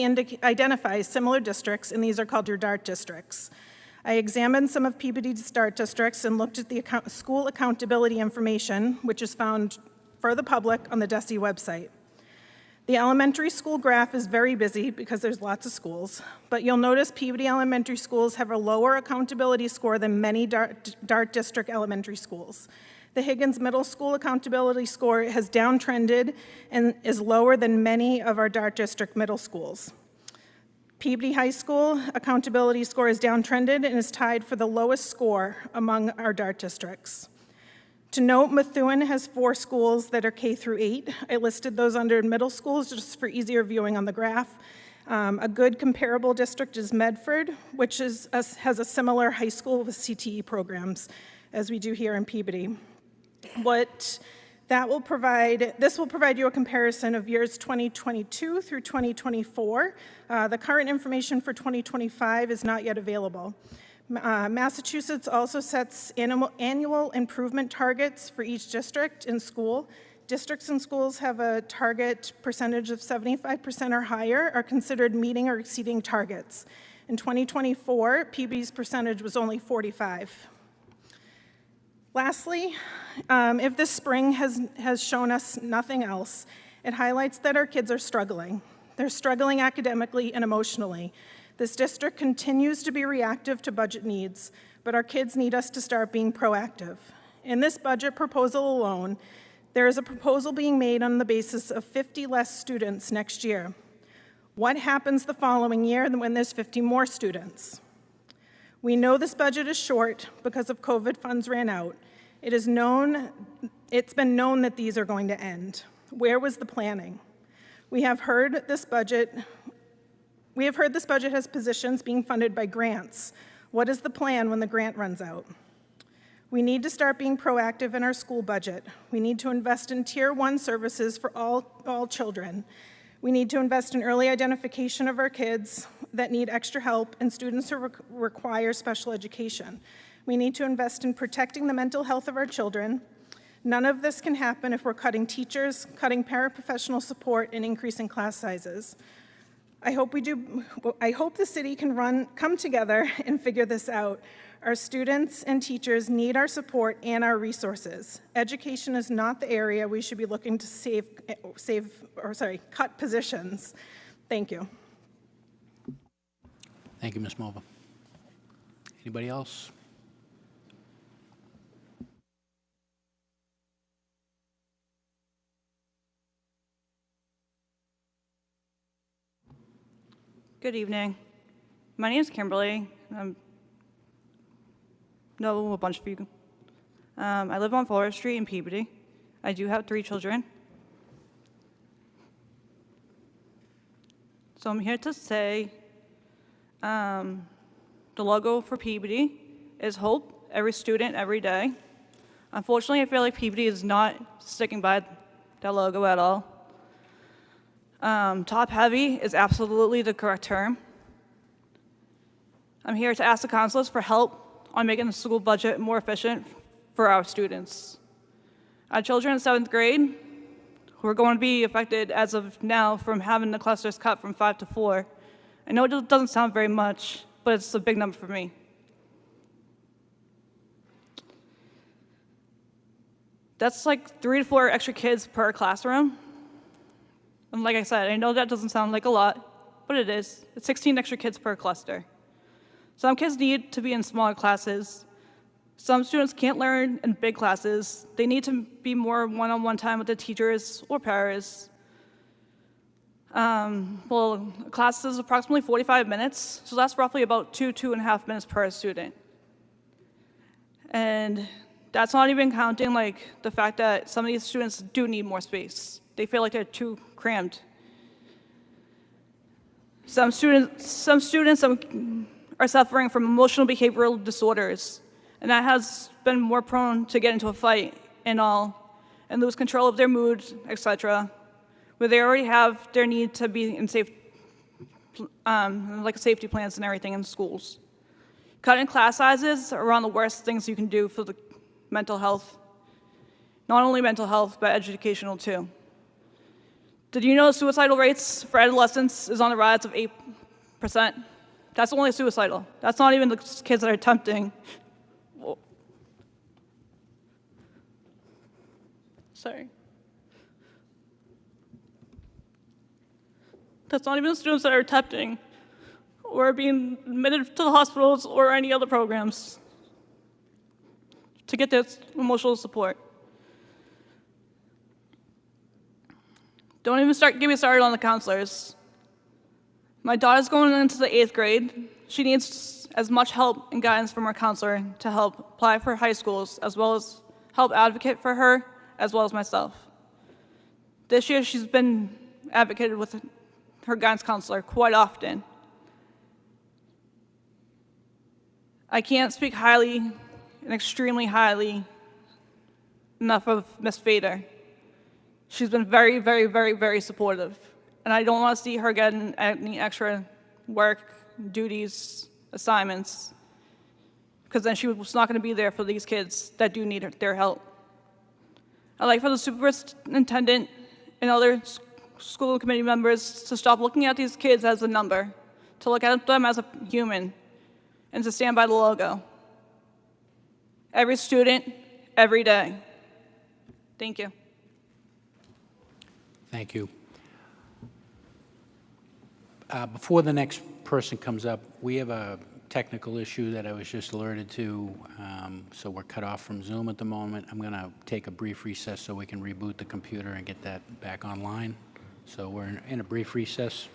identifies similar districts, and these are called your DART districts. I examined some of Peabody's DART districts and looked at the school accountability information, which is found for the public on the DESE website. The elementary school graph is very busy because there's lots of schools, but you'll notice Peabody elementary schools have a lower accountability score than many DART district elementary schools. The Higgins Middle School accountability score has downtrended and is lower than many of our DART district middle schools. Peabody High School accountability score is downtrended and is tied for the lowest score among our DART districts. To note, Methuen has 4 schools that are K through 8. I listed those under middle schools just for easier viewing on the graph. A good comparable district is Medford, which has a similar high school with CTE programs as we do here in Peabody. This will provide you a comparison of years 2022 through 2024. The current information for 2025 is not yet available. Massachusetts also sets annual improvement targets for each district in school. Districts and schools have a target percentage of 75% or higher are considered meeting or exceeding targets. In 2024, Peabody's percentage was only 45. Lastly, if this spring has shown us nothing else, it highlights that our kids are struggling. They're struggling academically and emotionally. This district continues to be reactive to budget needs, but our kids need us to start being proactive. In this budget proposal alone, there is a proposal being made on the basis of 50 less students next year. What happens the following year when there's 50 more students? We know this budget is short because of COVID funds ran out. It's been known that these are going to end. Where was the planning? We have heard this budget has positions being funded by grants. What is the plan when the grant runs out? We need to start being proactive in our school budget. We need to invest in Tier 1 services for all children. We need to invest in early identification of our kids that need extra help and students who require special education. We need to invest in protecting the mental health of our children. None of this can happen if we're cutting teachers, cutting paraprofessional support, and increasing class sizes. I hope the city can come together and figure this out. Our students and teachers need our support and our resources. Education is not the area we should be looking to cut positions. Thank you. Thank you, Ms. Mulva. Anybody else? Good evening. My name is Kimberly. I know a bunch of you. I live on Forest Street in Peabody. I do have 3 children. So I'm here to say the logo for Peabody is hope, every student, every day. Unfortunately, I feel like Peabody is not sticking by that logo at all. Top heavy is absolutely the correct term. I'm here to ask the councilors for help on making the school budget more efficient for our students. Our children in 7th grade, who are going to be affected as of now from having the clusters cut from 5 to 4. I know it doesn't sound very much, but it's a big number for me. That's like 3 to 4 extra kids per classroom. And like I said, I know that doesn't sound like a lot, but it is. It's 16 extra kids per cluster. Some kids need to be in smaller classes. Some students can't learn in big classes. They need to be more one-on-one time with the teachers or paras. Well, a class is approximately 45 minutes, so that's roughly about 2.5 minutes per student. And that's not even counting like the fact that some of these students do need more space. They feel like they're too crammed. Some students are suffering from emotional behavioral disorders, and that has been more prone to get into a fight and lose control of their mood, etc., where they already have their need to be in like safety plans and everything in schools. Cutting class sizes are one of the worst things you can do for the mental health. Not only mental health, but educational too. Did you know suicidal rates for adolescents is on the rise of 8%? That's only suicidal. That's not even the kids that are attempting. Sorry. That's not even the students that are attempting or being admitted to the hospitals or any other programs to get this emotional support. Don't even get me started on the counselors. My daughter's going into the 8th grade. She needs as much help and guidance from her counselor to help apply for high schools, as well as help advocate for her, as well as myself. This year, she's been advocated with her guidance counselor quite often. I can't speak highly and extremely highly enough of Miss Fader. She's been very, very, very, very supportive. And I don't want to see her getting any extra work, duties, assignments, because then she was not going to be there for these kids that do need their help. I'd like for the superintendent and other school committee members to stop looking at these kids as a number, to look at them as a human, and to stand by the logo. Every student, every day. Thank you. Thank you. Before the next person comes up, we have a technical issue that I was just alerted to, so we're cut off from Zoom at the moment. I'm going to take a brief recess so we can reboot the computer and get that back online. So we're in a brief recess.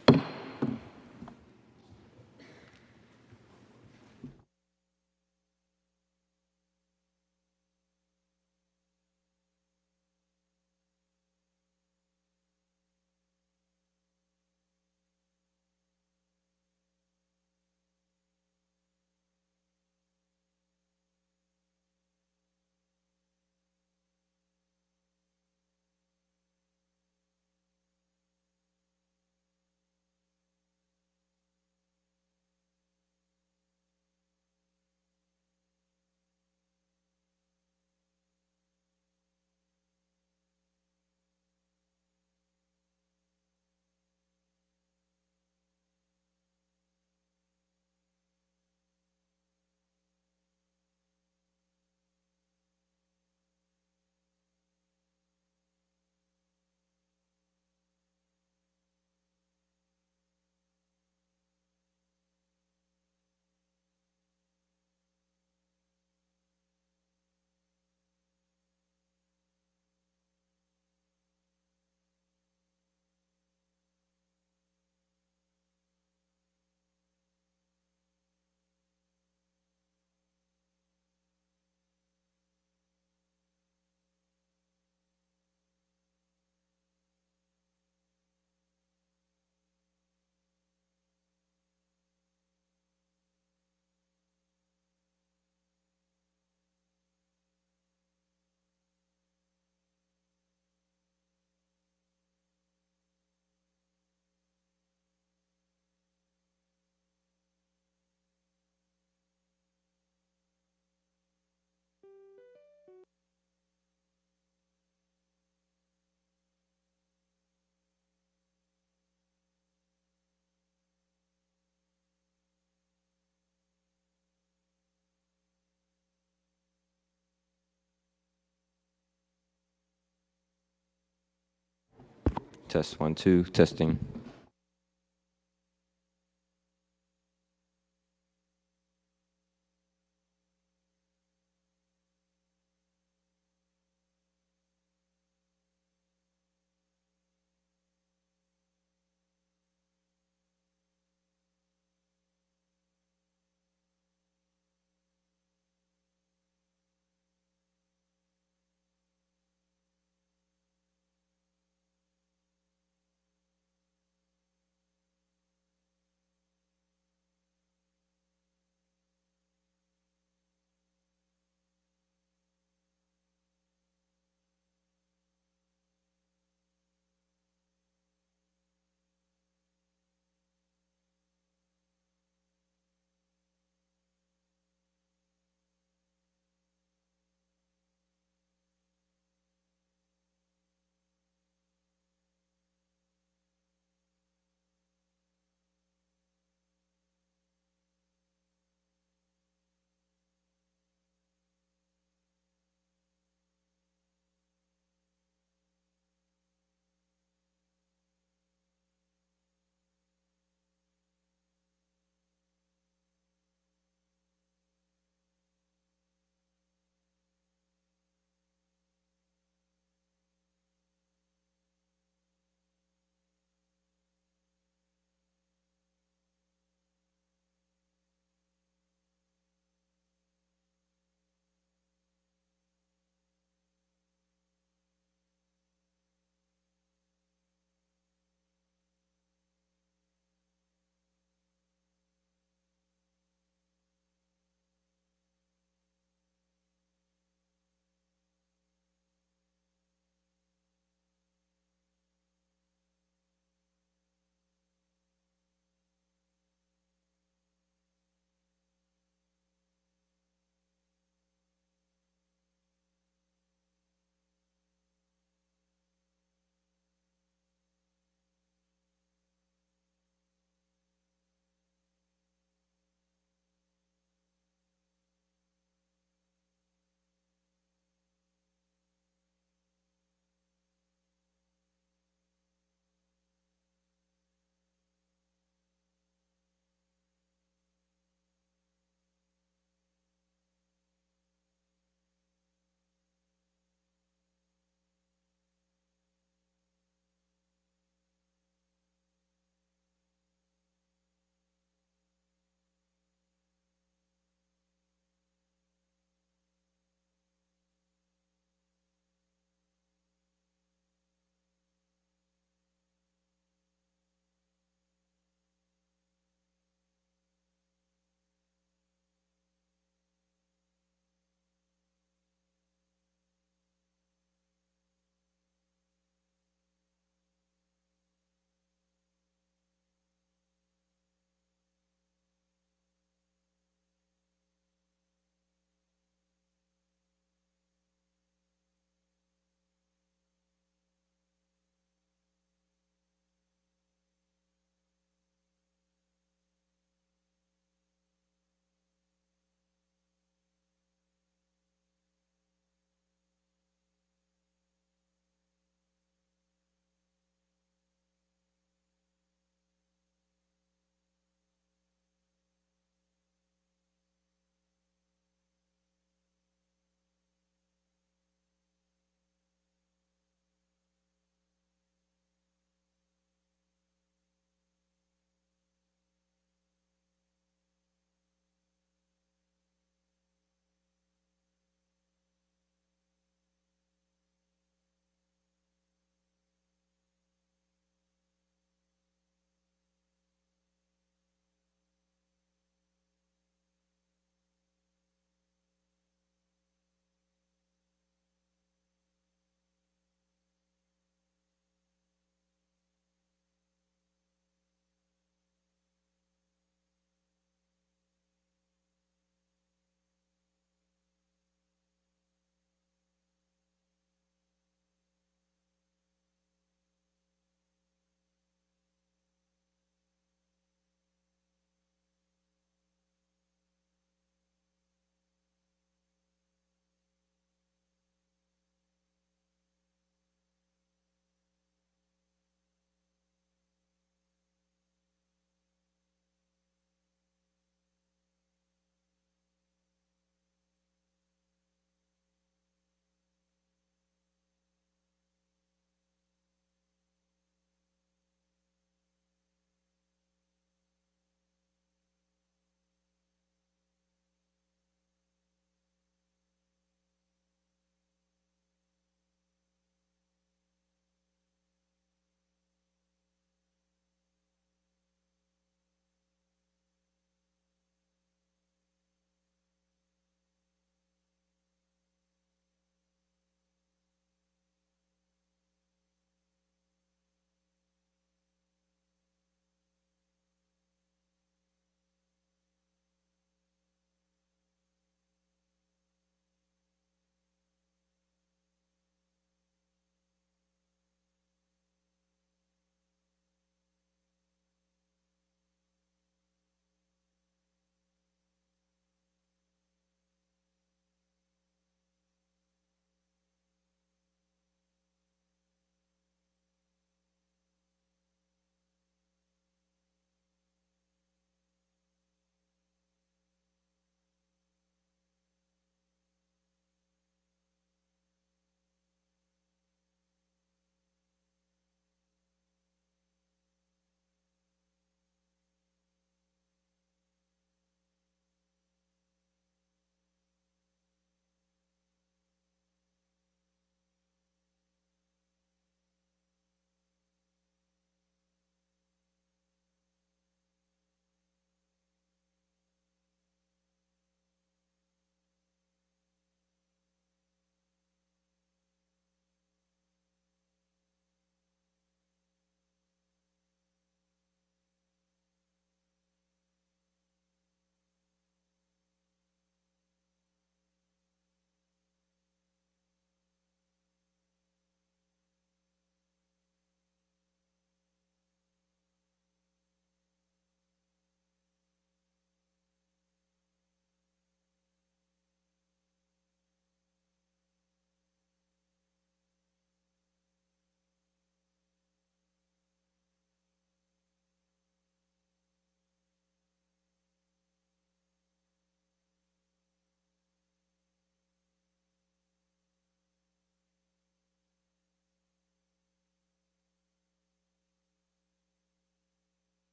test, 1, 2, testing.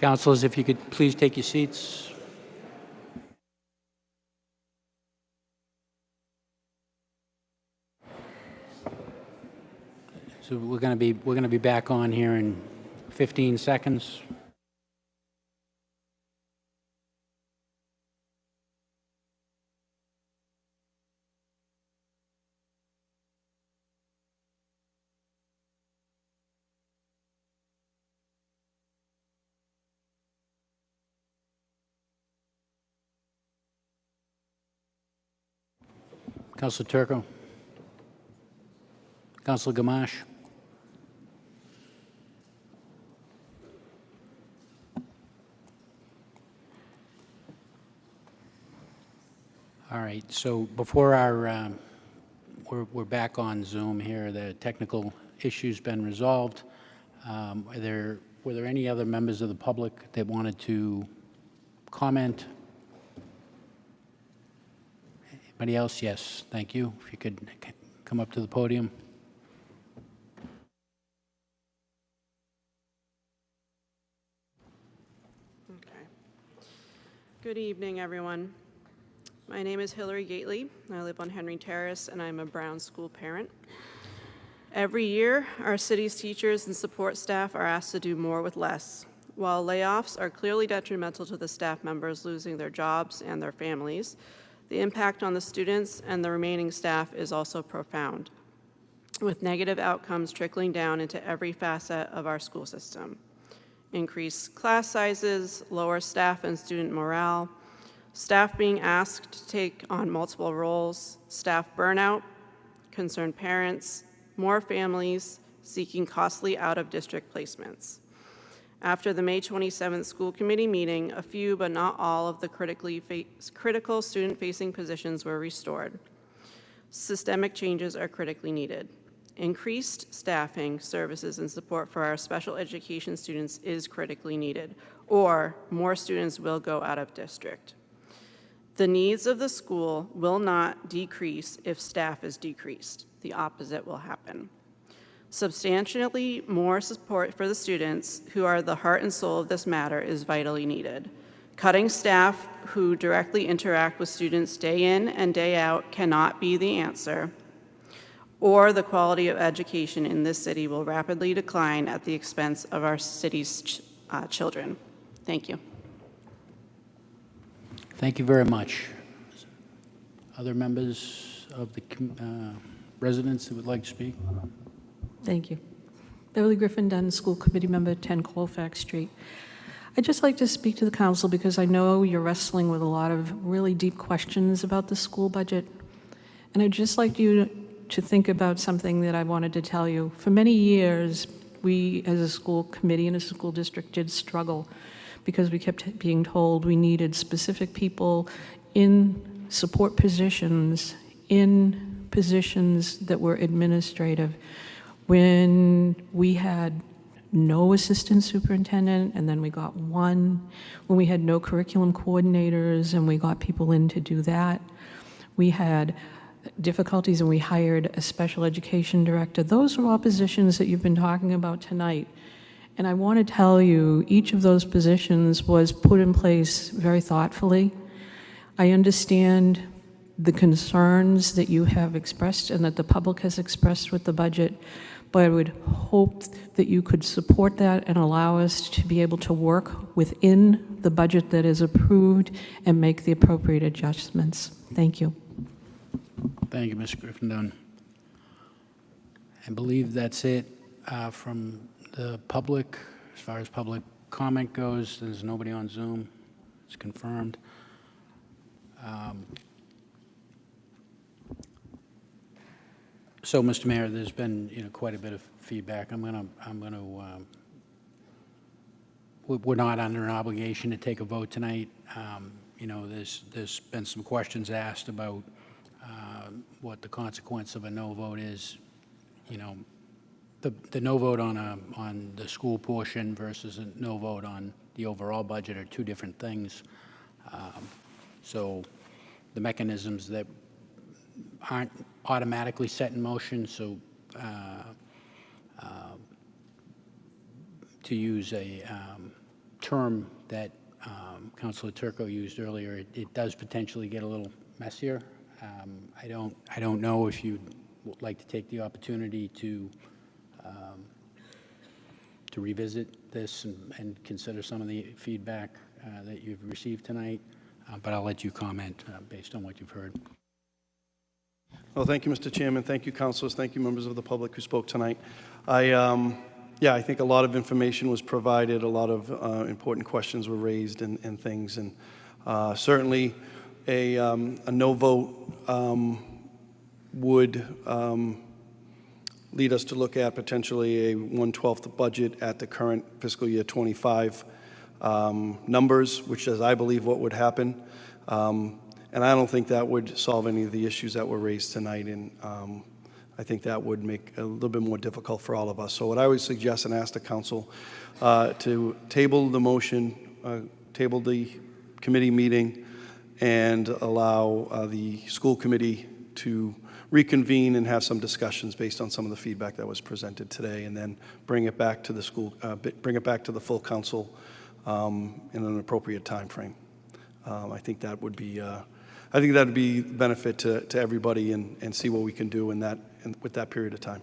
Councilors, if you could please take your seats. So we're going to be back on here in 15 seconds. Councilor Turco. Councilor Gamache. All right, so before our, we're back on Zoom here, the technical issue's been resolved. Were there any other members of the public that wanted to comment? Anybody else? Yes, thank you. If you could come up to the podium. Okay. Good evening, everyone. My name is Hillary Gately. I live on Henry Terrace, and I'm a Brown School parent. Every year, our city's teachers and support staff are asked to do more with less. While layoffs are clearly detrimental to the staff members losing their jobs and their families, the impact on the students and the remaining staff is also profound, with negative outcomes trickling down into every facet of our school system. Increased class sizes, lower staff and student morale, staff being asked to take on multiple roles, staff burnout, concerned parents, more families seeking costly out-of-district placements. After the May 27th school committee meeting, a few but not all of the critical student-facing positions were restored. Systemic changes are critically needed. Increased staffing, services, and support for our special education students is critically needed, or more students will go out of district. The needs of the school will not decrease if staff is decreased. The opposite will happen. Substantially more support for the students, who are the heart and soul of this matter, is vitally needed. Cutting staff who directly interact with students day in and day out cannot be the answer, or the quality of education in this city will rapidly decline at the expense of our city's children. Thank you. Thank you very much. Other members of the residents that would like to speak? Thank you. Beverly Griffin Dunn, School Committee Member, 10 Colfax Street. I'd just like to speak to the council because I know you're wrestling with a lot of really deep questions about the school budget. And I'd just like you to think about something that I wanted to tell you. For many years, we as a school committee and a school district did struggle because we kept being told we needed specific people in support positions, in positions that were administrative. When we had no assistant superintendent, and then we got one. When we had no curriculum coordinators, and we got people in to do that. We had difficulties, and we hired a special education director. Those are all positions that you've been talking about tonight. And I want to tell you, each of those positions was put in place very thoughtfully. I understand the concerns that you have expressed and that the public has expressed with the budget, but I would hope that you could support that and allow us to be able to work within the budget that is approved and make the appropriate adjustments. Thank you. Thank you, Ms. Griffin Dunn. I believe that's it from the public. As far as public comment goes, there's nobody on Zoom. It's confirmed. So, Mr. Mayor, there's been quite a bit of feedback. We're not under an obligation to take a vote tonight. There's been some questions asked about what the consequence of a no vote is. The no vote on the school portion versus a no vote on the overall budget are two different things. So the mechanisms that aren't automatically set in motion, so to use a term that Councilor Turco used earlier, it does potentially get a little messier. I don't know if you'd like to take the opportunity to revisit this and consider some of the feedback that you've received tonight, but I'll let you comment based on what you've heard. Well, thank you, Mr. Chairman. Thank you, councilors. Thank you, members of the public who spoke tonight. Yeah, I think a lot of information was provided, a lot of important questions were raised and things, and certainly a no vote would lead us to look at potentially a 1/12 budget at the current fiscal year 25 numbers, which is, I believe, what would happen. And I don't think that would solve any of the issues that were raised tonight, and I think that would make it a little bit more difficult for all of us. So what I would suggest and ask the council to table the motion, table the committee meeting, and allow the school committee to reconvene and have some discussions based on some of the feedback that was presented today, and then bring it back to the school, bring it back to the full council in an appropriate time frame. I think that would be, benefit to everybody, and see what we can do in that with that period of time.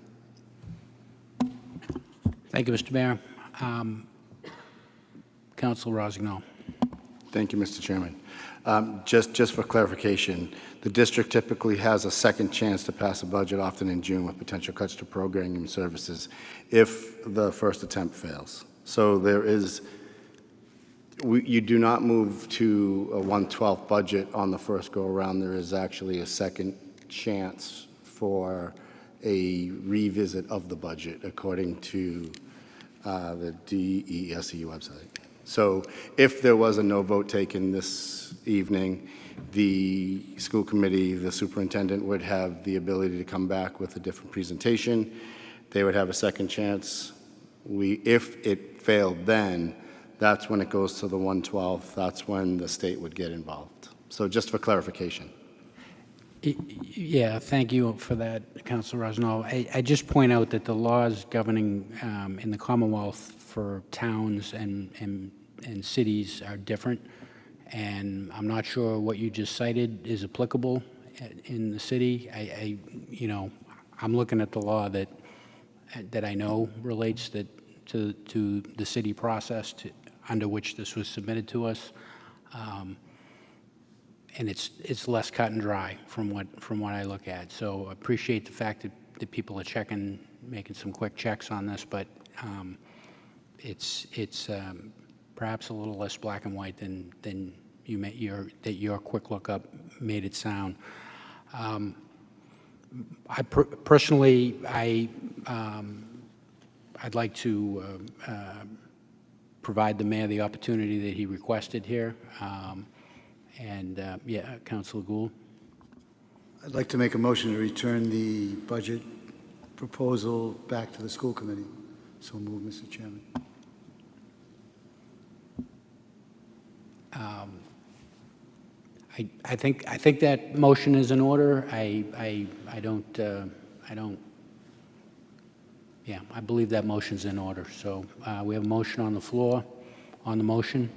Thank you, Mr. Mayor. Councilor Rossignol. Thank you, Mr. Chairman. Just for clarification, the district typically has a second chance to pass a budget, often in June, with potential cuts to programming services if the first attempt fails. So there is, you do not move to a 1/12 budget on the first go-around. There is actually a second chance for a revisit of the budget, according to the DESE website. So if there was a no vote taken this evening, the school committee, the superintendent would have the ability to come back with a different presentation. They would have a second chance. If it failed then, that's when it goes to the 1/12. That's when the state would get involved. So just for clarification. Yeah, thank you for that, Councilor Rossignol. I just point out that the laws governing in the Commonwealth for towns and cities are different, and I'm not sure what you just cited is applicable in the city. I'm looking at the law that I know relates to the city process under which this was submitted to us. And it's less cut and dry from what I look at. So I appreciate the fact that people are making some quick checks on this, but it's perhaps a little less black and white than your quick lookup made it sound. Personally, I'd like to provide the mayor the opportunity that he requested here. Yeah, Councilor Gould. I'd like to make a motion to return the budget proposal back to the school committee. So move, Mr. Chairman. I think that motion is in order. Yeah, I believe that motion's in order. So we have a motion on the floor on the motion.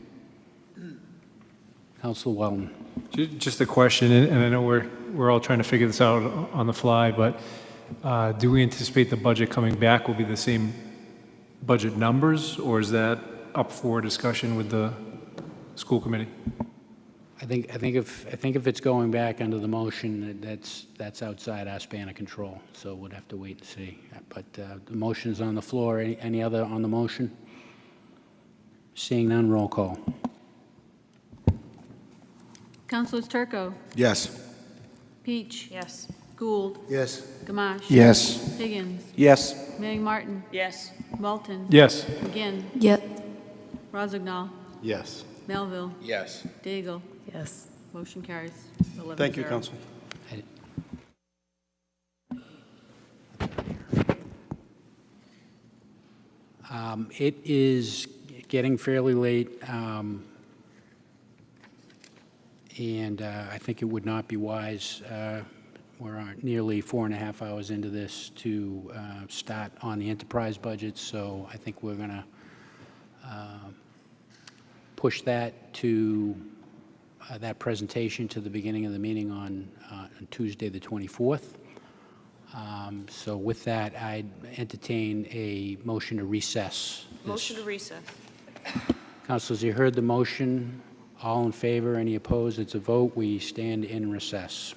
Councilor Weldon. Just a question, and I know we're all trying to figure this out on the fly, but do we anticipate the budget coming back will be the same budget numbers, or is that up for discussion with the school committee? I think if it's going back under the motion, that's outside our span of control. So we'd have to wait and see. But the motion's on the floor. Any other on the motion? Seeing none, roll call. Councilors Turco, Yes. Peach. Yes. Gould. Yes. Gamache. Yes. Higgins. Yes. Manning Martin. Yes. Walton. Yes. McGinn. Yep. Rossignol. Yes. Melville. Yes. Daigle. Yes. Motion carries 11-0. Thank you, Council. It is getting fairly late, and I think it would not be wise, we're nearly 4.5 hours into this, to start on the enterprise budget, so I think we're going to push that to, that presentation to the beginning of the meeting on Tuesday, the 24th. So with that, I'd entertain a motion to recess. Motion to recess. Councilors, you heard the motion. All in favor, any opposed? It's a vote. We stand in recess.